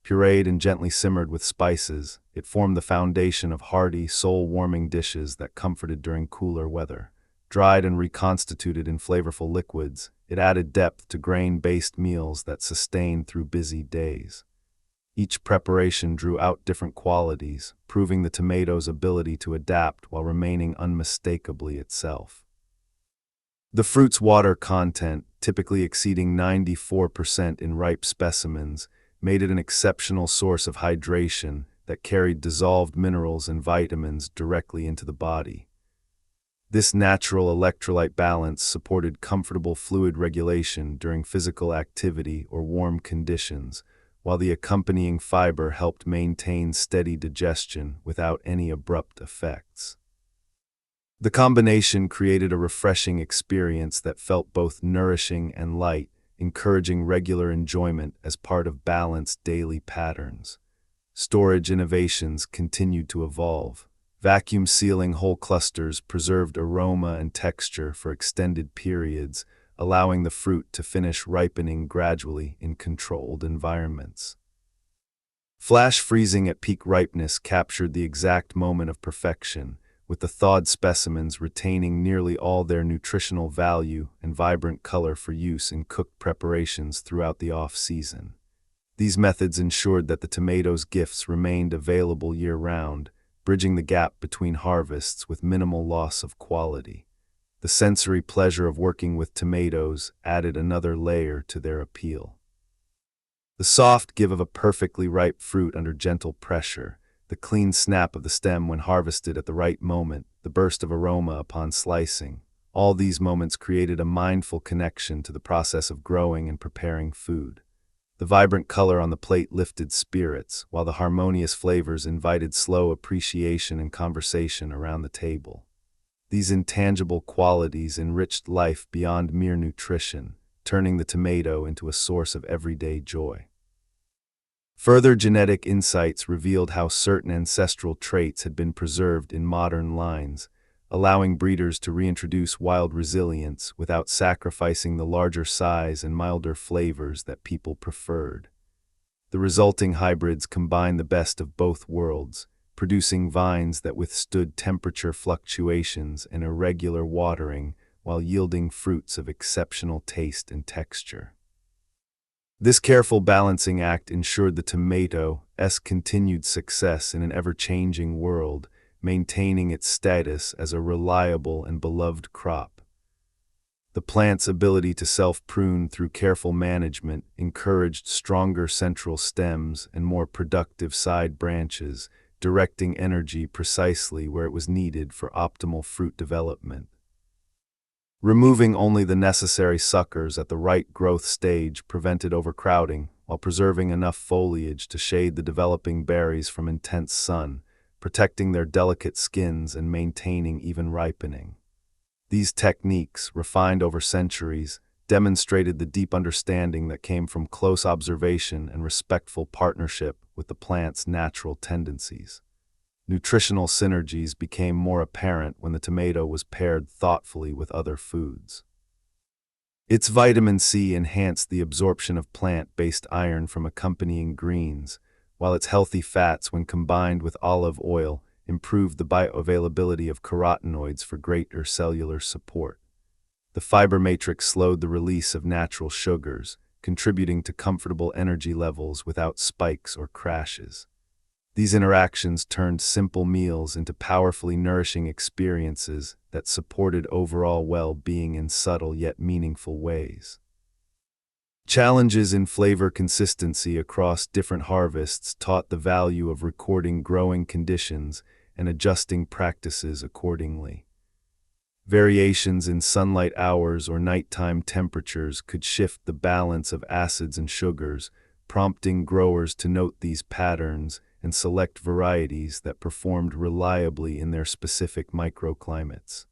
Pureed and gently simmered with spices, it formed the foundation of hearty, soul-warming dishes that comforted during cooler weather. Dried and reconstituted in flavorful liquids, it added depth to grain-based meals that sustained through busy days. Each preparation drew out different qualities, proving the tomato's ability to adapt while remaining unmistakably itself. The fruit's water content, typically exceeding 94% in ripe specimens, made it an exceptional source of hydration that carried dissolved minerals and vitamins directly into the body. This natural electrolyte balance supported comfortable fluid regulation during physical activity or warm conditions, while the accompanying fiber helped maintain steady digestion without any abrupt effects. The combination created a refreshing experience that felt both nourishing and light, encouraging regular enjoyment as part of balanced daily patterns. Storage innovations continued to evolve. Vacuum sealing whole clusters preserved aroma and texture for extended periods, allowing the fruit to finish ripening gradually in controlled environments. Flash freezing at peak ripeness captured the exact moment of perfection, with the thawed specimens retaining nearly all their nutritional value and vibrant color for use in cooked preparations throughout the off-season. These methods ensured that the tomato's gifts remained available year-round, bridging the gap between harvests with minimal loss of quality. The sensory pleasure of working with tomatoes added another layer to their appeal. The soft give of a perfectly ripe fruit under gentle pressure, the clean snap of the stem when harvested at the right moment, the burst of aroma upon slicing, all these moments created a mindful connection to the process of growing and preparing food. The vibrant color on the plate lifted spirits, while the harmonious flavors invited slow appreciation and conversation around the table. These intangible qualities enriched life beyond mere nutrition, turning the tomato into a source of everyday joy. Further genetic insights revealed how certain ancestral traits had been preserved in modern lines, allowing breeders to reintroduce wild resilience without sacrificing the larger size and milder flavors that people preferred. The resulting hybrids combined the best of both worlds, producing vines that withstood temperature fluctuations and irregular watering while yielding fruits of exceptional taste and texture. This careful balancing act ensured the tomato's continued success in an ever-changing world, maintaining its status as a reliable and beloved crop. The plant's ability to self-prune through careful management encouraged stronger central stems and more productive side branches, directing energy precisely where it was needed for optimal fruit development. Removing only the necessary suckers at the right growth stage prevented overcrowding, while preserving enough foliage to shade the developing berries from intense sun, protecting their delicate skins and maintaining even ripening. These techniques, refined over centuries, demonstrated the deep understanding that came from close observation and respectful partnership with the plant's natural tendencies. Nutritional synergies became more apparent when the tomato was paired thoughtfully with other foods. Its vitamin C enhanced the absorption of plant-based iron from accompanying greens, while its healthy fats, when combined with olive oil, improved the bioavailability of carotenoids for greater cellular support. The fiber matrix slowed the release of natural sugars, contributing to comfortable energy levels without spikes or crashes. These interactions turned simple meals into powerfully nourishing experiences that supported overall well-being in subtle yet meaningful ways. Challenges in flavor consistency across different harvests taught the value of recording growing conditions and adjusting practices accordingly. Variations in sunlight hours or nighttime temperatures could shift the balance of acids and sugars, prompting growers to note these patterns and select varieties that performed reliably in their specific microclimates.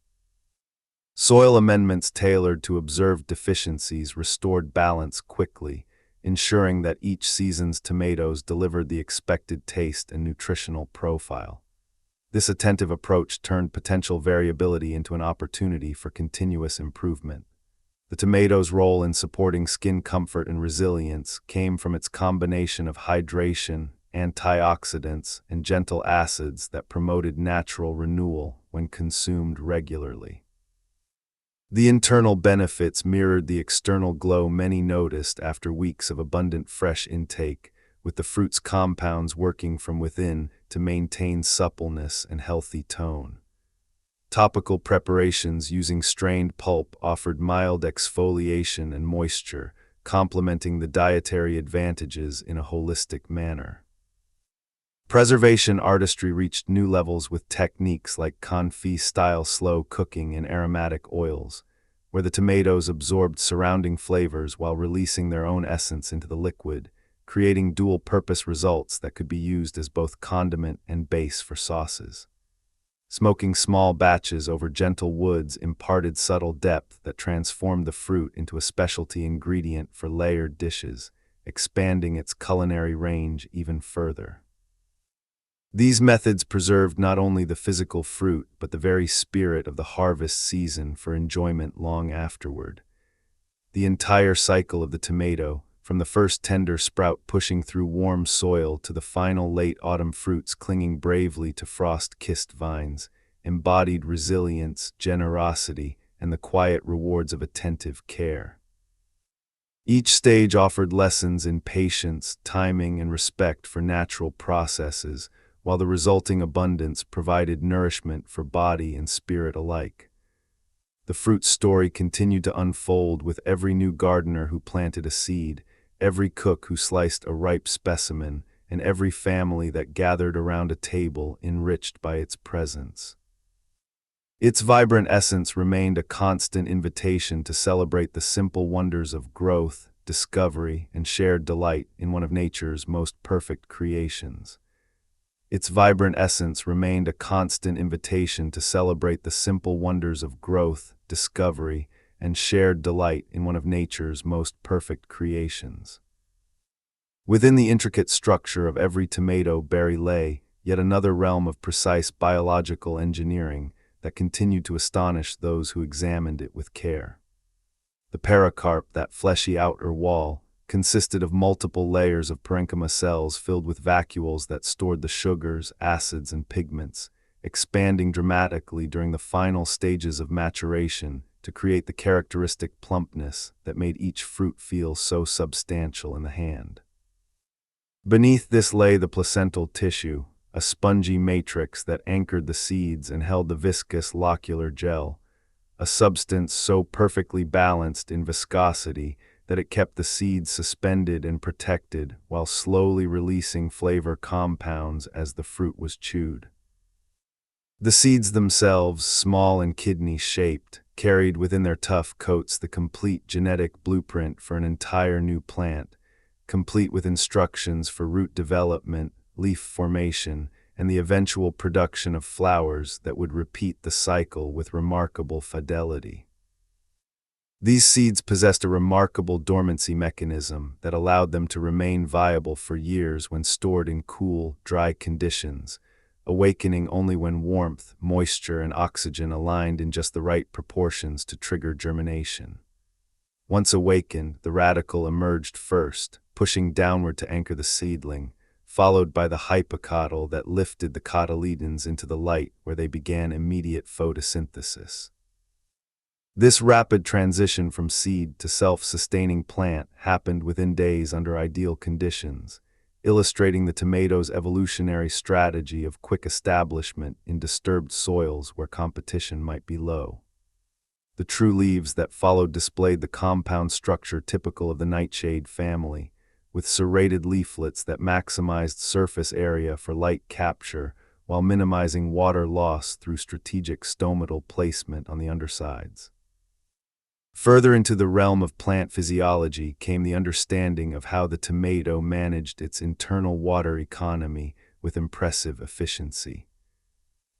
Soil amendments tailored to observed deficiencies restored balance quickly, ensuring that each season's tomatoes delivered the expected taste and nutritional profile. This attentive approach turned potential variability into an opportunity for continuous improvement. The tomato's role in supporting skin comfort and resilience came from its combination of hydration, antioxidants, and gentle acids that promoted natural renewal when consumed regularly. The internal benefits mirrored the external glow many noticed after weeks of abundant fresh intake, with the fruit's compounds working from within to maintain suppleness and healthy tone. Topical preparations using strained pulp offered mild exfoliation and moisture, complementing the dietary advantages in a holistic manner. Preservation artistry reached new levels with techniques like confit-style slow cooking and aromatic oils, where the tomatoes absorbed surrounding flavors while releasing their own essence into the liquid, creating dual-purpose results that could be used as both condiment and base for sauces. Smoking small batches over gentle woods imparted subtle depth that transformed the fruit into a specialty ingredient for layered dishes, expanding its culinary range even further. These methods preserved not only the physical fruit, but the very spirit of the harvest season for enjoyment long afterward. The entire cycle of the tomato, from the first tender sprout pushing through warm soil to the final late autumn fruits clinging bravely to frost-kissed vines, embodied resilience, generosity, and the quiet rewards of attentive care. Each stage offered lessons in patience, timing, and respect for natural processes, while the resulting abundance provided nourishment for body and spirit alike. The fruit's story continued to unfold with every new gardener who planted a seed, every cook who sliced a ripe specimen, and every family that gathered around a table enriched by its presence. Its vibrant essence remained a constant invitation to celebrate the simple wonders of growth, discovery, and shared delight in one of nature's most perfect creations. Its vibrant essence remained a constant invitation to celebrate the simple wonders of growth, discovery, and shared delight in one of nature's most perfect creations. Within the intricate structure of every tomato berry lay yet another realm of precise biological engineering that continued to astonish those who examined it with care. The pericarp, that fleshy outer wall, consisted of multiple layers of parenchyma cells filled with vacuoles that stored the sugars, acids, and pigments, expanding dramatically during the final stages of maturation to create the characteristic plumpness that made each fruit feel so substantial in the hand. Beneath this lay the placental tissue, a spongy matrix that anchored the seeds and held the viscous locular gel, a substance so perfectly balanced in viscosity that it kept the seeds suspended and protected while slowly releasing flavor compounds as the fruit was chewed. The seeds themselves, small and kidney-shaped, carried within their tough coats the complete genetic blueprint for an entire new plant, complete with instructions for root development, leaf formation, and the eventual production of flowers that would repeat the cycle with remarkable fidelity. These seeds possessed a remarkable dormancy mechanism that allowed them to remain viable for years when stored in cool, dry conditions, awakening only when warmth, moisture, and oxygen aligned in just the right proportions to trigger germination. Once awakened, the radicle emerged first, pushing downward to anchor the seedling, followed by the hypocotyl that lifted the cotyledons into the light where they began immediate photosynthesis. This rapid transition from seed to self-sustaining plant happened within days under ideal conditions, illustrating the tomato's evolutionary strategy of quick establishment in disturbed soils where competition might be low. The true leaves that followed displayed the compound structure typical of the nightshade family, with serrated leaflets that maximized surface area for light capture while minimizing water loss through strategic stomatal placement on the undersides. Further into the realm of plant physiology came the understanding of how the tomato managed its internal water economy with impressive efficiency.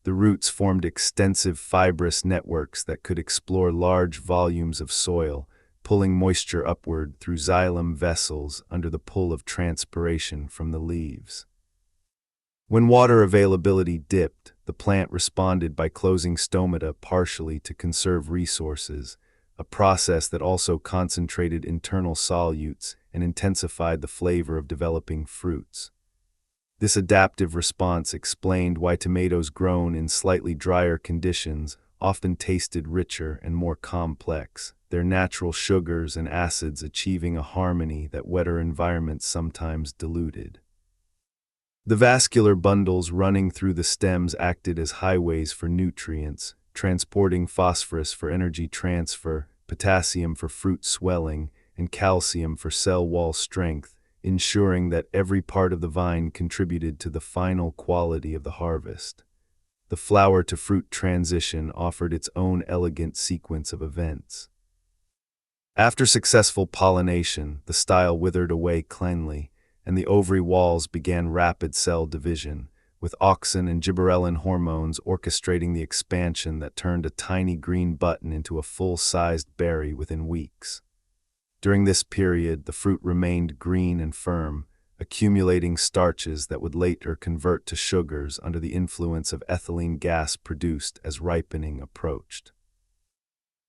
The roots formed extensive fibrous networks that could explore large volumes of soil, pulling moisture upward through xylem vessels under the pull of transpiration from the leaves. When water availability dipped, the plant responded by closing stomata partially to conserve resources, a process that also concentrated internal solutes and intensified the flavor of developing fruits. This adaptive response explained why tomatoes grown in slightly drier conditions often tasted richer and more complex, their natural sugars and acids achieving a harmony that wetter environments sometimes diluted. The vascular bundles running through the stems acted as highways for nutrients, transporting phosphorus for energy transfer, potassium for fruit swelling, and calcium for cell wall strength, ensuring that every part of the vine contributed to the final quality of the harvest. The flower-to-fruit transition offered its own elegant sequence of events. After successful pollination, the style withered away cleanly, and the ovary walls began rapid cell division, with auxin and gibberellin hormones orchestrating the expansion that turned a tiny green button into a full-sized berry within weeks. During this period, the fruit remained green and firm, accumulating starches that would later convert to sugars under the influence of ethylene gas produced as ripening approached.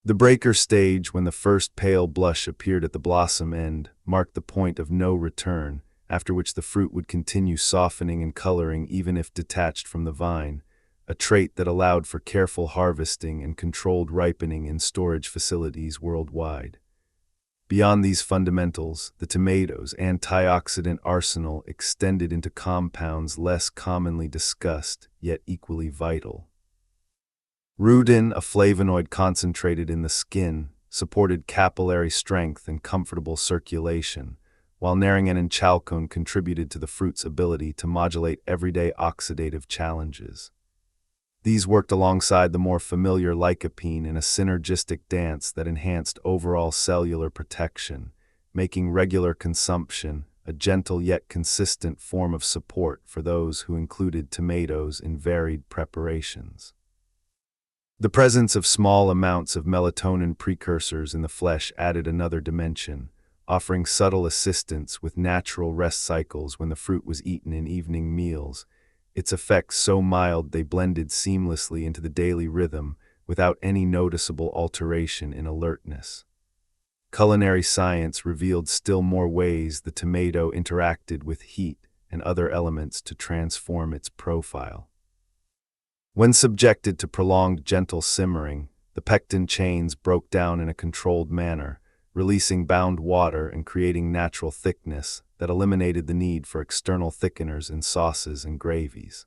The breaker stage, when the first pale blush appeared at the blossom end, marked the point of no return, after which the fruit would continue softening and coloring even if detached from the vine, a trait that allowed for careful harvesting and controlled ripening in storage facilities worldwide. Beyond these fundamentals, the tomato's antioxidant arsenal extended into compounds less commonly discussed, yet equally vital. Rudin, a flavonoid concentrated in the skin, supported capillary strength and comfortable circulation, while naringin and chalcone contributed to the fruit's ability to modulate everyday oxidative challenges. These worked alongside the more familiar lycopene in a synergistic dance that enhanced overall cellular protection, making regular consumption a gentle yet consistent form of support for those who included tomatoes in varied preparations. The presence of small amounts of melatonin precursors in the flesh added another dimension, offering subtle assistance with natural rest cycles when the fruit was eaten in evening meals, its effects so mild they blended seamlessly into the daily rhythm without any noticeable alteration in alertness. Culinary science revealed still more ways the tomato interacted with heat and other elements to transform its profile. When subjected to prolonged gentle simmering, the pectin chains broke down in a controlled manner, releasing bound water and creating natural thickness that eliminated the need for external thickeners in sauces and gravies.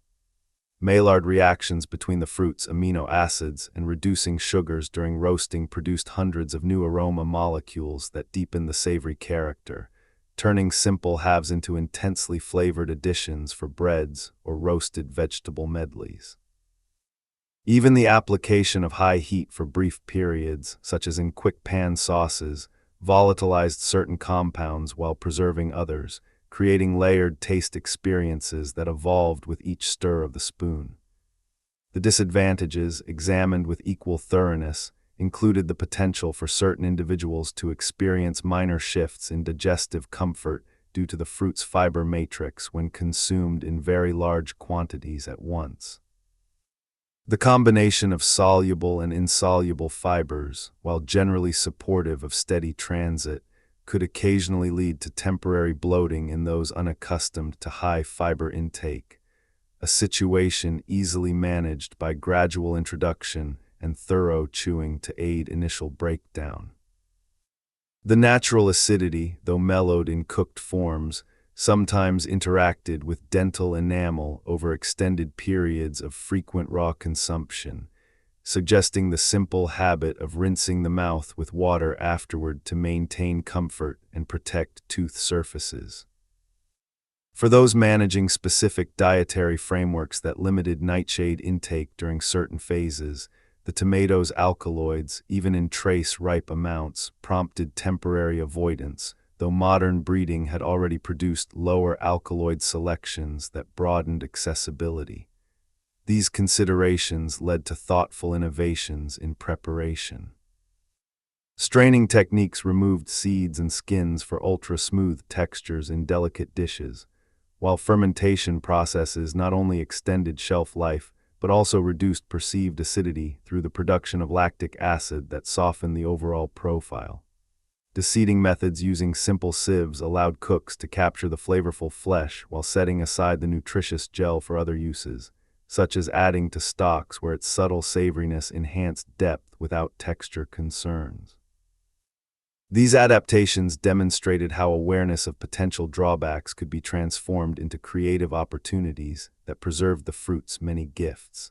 Maillard reactions between the fruit's amino acids and reducing sugars during roasting produced hundreds of new aroma molecules that deepened the savory character, turning simple halves into intensely flavored additions for breads or roasted vegetable medleys. Even the application of high heat for brief periods, such as in quick pan sauces, volatilized certain compounds while preserving others, creating layered taste experiences that evolved with each stir of the spoon. The disadvantages, examined with equal thoroughness, included the potential for certain individuals to experience minor shifts in digestive comfort due to the fruit's fiber matrix when consumed in very large quantities at once. The combination of soluble and insoluble fibers, while generally supportive of steady transit, could occasionally lead to temporary bloating in those unaccustomed to high fiber intake, a situation easily managed by gradual introduction and thorough chewing to aid initial breakdown. The natural acidity, though mellowed in cooked forms, sometimes interacted with dental enamel over extended periods of frequent raw consumption, suggesting the simple habit of rinsing the mouth with water afterward to maintain comfort and protect tooth surfaces. For those managing specific dietary frameworks that limited nightshade intake during certain phases, the tomato's alkaloids, even in trace ripe amounts, prompted temporary avoidance, though modern breeding had already produced lower alkaloid selections that broadened accessibility. These considerations led to thoughtful innovations in preparation. Straining techniques removed seeds and skins for ultra-smooth textures in delicate dishes, while fermentation processes not only extended shelf life but also reduced perceived acidity through the production of lactic acid that softened the overall profile. Deseeding methods using simple sieves allowed cooks to capture the flavorful flesh while setting aside the nutritious gel for other uses, such as adding to stocks where its subtle savoriness enhanced depth without texture concerns. These adaptations demonstrated how awareness of potential drawbacks could be transformed into creative opportunities that preserved the fruit's many gifts.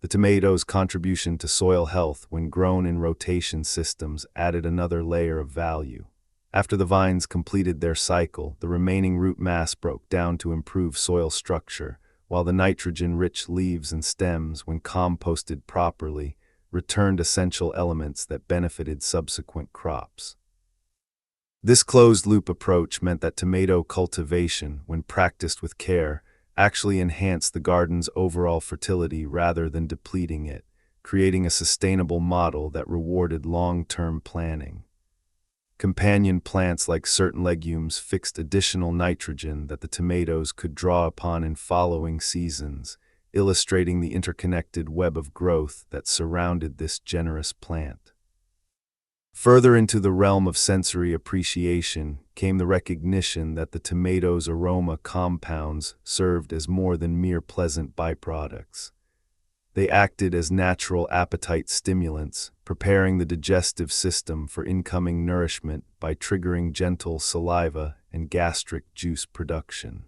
The tomato's contribution to soil health when grown in rotation systems added another layer of value. After the vines completed their cycle, the remaining root mass broke down to improve soil structure, while the nitrogen-rich leaves and stems, when composted properly, returned essential elements that benefited subsequent crops. This closed-loop approach meant that tomato cultivation, when practiced with care, actually enhanced the garden's overall fertility rather than depleting it, creating a sustainable model that rewarded long-term planning. Companion plants like certain legumes fixed additional nitrogen that the tomatoes could draw upon in following seasons, illustrating the interconnected web of growth that surrounded this generous plant. Further into the realm of sensory appreciation came the recognition that the tomato's aroma compounds served as more than mere pleasant byproducts. They acted as natural appetite stimulants, preparing the digestive system for incoming nourishment by triggering gentle saliva and gastric juice production.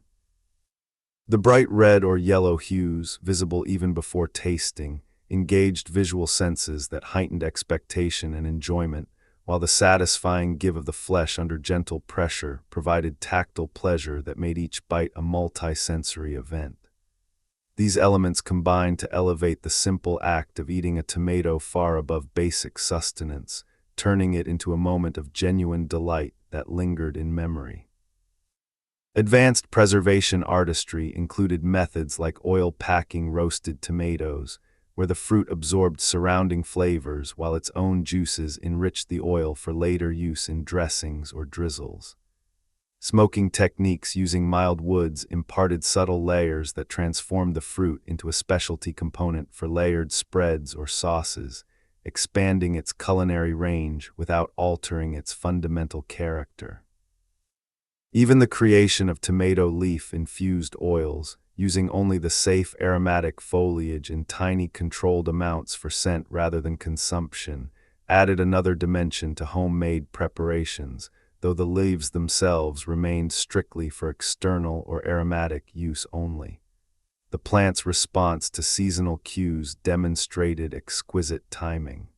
The bright red or yellow hues, visible even before tasting, engaged visual senses that heightened expectation and enjoyment, while the satisfying give of the flesh under gentle pressure provided tactile pleasure that made each bite a multi-sensory event. These elements combined to elevate the simple act of eating a tomato far above basic sustenance, turning it into a moment of genuine delight that lingered in memory. Advanced preservation artistry included methods like oil packing roasted tomatoes, where the fruit absorbed surrounding flavors while its own juices enriched the oil for later use in dressings or drizzles. Smoking techniques using mild woods imparted subtle layers that transformed the fruit into a specialty component for layered spreads or sauces, expanding its culinary range without altering its fundamental character. Even the creation of tomato leaf-infused oils, using only the safe aromatic foliage in tiny controlled amounts for scent rather than consumption, added another dimension to homemade preparations, though the leaves themselves remained strictly for external or aromatic use only. The plant's response to seasonal cues demonstrated exquisite timing.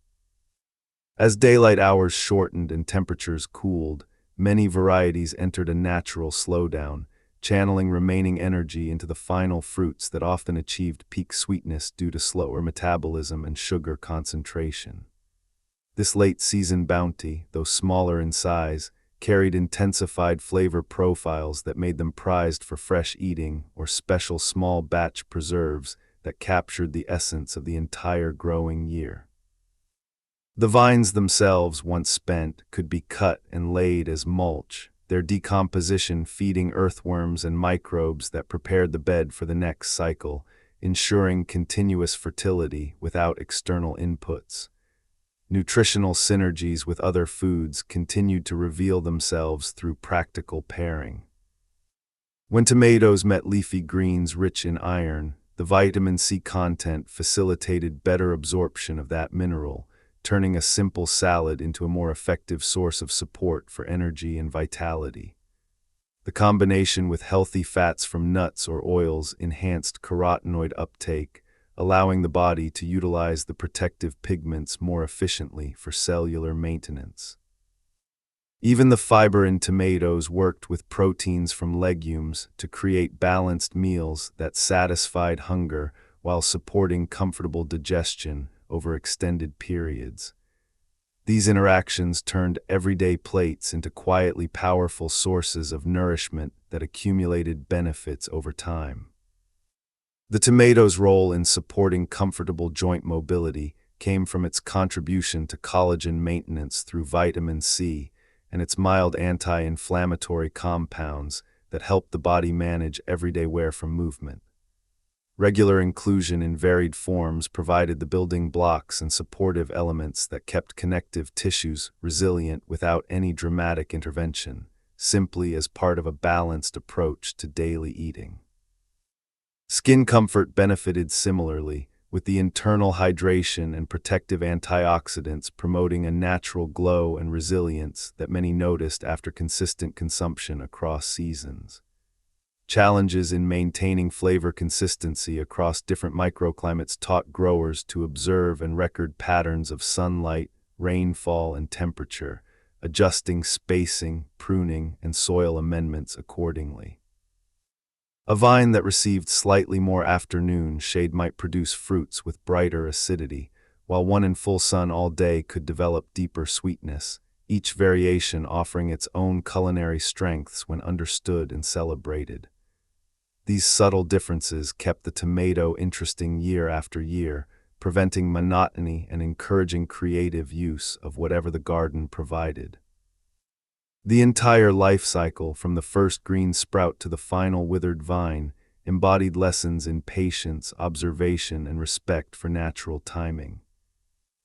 As daylight hours shortened and temperatures cooled, many varieties entered a natural slowdown, channeling remaining energy into the final fruits that often achieved peak sweetness due to slower metabolism and sugar concentration. This late-season bounty, though smaller in size, carried intensified flavor profiles that made them prized for fresh eating or special small batch preserves that captured the essence of the entire growing year. The vines themselves, once spent, could be cut and laid as mulch, their decomposition feeding earthworms and microbes that prepared the bed for the next cycle, ensuring continuous fertility without external inputs. Nutritional synergies with other foods continued to reveal themselves through practical pairing. When tomatoes met leafy greens rich in iron, the vitamin C content facilitated better absorption of that mineral, turning a simple salad into a more effective source of support for energy and vitality. The combination with healthy fats from nuts or oils enhanced carotenoid uptake, allowing the body to utilize the protective pigments more efficiently for cellular maintenance. Even the fiber in tomatoes worked with proteins from legumes to create balanced meals that satisfied hunger while supporting comfortable digestion over extended periods. These interactions turned everyday plates into quietly powerful sources of nourishment that accumulated benefits over time. The tomato's role in supporting comfortable joint mobility came from its contribution to collagen maintenance through vitamin C and its mild anti-inflammatory compounds that help the body manage everyday wear from movement. Regular inclusion in varied forms provided the building blocks and supportive elements that kept connective tissues resilient without any dramatic intervention, simply as part of a balanced approach to daily eating. Skin comfort benefited similarly, with the internal hydration and protective antioxidants promoting a natural glow and resilience that many noticed after consistent consumption across seasons. Challenges in maintaining flavor consistency across different microclimates taught growers to observe and record patterns of sunlight, rainfall, and temperature, adjusting spacing, pruning, and soil amendments accordingly. A vine that received slightly more afternoon shade might produce fruits with brighter acidity, while one in full sun all day could develop deeper sweetness, each variation offering its own culinary strengths when understood and celebrated. These subtle differences kept the tomato interesting year after year, preventing monotony and encouraging creative use of whatever the garden provided. The entire life cycle, from the first green sprout to the final withered vine, embodied lessons in patience, observation, and respect for natural timing.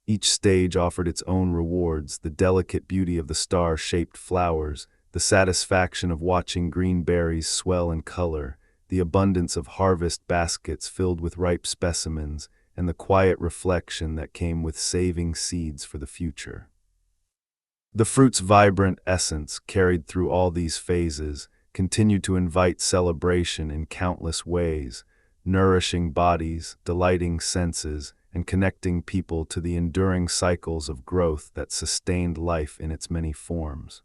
Each stage offered its own rewards: the delicate beauty of the star-shaped flowers, the satisfaction of watching green berries swell in color, the abundance of harvest baskets filled with ripe specimens, and the quiet reflection that came with saving seeds for the future. The fruit's vibrant essence, carried through all these phases, continued to invite celebration in countless ways, nourishing bodies, delighting senses, and connecting people to the enduring cycles of growth that sustained life in its many forms.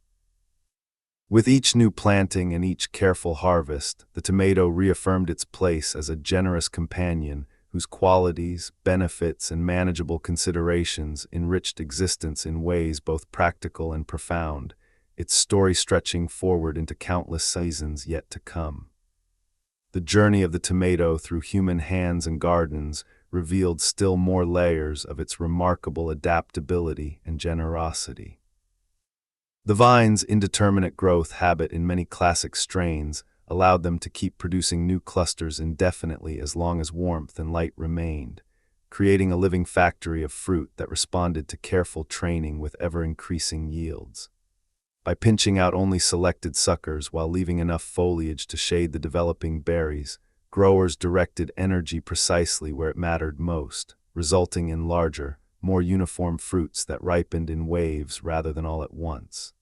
With each new planting and each careful harvest, the tomato reaffirmed its place as a generous companion whose qualities, benefits, and manageable considerations enriched existence in ways both practical and profound, its story stretching forward into countless seasons yet to come. The journey of the tomato through human hands and gardens revealed still more layers of its remarkable adaptability and generosity. The vine's indeterminate growth habit in many classic strains allowed them to keep producing new clusters indefinitely as long as warmth and light remained, creating a living factory of fruit that responded to careful training with ever-increasing yields. By pinching out only selected suckers while leaving enough foliage to shade the developing berries, growers directed energy precisely where it mattered most, resulting in larger, more uniform fruits that ripened in waves rather than all at once.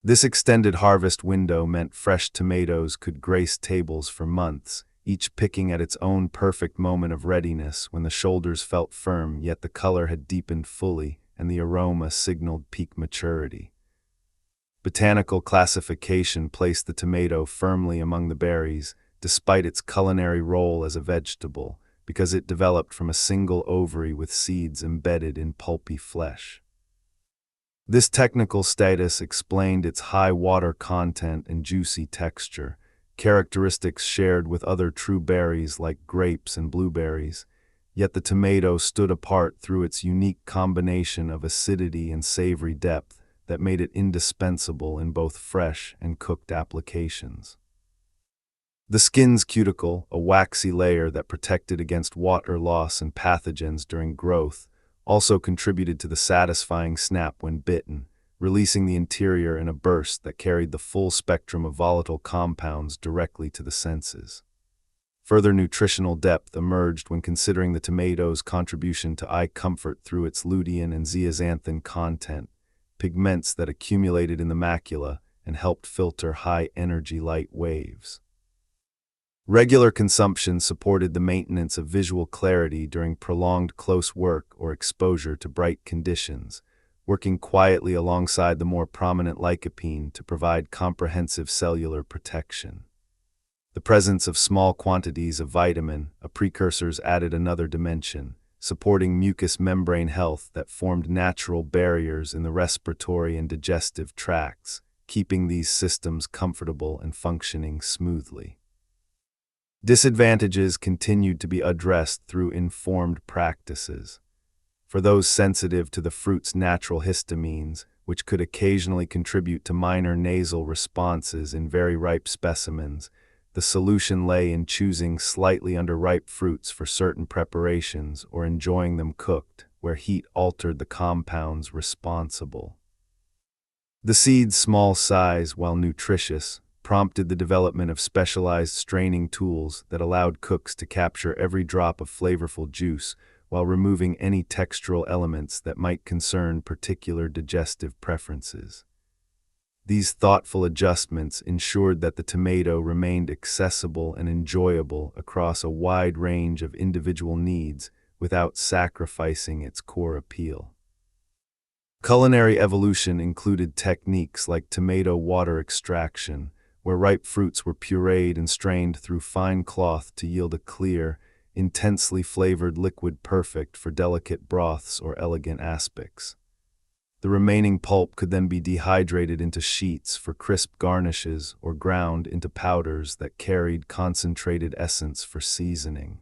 This extended harvest window meant fresh tomatoes could grace tables for months, each picking at its own perfect moment of readiness when the shoulders felt firm yet the color had deepened fully and the aroma signaled peak maturity. Botanical classification placed the tomato firmly among the berries, despite its culinary role as a vegetable, because it developed from a single ovary with seeds embedded in pulpy flesh. This technical status explained its high water content and juicy texture, characteristics shared with other true berries like grapes and blueberries, yet the tomato stood apart through its unique combination of acidity and savory depth that made it indispensable in both fresh and cooked applications. The skin's cuticle, a waxy layer that protected against water loss and pathogens during growth, also contributed to the satisfying snap when bitten, releasing the interior in a burst that carried the full spectrum of volatile compounds directly to the senses. Further nutritional depth emerged when considering the tomato's contribution to eye comfort through its lutein and zeaxanthin content, pigments that accumulated in the macula and helped filter high-energy light waves. Regular consumption supported the maintenance of visual clarity during prolonged close work or exposure to bright conditions, working quietly alongside the more prominent lycopene to provide comprehensive cellular protection. The presence of small quantities of vitamin, a precursors added another dimension, supporting mucous membrane health that formed natural barriers in the respiratory and digestive tracts, keeping these systems comfortable and functioning smoothly. Disadvantages continued to be addressed through informed practices. For those sensitive to the fruit's natural histamines, which could occasionally contribute to minor nasal responses in very ripe specimens, the solution lay in choosing slightly underripe fruits for certain preparations or enjoying them cooked, where heat altered the compounds responsible. The seed's small size, while nutritious, prompted the development of specialized straining tools that allowed cooks to capture every drop of flavorful juice while removing any textural elements that might concern particular digestive preferences. These thoughtful adjustments ensured that the tomato remained accessible and enjoyable across a wide range of individual needs without sacrificing its core appeal. Culinary evolution included techniques like tomato water extraction, where ripe fruits were pureed and strained through fine cloth to yield a clear, intensely flavored liquid perfect for delicate broths or elegant aspics. The remaining pulp could then be dehydrated into sheets for crisp garnishes or ground into powders that carried concentrated essence for seasoning.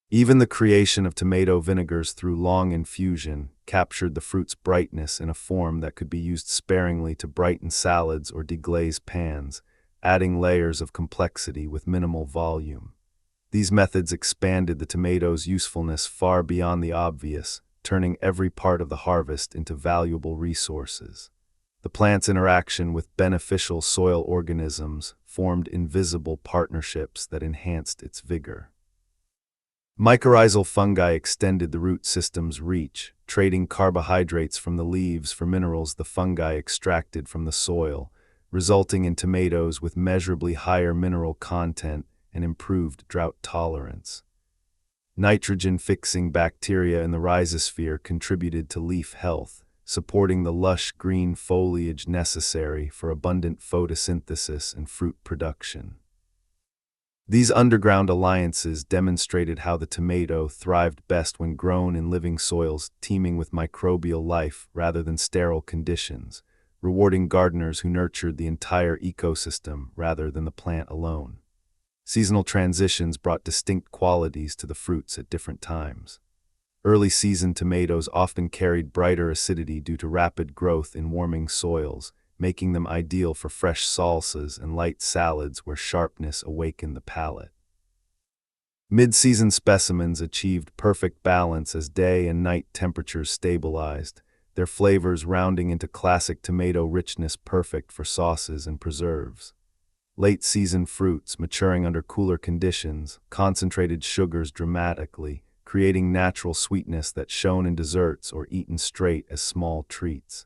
Even the creation of tomato vinegars through long infusion captured the fruit's brightness in a form that could be used sparingly to brighten salads or deglaze pans, adding layers of complexity with minimal volume. These methods expanded the tomato's usefulness far beyond the obvious, turning every part of the harvest into valuable resources. The plant's interaction with beneficial soil organisms formed invisible partnerships that enhanced its vigor. Mycorrhizal fungi extended the root system's reach, trading carbohydrates from the leaves for minerals the fungi extracted from the soil, resulting in tomatoes with measurably higher mineral content and improved drought tolerance. Nitrogen-fixing bacteria in the rhizosphere contributed to leaf health, supporting the lush green foliage necessary for abundant photosynthesis and fruit production. These underground alliances demonstrated how the tomato thrived best when grown in living soils teeming with microbial life rather than sterile conditions, rewarding gardeners who nurtured the entire ecosystem rather than the plant alone. Seasonal transitions brought distinct qualities to the fruits at different times. Early season tomatoes often carried brighter acidity due to rapid growth in warming soils, making them ideal for fresh salsas and light salads where sharpness awakened the palate. Mid-season specimens achieved perfect balance as day and night temperatures stabilized, their flavors rounding into classic tomato richness perfect for sauces and preserves. Late-season fruits, maturing under cooler conditions, concentrated sugars dramatically, creating natural sweetness that shone in desserts or eaten straight as small treats.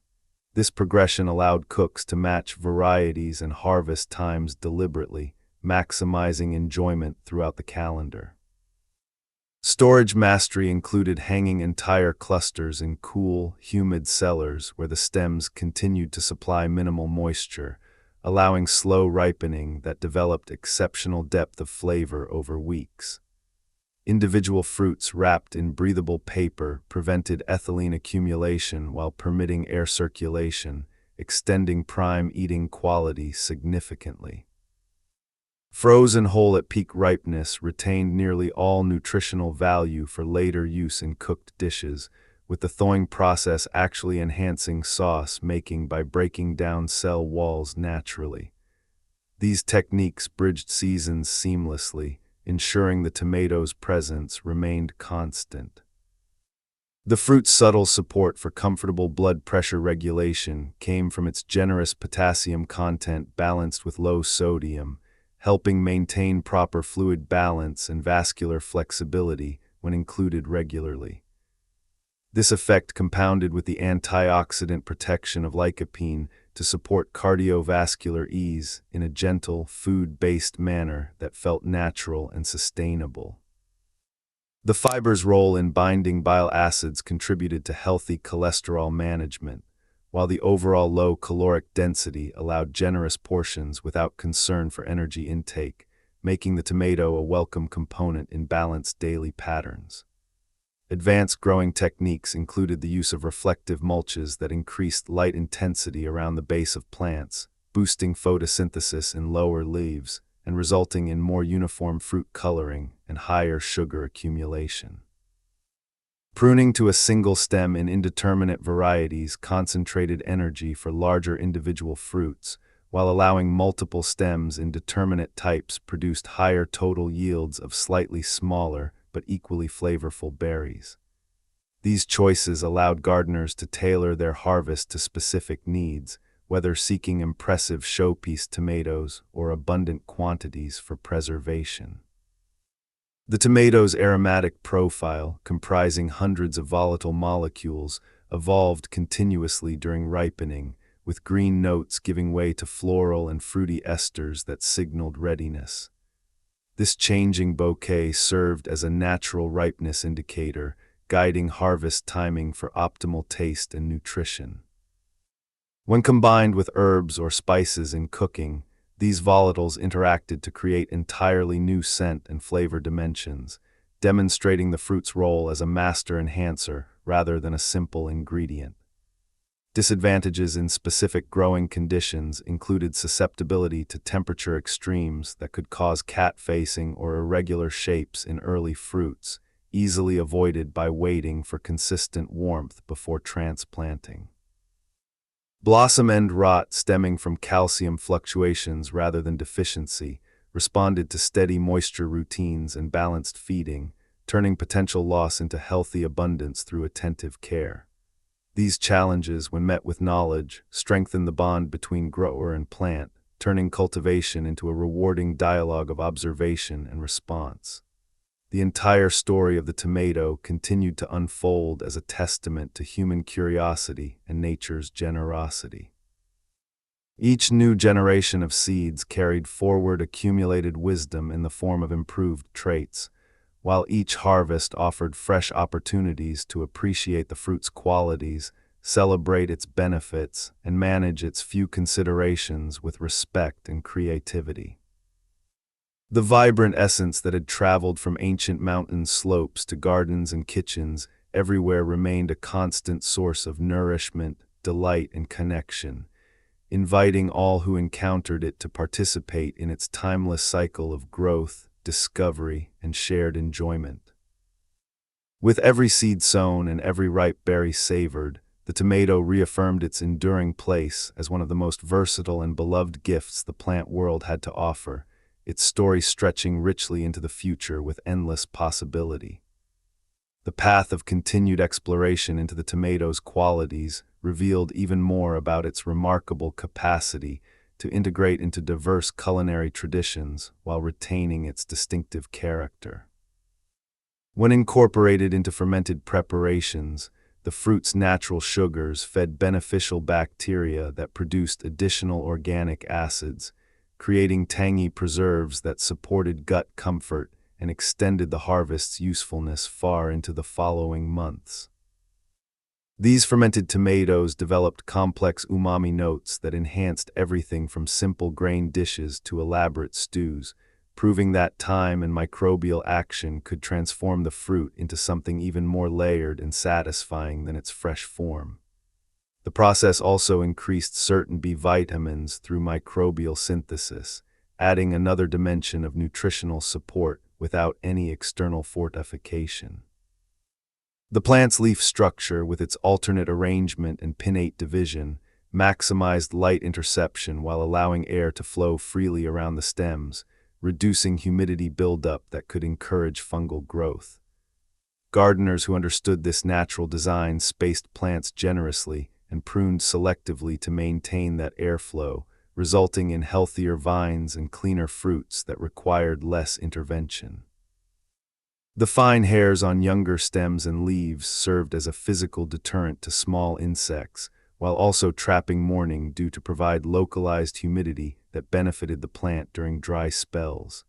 This progression allowed cooks to match varieties and harvest times deliberately, maximizing enjoyment throughout the calendar. Storage mastery included hanging entire clusters in cool, humid cellars where the stems continued to supply minimal moisture, allowing slow ripening that developed exceptional depth of flavor over weeks. Individual fruits wrapped in breathable paper prevented ethylene accumulation while permitting air circulation, extending prime eating quality significantly. Frozen whole at peak ripeness retained nearly all nutritional value for later use in cooked dishes, with the thawing process actually enhancing sauce making by breaking down cell walls naturally. These techniques bridged seasons seamlessly, ensuring the tomato's presence remained constant. The fruit's subtle support for comfortable blood pressure regulation came from its generous potassium content balanced with low sodium, helping maintain proper fluid balance and vascular flexibility when included regularly. This effect compounded with the antioxidant protection of lycopene to support cardiovascular ease in a gentle, food-based manner that felt natural and sustainable. The fiber's role in binding bile acids contributed to healthy cholesterol management, while the overall low caloric density allowed generous portions without concern for energy intake, making the tomato a welcome component in balanced daily patterns. Advanced growing techniques included the use of reflective mulches that increased light intensity around the base of plants, boosting photosynthesis in lower leaves, and resulting in more uniform fruit coloring and higher sugar accumulation. Pruning to a single stem in indeterminate varieties concentrated energy for larger individual fruits, while allowing multiple stems in determinate types produced higher total yields of slightly smaller but equally flavorful berries. These choices allowed gardeners to tailor their harvest to specific needs, whether seeking impressive showpiece tomatoes or abundant quantities for preservation. The tomato's aromatic profile, comprising hundreds of volatile molecules, evolved continuously during ripening, with green notes giving way to floral and fruity esters that signaled readiness. This changing bouquet served as a natural ripeness indicator, guiding harvest timing for optimal taste and nutrition. When combined with herbs or spices in cooking, these volatiles interacted to create entirely new scent and flavor dimensions, demonstrating the fruit's role as a master enhancer rather than a simple ingredient. Disadvantages in specific growing conditions included susceptibility to temperature extremes that could cause cat-facing or irregular shapes in early fruits, easily avoided by waiting for consistent warmth before transplanting. Blossom end rot stemming from calcium fluctuations rather than deficiency responded to steady moisture routines and balanced feeding, turning potential loss into healthy abundance through attentive care. These challenges, when met with knowledge, strengthen the bond between grower and plant, turning cultivation into a rewarding dialogue of observation and response. The entire story of the tomato continued to unfold as a testament to human curiosity and nature's generosity. Each new generation of seeds carried forward accumulated wisdom in the form of improved traits, while each harvest offered fresh opportunities to appreciate the fruit's qualities, celebrate its benefits, and manage its few considerations with respect and creativity. The vibrant essence that had traveled from ancient mountain slopes to gardens and kitchens everywhere remained a constant source of nourishment, delight, and connection, inviting all who encountered it to participate in its timeless cycle of growth, discovery, and shared enjoyment. With every seed sown and every ripe berry savored, the tomato reaffirmed its enduring place as one of the most versatile and beloved gifts the plant world had to offer, its story stretching richly into the future with endless possibility. The path of continued exploration into the tomato's qualities revealed even more about its remarkable capacity to integrate into diverse culinary traditions while retaining its distinctive character. When incorporated into fermented preparations, the fruit's natural sugars fed beneficial bacteria that produced additional organic acids, creating tangy preserves that supported gut comfort and extended the harvest's usefulness far into the following months. These fermented tomatoes developed complex umami notes that enhanced everything from simple grain dishes to elaborate stews, proving that time and microbial action could transform the fruit into something even more layered and satisfying than its fresh form. The process also increased certain B vitamins through microbial synthesis, adding another dimension of nutritional support without any external fortification. The plant's leaf structure, with its alternate arrangement and pinnate division, maximized light interception while allowing air to flow freely around the stems, reducing humidity buildup that could encourage fungal growth. Gardeners who understood this natural design spaced plants generously and pruned selectively to maintain that airflow, resulting in healthier vines and cleaner fruits that required less intervention. The fine hairs on younger stems and leaves served as a physical deterrent to small insects, while also trapping moisture due to provide localized humidity that benefited the plant during dry spells.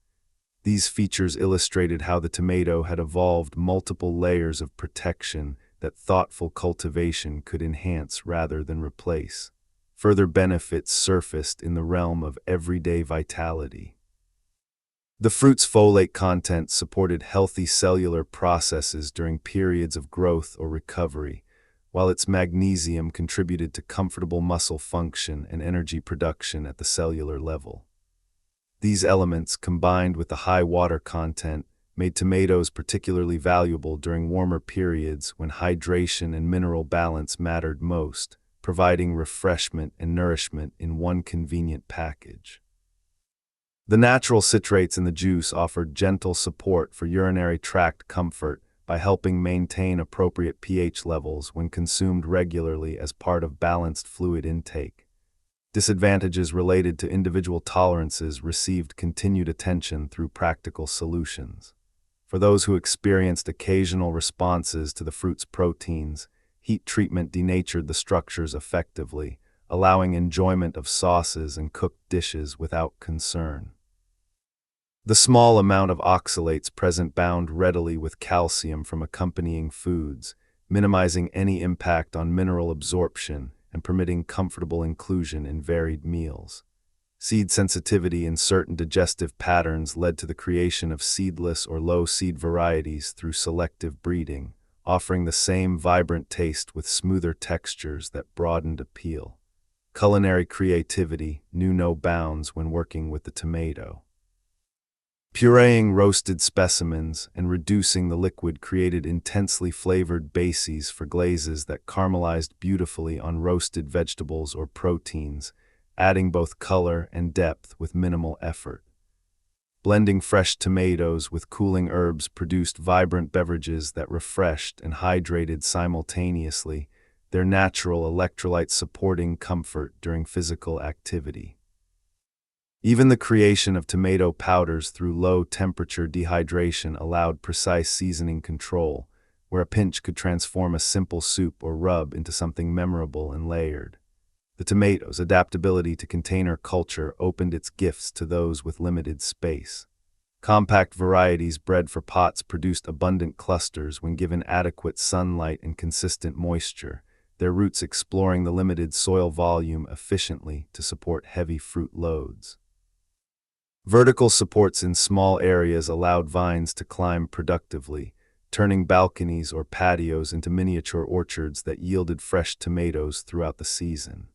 These features illustrated how the tomato had evolved multiple layers of protection that thoughtful cultivation could enhance rather than replace. Further benefits surfaced in the realm of everyday vitality. The fruit's folate content supported healthy cellular processes during periods of growth or recovery, while its magnesium contributed to comfortable muscle function and energy production at the cellular level. These elements, combined with the high water content, made tomatoes particularly valuable during warmer periods when hydration and mineral balance mattered most, providing refreshment and nourishment in one convenient package. The natural citrates in the juice offered gentle support for urinary tract comfort by helping maintain appropriate pH levels when consumed regularly as part of balanced fluid intake. Disadvantages related to individual tolerances received continued attention through practical solutions. For those who experienced occasional responses to the fruit's proteins, heat treatment denatured the structures effectively, allowing enjoyment of sauces and cooked dishes without concern. The small amount of oxalates present bound readily with calcium from accompanying foods, minimizing any impact on mineral absorption and permitting comfortable inclusion in varied meals. Seed sensitivity in certain digestive patterns led to the creation of seedless or low seed varieties through selective breeding, offering the same vibrant taste with smoother textures that broadened appeal. Culinary creativity knew no bounds when working with the tomato. Pureeing roasted specimens and reducing the liquid created intensely flavored bases for glazes that caramelized beautifully on roasted vegetables or proteins, adding both color and depth with minimal effort. Blending fresh tomatoes with cooling herbs produced vibrant beverages that refreshed and hydrated simultaneously, their natural electrolytes supporting comfort during physical activity. Even the creation of tomato powders through low-temperature dehydration allowed precise seasoning control, where a pinch could transform a simple soup or rub into something memorable and layered. The tomato's adaptability to container culture opened its gifts to those with limited space. Compact varieties bred for pots produced abundant clusters when given adequate sunlight and consistent moisture, their roots exploring the limited soil volume efficiently to support heavy fruit loads. Vertical supports in small areas allowed vines to climb productively, turning balconies or patios into miniature orchards that yielded fresh tomatoes throughout the season.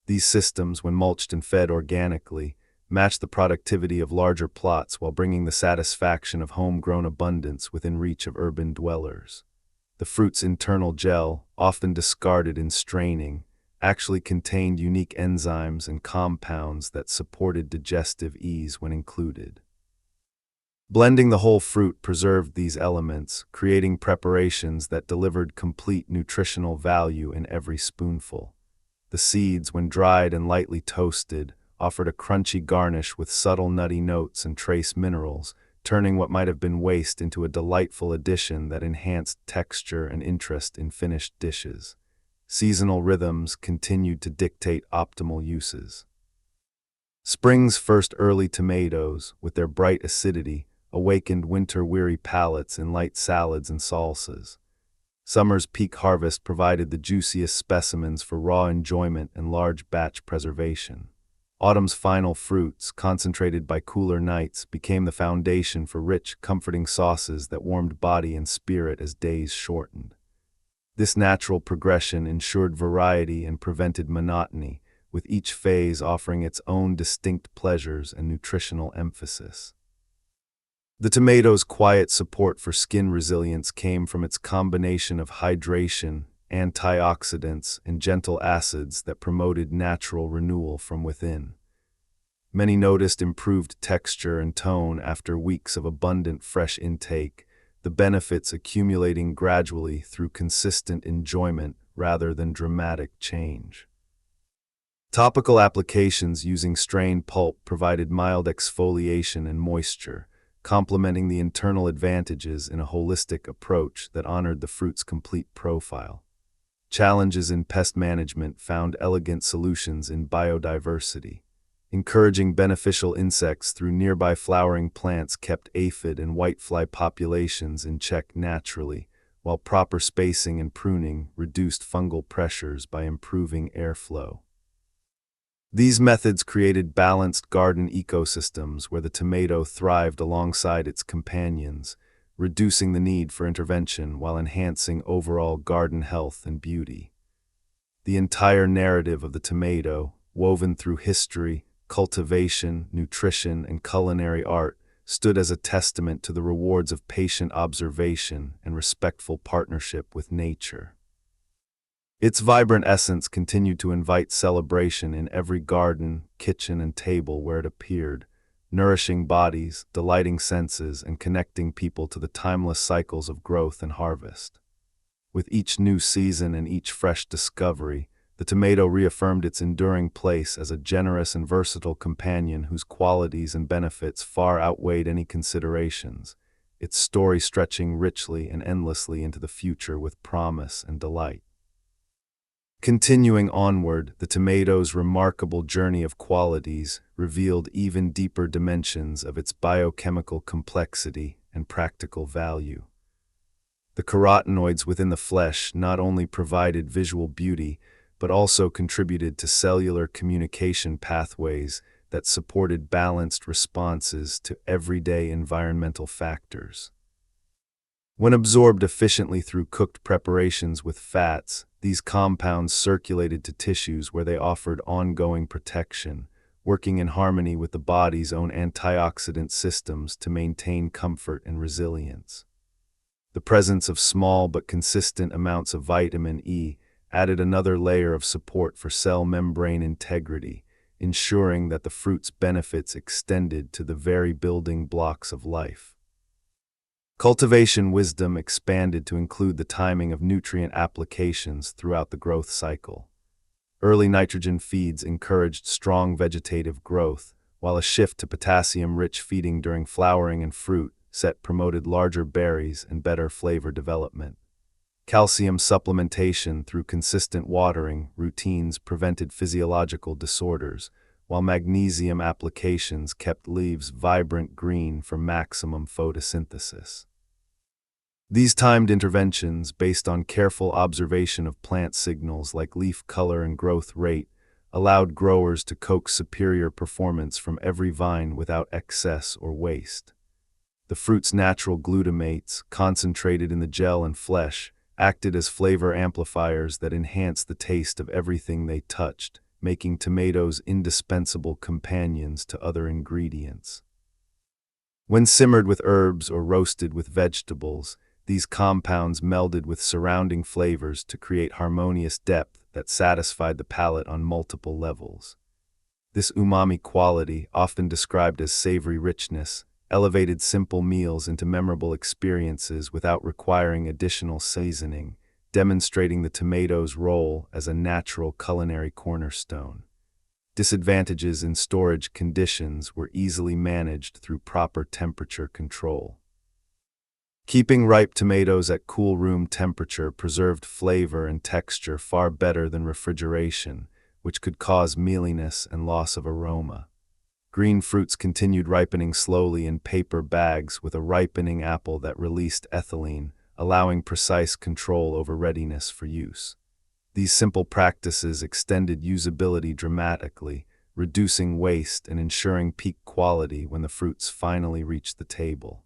These systems, when mulched and fed organically, matched the productivity of larger plots while bringing the satisfaction of homegrown abundance within reach of urban dwellers. The fruit's internal gel, often discarded in straining, actually contained unique enzymes and compounds that supported digestive ease when included. Blending the whole fruit preserved these elements, creating preparations that delivered complete nutritional value in every spoonful. The seeds, when dried and lightly toasted, offered a crunchy garnish with subtle nutty notes and trace minerals, turning what might have been waste into a delightful addition that enhanced texture and interest in finished dishes. Seasonal rhythms continued to dictate optimal uses. Spring's first early tomatoes, with their bright acidity, awakened winter-weary palates in light salads and salsas. Summer's peak harvest provided the juiciest specimens for raw enjoyment and large batch preservation. Autumn's final fruits, concentrated by cooler nights, became the foundation for rich, comforting sauces that warmed body and spirit as days shortened. This natural progression ensured variety and prevented monotony, with each phase offering its own distinct pleasures and nutritional emphasis. The tomato's quiet support for skin resilience came from its combination of hydration, antioxidants, and gentle acids that promoted natural renewal from within. Many noticed improved texture and tone after weeks of abundant fresh intake, the benefits accumulating gradually through consistent enjoyment rather than dramatic change. Topical applications using strained pulp provided mild exfoliation and moisture, complementing the internal advantages in a holistic approach that honored the fruit's complete profile. Challenges in pest management found elegant solutions in biodiversity. Encouraging beneficial insects through nearby flowering plants kept aphid and whitefly populations in check naturally, while proper spacing and pruning reduced fungal pressures by improving airflow. These methods created balanced garden ecosystems where the tomato thrived alongside its companions, reducing the need for intervention while enhancing overall garden health and beauty. The entire narrative of the tomato, woven through history, cultivation, nutrition, and culinary art, stood as a testament to the rewards of patient observation and respectful partnership with nature. Its vibrant essence continued to invite celebration in every garden, kitchen, and table where it appeared, nourishing bodies, delighting senses, and connecting people to the timeless cycles of growth and harvest. With each new season and each fresh discovery, the tomato reaffirmed its enduring place as a generous and versatile companion whose qualities and benefits far outweighed any considerations, its story stretching richly and endlessly into the future with promise and delight. Continuing onward, the tomato's remarkable journey of qualities revealed even deeper dimensions of its biochemical complexity and practical value. The carotenoids within the flesh not only provided visual beauty, but also contributed to cellular communication pathways that supported balanced responses to everyday environmental factors. When absorbed efficiently through cooked preparations with fats, these compounds circulated to tissues where they offered ongoing protection, working in harmony with the body's own antioxidant systems to maintain comfort and resilience. The presence of small but consistent amounts of vitamin E added another layer of support for cell membrane integrity, ensuring that the fruit's benefits extended to the very building blocks of life. Cultivation wisdom expanded to include the timing of nutrient applications throughout the growth cycle. Early nitrogen feeds encouraged strong vegetative growth, while a shift to potassium-rich feeding during flowering and fruit set promoted larger berries and better flavor development. Calcium supplementation through consistent watering routines prevented physiological disorders, while magnesium applications kept leaves vibrant green for maximum photosynthesis. These timed interventions, based on careful observation of plant signals like leaf color and growth rate, allowed growers to coax superior performance from every vine without excess or waste. The fruit's natural glutamates, concentrated in the gel and flesh, acted as flavor amplifiers that enhanced the taste of everything they touched, making tomatoes indispensable companions to other ingredients. When simmered with herbs or roasted with vegetables, these compounds melded with surrounding flavors to create harmonious depth that satisfied the palate on multiple levels. This umami quality, often described as savory richness, elevated simple meals into memorable experiences without requiring additional seasoning, demonstrating the tomato's role as a natural culinary cornerstone. Disadvantages in storage conditions were easily managed through proper temperature control. Keeping ripe tomatoes at cool room temperature preserved flavor and texture far better than refrigeration, which could cause mealiness and loss of aroma. Green fruits continued ripening slowly in paper bags with a ripening apple that released ethylene, allowing precise control over readiness for use. These simple practices extended usability dramatically, reducing waste and ensuring peak quality when the fruits finally reached the table.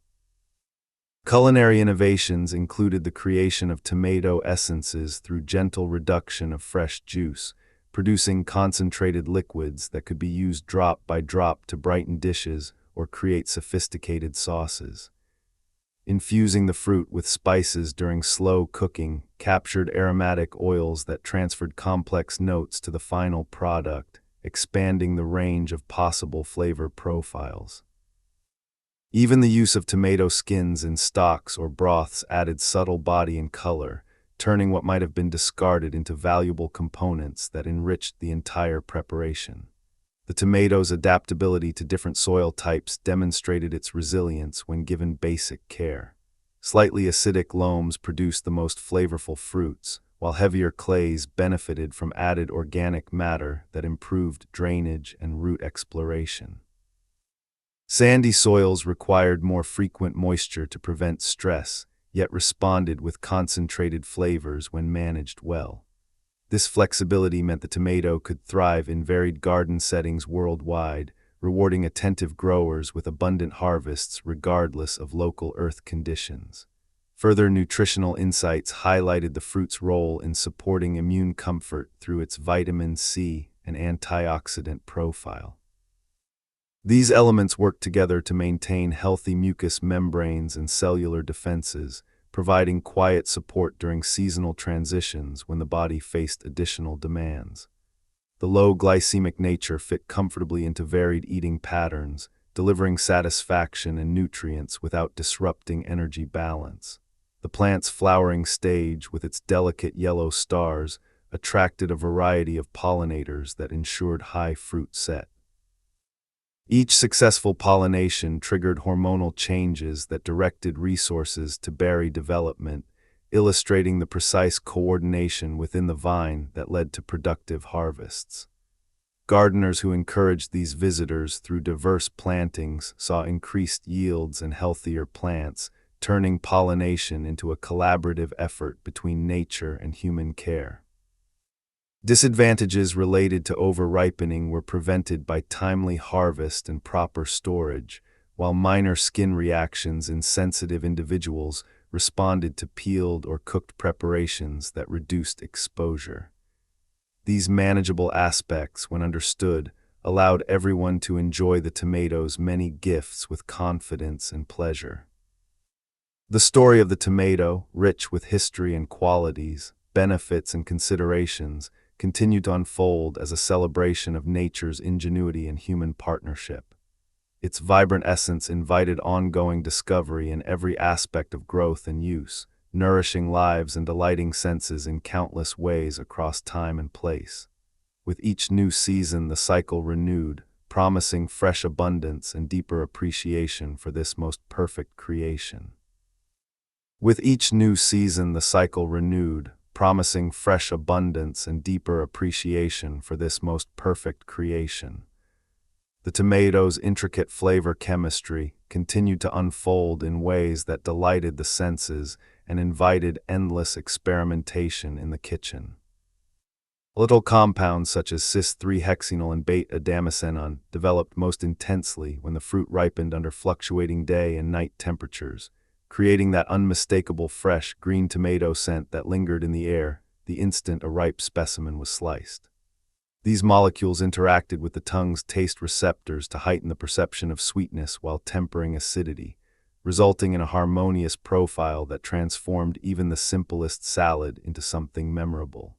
Culinary innovations included the creation of tomato essences through gentle reduction of fresh juice, producing concentrated liquids that could be used drop by drop to brighten dishes or create sophisticated sauces. Infusing the fruit with spices during slow cooking captured aromatic oils that transferred complex notes to the final product, expanding the range of possible flavor profiles. Even the use of tomato skins in stocks or broths added subtle body and color, turning what might have been discarded into valuable components that enriched the entire preparation. The tomato's adaptability to different soil types demonstrated its resilience when given basic care. Slightly acidic loams produced the most flavorful fruits, while heavier clays benefited from added organic matter that improved drainage and root exploration. Sandy soils required more frequent moisture to prevent stress, yet responded with concentrated flavors when managed well. This flexibility meant the tomato could thrive in varied garden settings worldwide, rewarding attentive growers with abundant harvests regardless of local earth conditions. Further nutritional insights highlighted the fruit's role in supporting immune comfort through its vitamin C and antioxidant profile. These elements work together to maintain healthy mucous membranes and cellular defenses, providing quiet support during seasonal transitions when the body faced additional demands. The low glycemic nature fit comfortably into varied eating patterns, delivering satisfaction and nutrients without disrupting energy balance. The plant's flowering stage, with its delicate yellow stars, attracted a variety of pollinators that ensured high fruit set. Each successful pollination triggered hormonal changes that directed resources to berry development, illustrating the precise coordination within the vine that led to productive harvests. Gardeners who encouraged these visitors through diverse plantings saw increased yields and healthier plants, turning pollination into a collaborative effort between nature and human care. Disadvantages related to over-ripening were prevented by timely harvest and proper storage, while minor skin reactions in sensitive individuals responded to peeled or cooked preparations that reduced exposure. These manageable aspects, when understood, allowed everyone to enjoy the tomato's many gifts with confidence and pleasure. The story of the tomato, rich with history and qualities, benefits and considerations, continued to unfold as a celebration of nature's ingenuity and human partnership. Its vibrant essence invited ongoing discovery in every aspect of growth and use, nourishing lives and delighting senses in countless ways across time and place. With each new season, the cycle renewed, promising fresh abundance and deeper appreciation for this most perfect creation. With each new season, the cycle renewed, promising fresh abundance and deeper appreciation for this most perfect creation. The tomato's intricate flavor chemistry continued to unfold in ways that delighted the senses and invited endless experimentation in the kitchen. Little compounds such as cis-3-hexenol and beta-damascenon developed most intensely when the fruit ripened under fluctuating day and night temperatures, creating that unmistakable fresh green tomato scent that lingered in the air the instant a ripe specimen was sliced. These molecules interacted with the tongue's taste receptors to heighten the perception of sweetness while tempering acidity, resulting in a harmonious profile that transformed even the simplest salad into something memorable.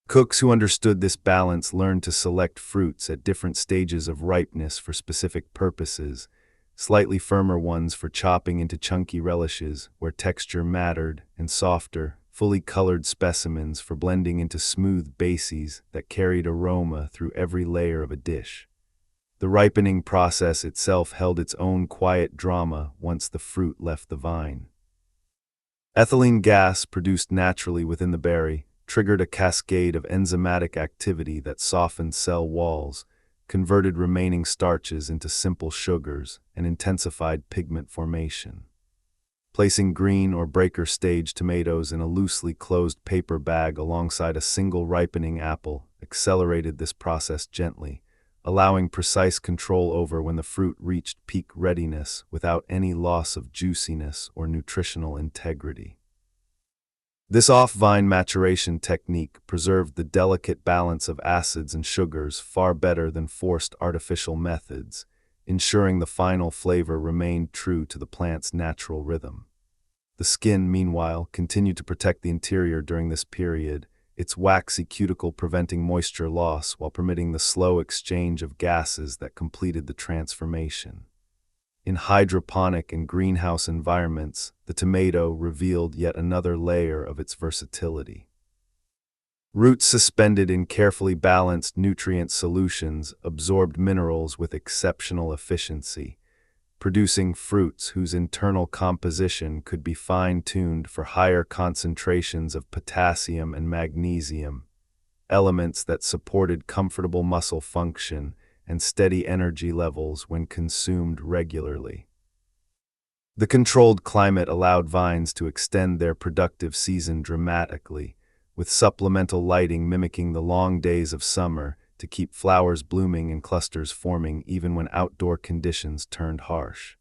Cooks who understood this balance learned to select fruits at different stages of ripeness for specific purposes, slightly firmer ones for chopping into chunky relishes where texture mattered, and softer, fully colored specimens for blending into smooth bases that carried aroma through every layer of a dish. The ripening process itself held its own quiet drama once the fruit left the vine. Ethylene gas, produced naturally within the berry, triggered a cascade of enzymatic activity that softened cell walls, converted remaining starches into simple sugars, and intensified pigment formation. Placing green or breaker stage tomatoes in a loosely closed paper bag alongside a single ripening apple accelerated this process gently, allowing precise control over when the fruit reached peak readiness without any loss of juiciness or nutritional integrity. This off-vine maturation technique preserved the delicate balance of acids and sugars far better than forced artificial methods, ensuring the final flavor remained true to the plant's natural rhythm. The skin, meanwhile, continued to protect the interior during this period, its waxy cuticle preventing moisture loss while permitting the slow exchange of gases that completed the transformation. In hydroponic and greenhouse environments, the tomato revealed yet another layer of its versatility. Roots suspended in carefully balanced nutrient solutions absorbed minerals with exceptional efficiency, producing fruits whose internal composition could be fine-tuned for higher concentrations of potassium and magnesium, elements that supported comfortable muscle function and steady energy levels when consumed regularly. The controlled climate allowed vines to extend their productive season dramatically, with supplemental lighting mimicking the long days of summer to keep flowers blooming and clusters forming even when outdoor conditions turned harsh.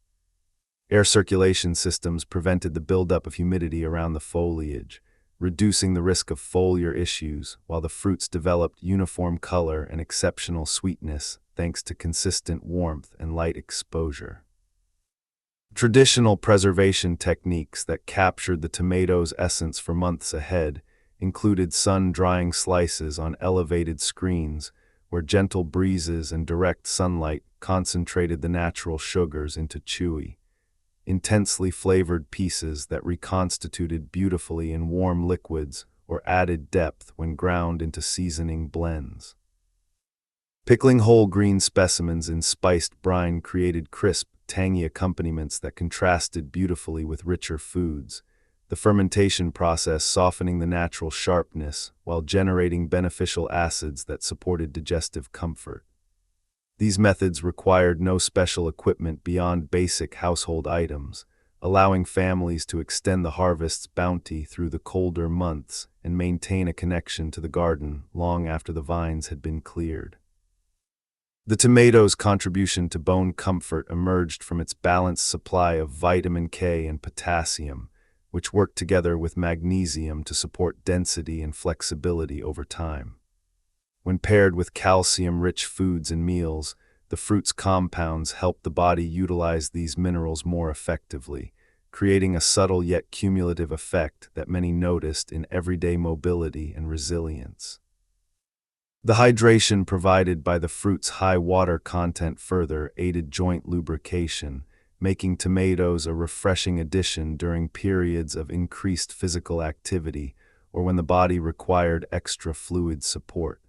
Air circulation systems prevented the buildup of humidity around the foliage, reducing the risk of foliar issues, while the fruits developed uniform color and exceptional sweetness thanks to consistent warmth and light exposure. Traditional preservation techniques that captured the tomato's essence for months ahead included sun-drying slices on elevated screens, where gentle breezes and direct sunlight concentrated the natural sugars into chewy, intensely flavored pieces that reconstituted beautifully in warm liquids or added depth when ground into seasoning blends. Pickling whole green specimens in spiced brine created crisp, tangy accompaniments that contrasted beautifully with richer foods, the fermentation process softening the natural sharpness while generating beneficial acids that supported digestive comfort. These methods required no special equipment beyond basic household items, allowing families to extend the harvest's bounty through the colder months and maintain a connection to the garden long after the vines had been cleared. The tomato's contribution to bone comfort emerged from its balanced supply of vitamin K and potassium, which worked together with magnesium to support density and flexibility over time. When paired with calcium-rich foods and meals, the fruit's compounds help the body utilize these minerals more effectively, creating a subtle yet cumulative effect that many noticed in everyday mobility and resilience. The hydration provided by the fruit's high water content further aided joint lubrication, making tomatoes a refreshing addition during periods of increased physical activity or when the body required extra fluid support.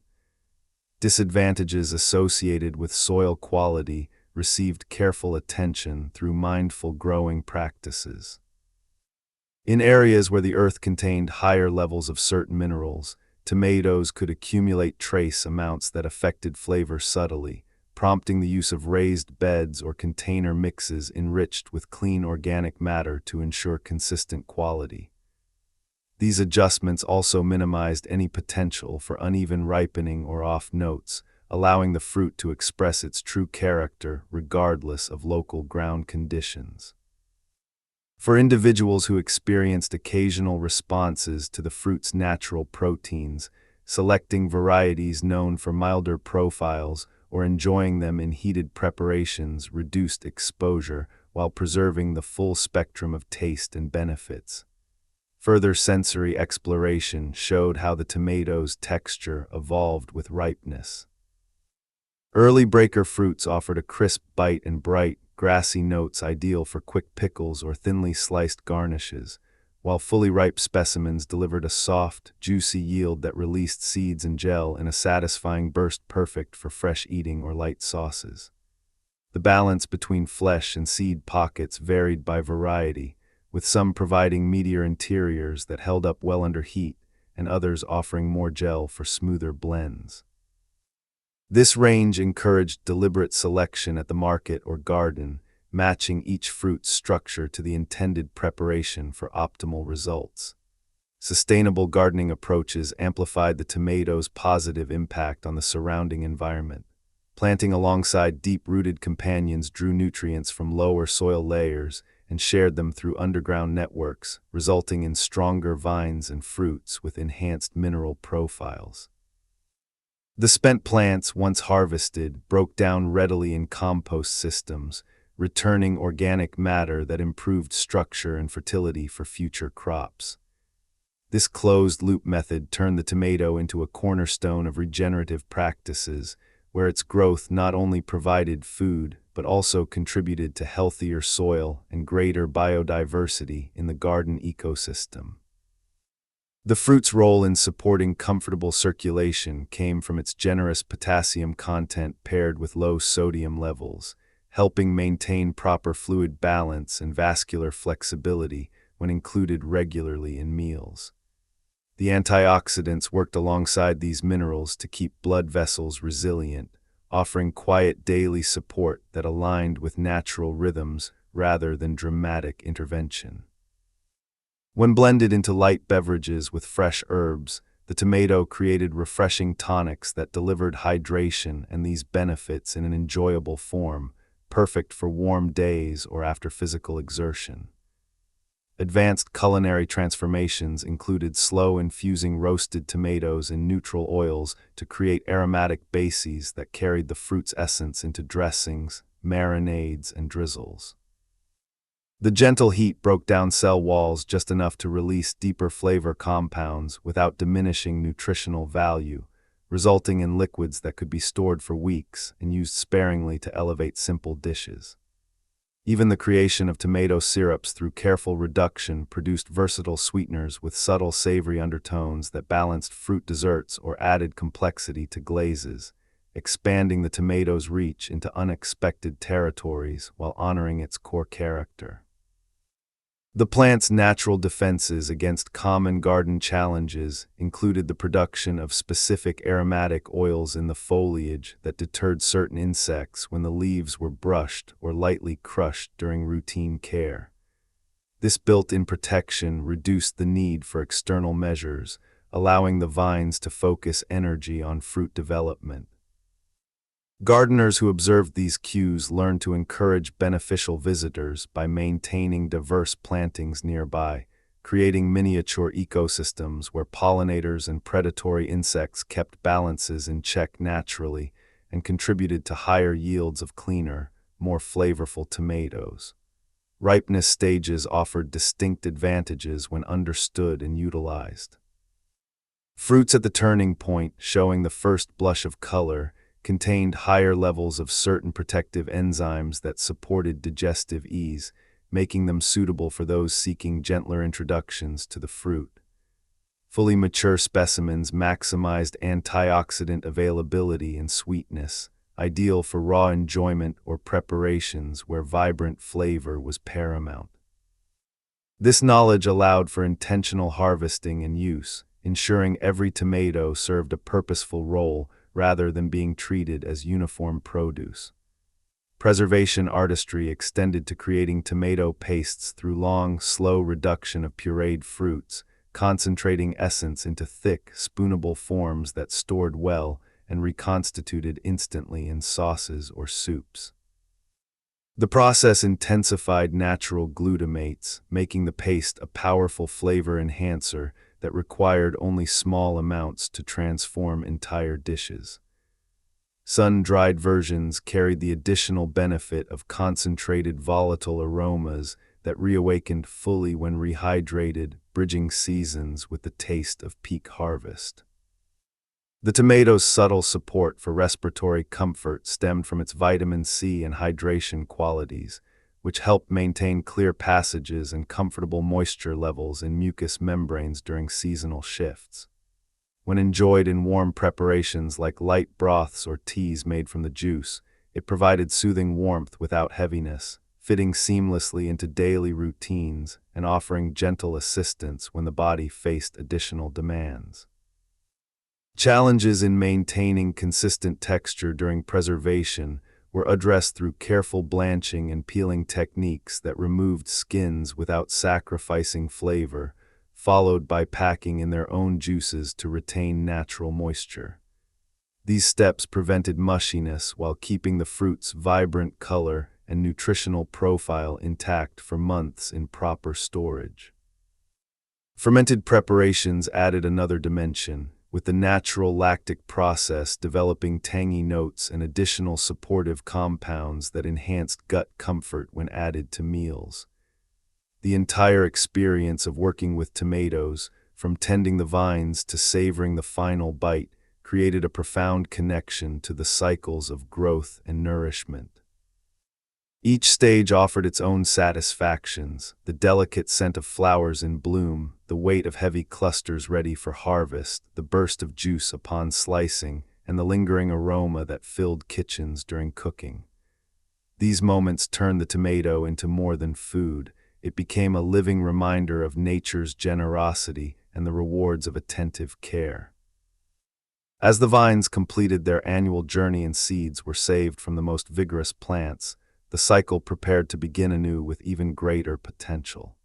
Disadvantages associated with soil quality received careful attention through mindful growing practices. In areas where the earth contained higher levels of certain minerals, tomatoes could accumulate trace amounts that affected flavor subtly, prompting the use of raised beds or container mixes enriched with clean organic matter to ensure consistent quality. These adjustments also minimized any potential for uneven ripening or off notes, allowing the fruit to express its true character regardless of local ground conditions. For individuals who experienced occasional responses to the fruit's natural proteins, selecting varieties known for milder profiles or enjoying them in heated preparations reduced exposure while preserving the full spectrum of taste and benefits. Further sensory exploration showed how the tomato's texture evolved with ripeness. Early breaker fruits offered a crisp bite and bright, grassy notes ideal for quick pickles or thinly sliced garnishes, while fully ripe specimens delivered a soft, juicy yield that released seeds and gel in a satisfying burst perfect for fresh eating or light sauces. The balance between flesh and seed pockets varied by variety, with some providing meatier interiors that held up well under heat and others offering more gel for smoother blends. This range encouraged deliberate selection at the market or garden, matching each fruit's structure to the intended preparation for optimal results. Sustainable gardening approaches amplified the tomato's positive impact on the surrounding environment. Planting alongside deep-rooted companions drew nutrients from lower soil layers, and shared them through underground networks, resulting in stronger vines and fruits with enhanced mineral profiles. The spent plants, once harvested, broke down readily in compost systems, returning organic matter that improved structure and fertility for future crops. This closed-loop method turned the tomato into a cornerstone of regenerative practices, where its growth not only provided food but also contributed to healthier soil and greater biodiversity in the garden ecosystem. The fruit's role in supporting comfortable circulation came from its generous potassium content paired with low sodium levels, helping maintain proper fluid balance and vascular flexibility when included regularly in meals. The antioxidants worked alongside these minerals to keep blood vessels resilient, offering quiet daily support that aligned with natural rhythms rather than dramatic intervention. When blended into light beverages with fresh herbs, the tomato created refreshing tonics that delivered hydration and these benefits in an enjoyable form, perfect for warm days or after physical exertion. Advanced culinary transformations included slow infusing roasted tomatoes in neutral oils to create aromatic bases that carried the fruit's essence into dressings, marinades, and drizzles. The gentle heat broke down cell walls just enough to release deeper flavor compounds without diminishing nutritional value, resulting in liquids that could be stored for weeks and used sparingly to elevate simple dishes. Even the creation of tomato syrups through careful reduction produced versatile sweeteners with subtle savory undertones that balanced fruit desserts or added complexity to glazes, expanding the tomato's reach into unexpected territories while honoring its core character. The plant's natural defenses against common garden challenges included the production of specific aromatic oils in the foliage that deterred certain insects when the leaves were brushed or lightly crushed during routine care. This built-in protection reduced the need for external measures, allowing the vines to focus energy on fruit development. Gardeners who observed these cues learned to encourage beneficial visitors by maintaining diverse plantings nearby, creating miniature ecosystems where pollinators and predatory insects kept balances in check naturally and contributed to higher yields of cleaner, more flavorful tomatoes. Ripeness stages offered distinct advantages when understood and utilized. Fruits at the turning point, showing the first blush of color, contained higher levels of certain protective enzymes that supported digestive ease, making them suitable for those seeking gentler introductions to the fruit. Fully mature specimens maximized antioxidant availability and sweetness, ideal for raw enjoyment or preparations where vibrant flavor was paramount. This knowledge allowed for intentional harvesting and use, ensuring every tomato served a purposeful role rather than being treated as uniform produce. Preservation artistry extended to creating tomato pastes through long, slow reduction of pureed fruits, concentrating essence into thick, spoonable forms that stored well and reconstituted instantly in sauces or soups. The process intensified natural glutamates, making the paste a powerful flavor enhancer that required only small amounts to transform entire dishes. Sun-dried versions carried the additional benefit of concentrated volatile aromas that reawakened fully when rehydrated, bridging seasons with the taste of peak harvest. The tomato's subtle support for respiratory comfort stemmed from its vitamin C and hydration qualities, which helped maintain clear passages and comfortable moisture levels in mucous membranes during seasonal shifts. When enjoyed in warm preparations like light broths or teas made from the juice, it provided soothing warmth without heaviness, fitting seamlessly into daily routines and offering gentle assistance when the body faced additional demands. Challenges in maintaining consistent texture during preservation were addressed through careful blanching and peeling techniques that removed skins without sacrificing flavor, followed by packing in their own juices to retain natural moisture. These steps prevented mushiness while keeping the fruit's vibrant color and nutritional profile intact for months in proper storage. Fermented preparations added another dimension, with the natural lactic process developing tangy notes and additional supportive compounds that enhanced gut comfort when added to meals. The entire experience of working with tomatoes, from tending the vines to savoring the final bite, created a profound connection to the cycles of growth and nourishment. Each stage offered its own satisfactions: the delicate scent of flowers in bloom, the weight of heavy clusters ready for harvest, the burst of juice upon slicing, and the lingering aroma that filled kitchens during cooking. These moments turned the tomato into more than food. It became a living reminder of nature's generosity and the rewards of attentive care. As the vines completed their annual journey and seeds were saved from the most vigorous plants, the cycle prepared to begin anew with even greater potential.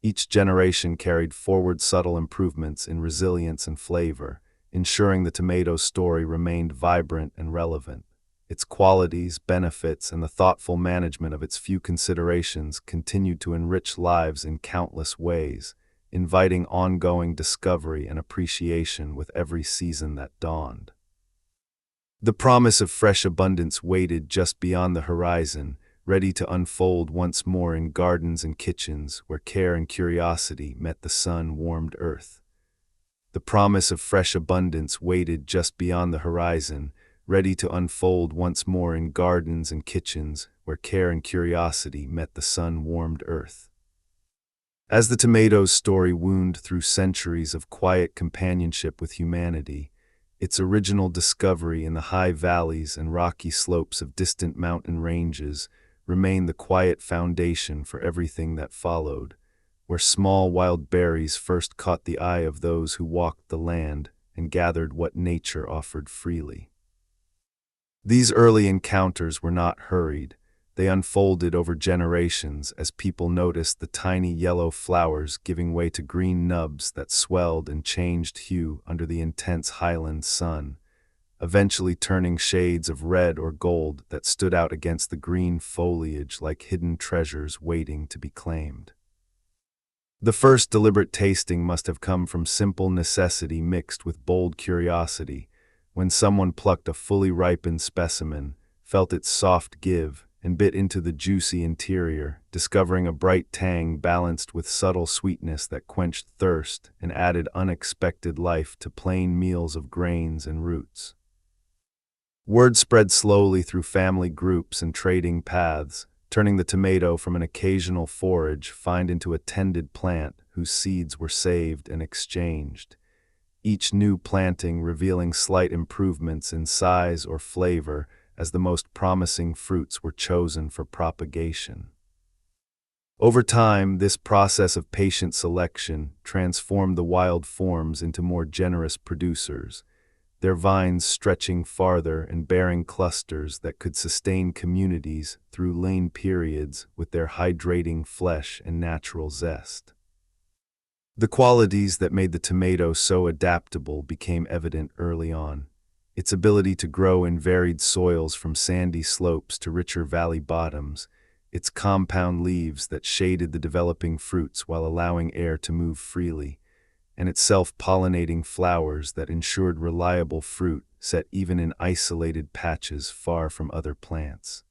Each generation carried forward subtle improvements in resilience and flavor, ensuring the tomato's story remained vibrant and relevant. Its qualities, benefits, and the thoughtful management of its few considerations continued to enrich lives in countless ways, inviting ongoing discovery and appreciation with every season that dawned. The promise of fresh abundance waited just beyond the horizon, ready to unfold once more in gardens and kitchens where care and curiosity met the sun-warmed earth. The promise of fresh abundance waited just beyond the horizon, ready to unfold once more in gardens and kitchens where care and curiosity met the sun-warmed earth. As the tomato's story wound through centuries of quiet companionship with humanity, its original discovery in the high valleys and rocky slopes of distant mountain ranges remained the quiet foundation for everything that followed, where small wild berries first caught the eye of those who walked the land and gathered what nature offered freely. These early encounters were not hurried. They unfolded over generations as people noticed the tiny yellow flowers giving way to green nubs that swelled and changed hue under the intense highland sun, eventually turning shades of red or gold that stood out against the green foliage like hidden treasures waiting to be claimed. The first deliberate tasting must have come from simple necessity mixed with bold curiosity, when someone plucked a fully ripened specimen, felt its soft give, and bit into the juicy interior, discovering a bright tang balanced with subtle sweetness that quenched thirst and added unexpected life to plain meals of grains and roots. Word spread slowly through family groups and trading paths, turning the tomato from an occasional forage find into a tended plant whose seeds were saved and exchanged, each new planting revealing slight improvements in size or flavor as the most promising fruits were chosen for propagation. Over time, this process of patient selection transformed the wild forms into more generous producers, their vines stretching farther and bearing clusters that could sustain communities through lean periods with their hydrating flesh and natural zest. The qualities that made the tomato so adaptable became evident early on. Its ability to grow in varied soils from sandy slopes to richer valley bottoms, its compound leaves that shaded the developing fruits while allowing air to move freely, and its self-pollinating flowers that ensured reliable fruit set even in isolated patches far from other plants.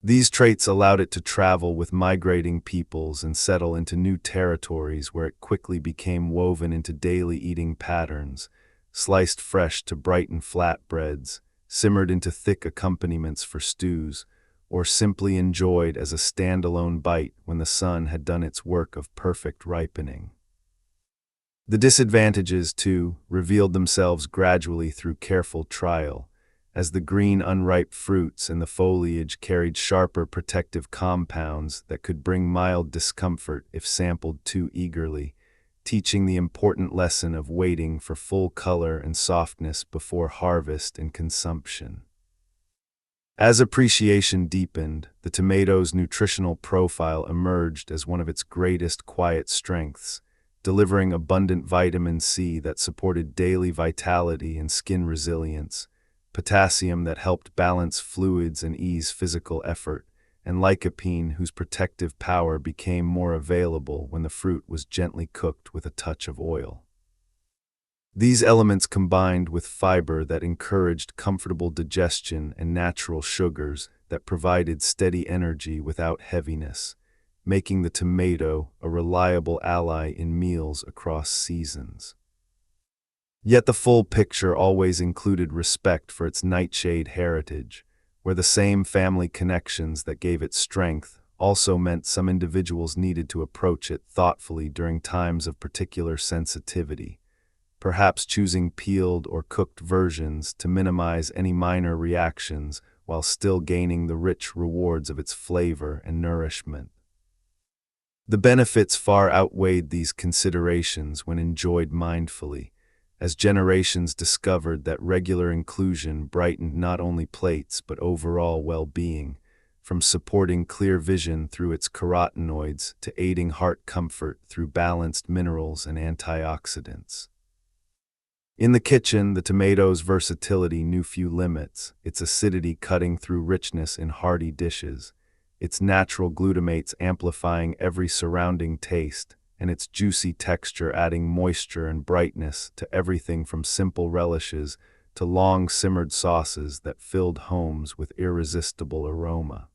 These traits allowed it to travel with migrating peoples and settle into new territories where it quickly became woven into daily eating patterns, sliced fresh to brighten flatbreads, simmered into thick accompaniments for stews, or simply enjoyed as a standalone bite when the sun had done its work of perfect ripening. The disadvantages, too, revealed themselves gradually through careful trial, as the green unripe fruits and the foliage carried sharper protective compounds that could bring mild discomfort if sampled too eagerly, teaching the important lesson of waiting for full color and softness before harvest and consumption. As appreciation deepened, the tomato's nutritional profile emerged as one of its greatest quiet strengths, delivering abundant vitamin C that supported daily vitality and skin resilience, potassium that helped balance fluids and ease physical effort, and lycopene whose protective power became more available when the fruit was gently cooked with a touch of oil. These elements combined with fiber that encouraged comfortable digestion and natural sugars that provided steady energy without heaviness, making the tomato a reliable ally in meals across seasons. Yet the full picture always included respect for its nightshade heritage, where the same family connections that gave it strength also meant some individuals needed to approach it thoughtfully during times of particular sensitivity, perhaps choosing peeled or cooked versions to minimize any minor reactions while still gaining the rich rewards of its flavor and nourishment. The benefits far outweighed these considerations when enjoyed mindfully, as generations discovered that regular inclusion brightened not only plates but overall well-being, from supporting clear vision through its carotenoids to aiding heart comfort through balanced minerals and antioxidants. In the kitchen, the tomato's versatility knew few limits, its acidity cutting through richness in hearty dishes, its natural glutamates amplifying every surrounding taste, and its juicy texture adding moisture and brightness to everything from simple relishes to long-simmered sauces that filled homes with irresistible aroma.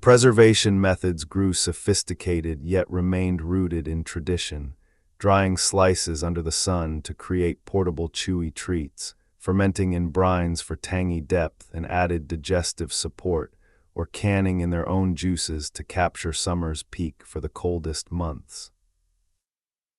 Preservation methods grew sophisticated yet remained rooted in tradition, drying slices under the sun to create portable chewy treats, fermenting in brines for tangy depth and added digestive support, or canning in their own juices to capture summer's peak for the coldest months.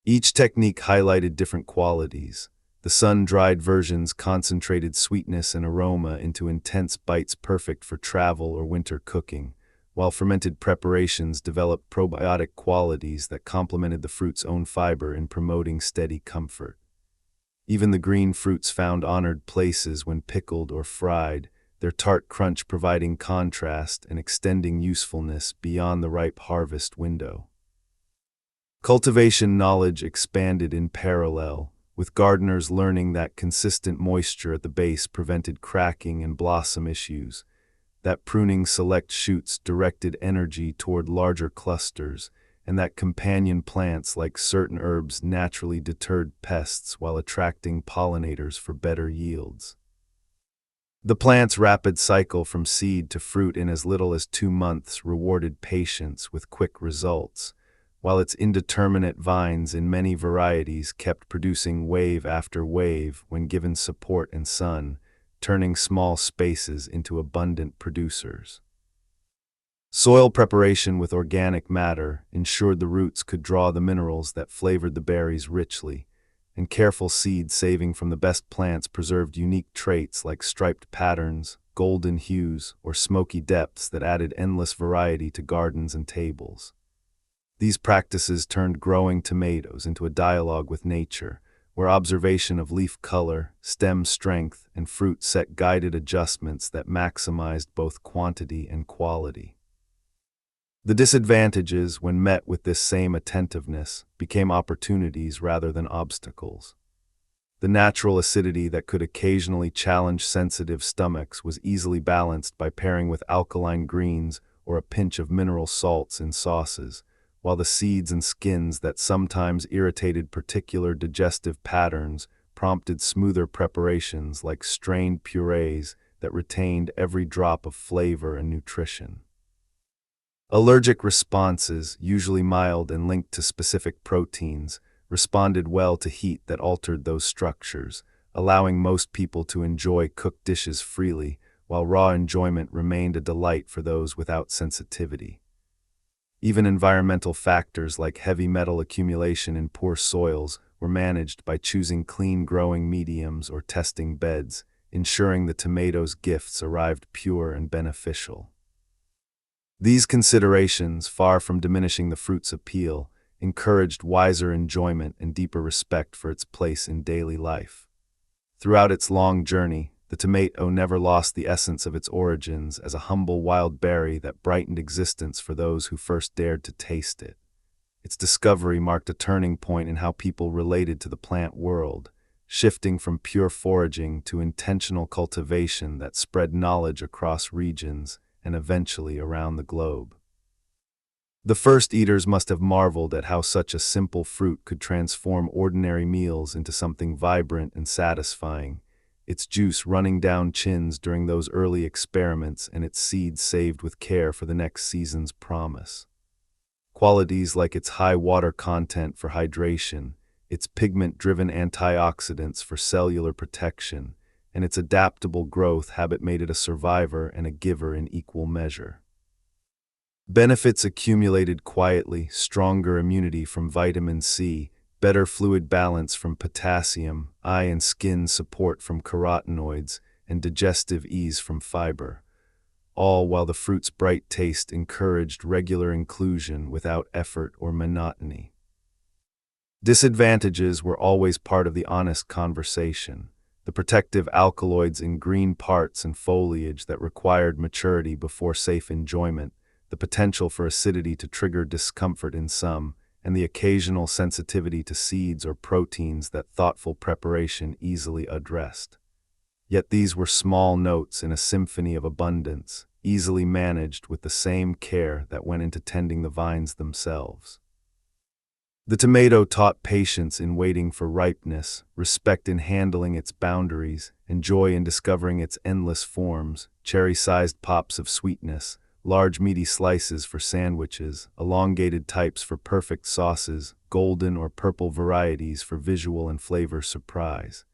Each technique highlighted different qualities. The sun-dried versions concentrated sweetness and aroma into intense bites perfect for travel or winter cooking, while fermented preparations developed probiotic qualities that complemented the fruit's own fiber in promoting steady comfort. Even the green fruits found honored places when pickled or fried, their tart crunch providing contrast and extending usefulness beyond the ripe harvest window. Cultivation knowledge expanded in parallel, with gardeners learning that consistent moisture at the base prevented cracking and blossom issues, that pruning select shoots directed energy toward larger clusters, and that companion plants like certain herbs naturally deterred pests while attracting pollinators for better yields. The plant's rapid cycle from seed to fruit in as little as 2 months rewarded patience with quick results, while its indeterminate vines in many varieties kept producing wave after wave when given support and sun, turning small spaces into abundant producers. Soil preparation with organic matter ensured the roots could draw the minerals that flavored the berries richly, and careful seed saving from the best plants preserved unique traits like striped patterns, golden hues, or smoky depths that added endless variety to gardens and tables. These practices turned growing tomatoes into a dialogue with nature, where observation of leaf color, stem strength, and fruit set guided adjustments that maximized both quantity and quality. The disadvantages, when met with this same attentiveness, became opportunities rather than obstacles. The natural acidity that could occasionally challenge sensitive stomachs was easily balanced by pairing with alkaline greens or a pinch of mineral salts in sauces, while the seeds and skins that sometimes irritated particular digestive patterns prompted smoother preparations like strained purees that retained every drop of flavor and nutrition. Allergic responses, usually mild and linked to specific proteins, responded well to heat that altered those structures, allowing most people to enjoy cooked dishes freely, while raw enjoyment remained a delight for those without sensitivity. Even environmental factors like heavy metal accumulation in poor soils were managed by choosing clean growing mediums or testing beds, ensuring the tomatoes' gifts arrived pure and beneficial. These considerations, far from diminishing the fruit's appeal, encouraged wiser enjoyment and deeper respect for its place in daily life. Throughout its long journey, the tomato never lost the essence of its origins as a humble wild berry that brightened existence for those who first dared to taste it. Its discovery marked a turning point in how people related to the plant world, shifting from pure foraging to intentional cultivation that spread knowledge across regions and eventually around the globe. The first eaters must have marveled at how such a simple fruit could transform ordinary meals into something vibrant and satisfying, its juice running down chins during those early experiments and its seeds saved with care for the next season's promise. Qualities like its high water content for hydration, its pigment-driven antioxidants for cellular protection, and its adaptable growth habit made it a survivor and a giver in equal measure. Benefits accumulated quietly: stronger immunity from vitamin C, better fluid balance from potassium, eye and skin support from carotenoids, and digestive ease from fiber, all while the fruit's bright taste encouraged regular inclusion without effort or monotony. Disadvantages were always part of the honest conversation: the protective alkaloids in green parts and foliage that required maturity before safe enjoyment, the potential for acidity to trigger discomfort in some, and the occasional sensitivity to seeds or proteins that thoughtful preparation easily addressed. Yet these were small notes in a symphony of abundance, easily managed with the same care that went into tending the vines themselves. The tomato taught patience in waiting for ripeness, respect in handling its boundaries, and joy in discovering its endless forms: cherry-sized pops of sweetness, large meaty slices for sandwiches, elongated types for perfect sauces, golden or purple varieties for visual and flavor surprise.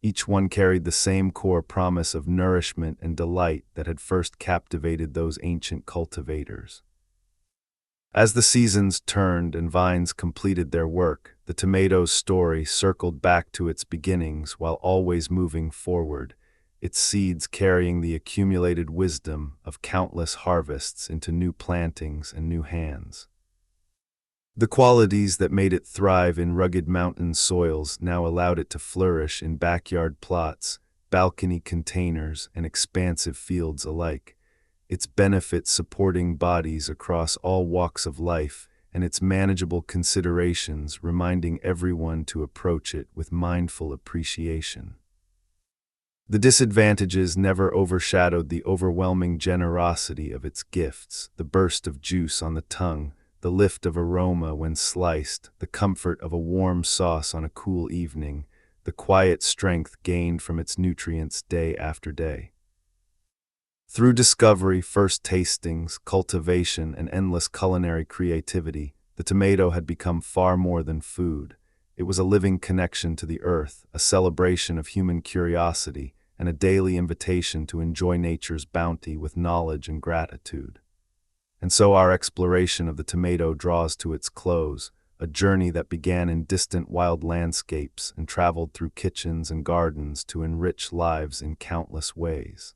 Each one carried the same core promise of nourishment and delight that had first captivated those ancient cultivators. As the seasons turned and vines completed their work, the tomato's story circled back to its beginnings while always moving forward, its seeds carrying the accumulated wisdom of countless harvests into new plantings and new hands. The qualities that made it thrive in rugged mountain soils now allowed it to flourish in backyard plots, balcony containers, and expansive fields alike, its benefits supporting bodies across all walks of life, and its manageable considerations reminding everyone to approach it with mindful appreciation. The disadvantages never overshadowed the overwhelming generosity of its gifts: the burst of juice on the tongue, the lift of aroma when sliced, the comfort of a warm sauce on a cool evening, the quiet strength gained from its nutrients day after day. Through discovery, first tastings, cultivation, and endless culinary creativity, the tomato had become far more than food. It was a living connection to the earth, a celebration of human curiosity, and a daily invitation to enjoy nature's bounty with knowledge and gratitude. And so our exploration of the tomato draws to its close, a journey that began in distant wild landscapes and traveled through kitchens and gardens to enrich lives in countless ways.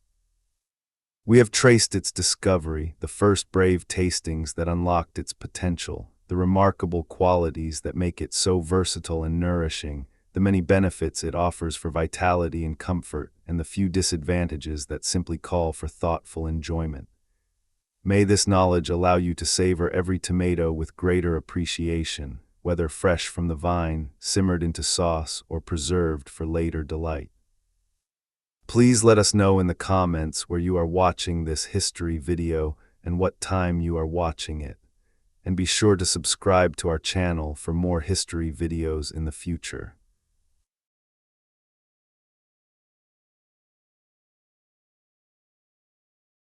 We have traced its discovery, the first brave tastings that unlocked its potential, the remarkable qualities that make it so versatile and nourishing, the many benefits it offers for vitality and comfort, and the few disadvantages that simply call for thoughtful enjoyment. May this knowledge allow you to savor every tomato with greater appreciation, whether fresh from the vine, simmered into sauce, or preserved for later delight. Please let us know in the comments where you are watching this history video and what time you are watching it. And be sure to subscribe to our channel for more history videos in the future.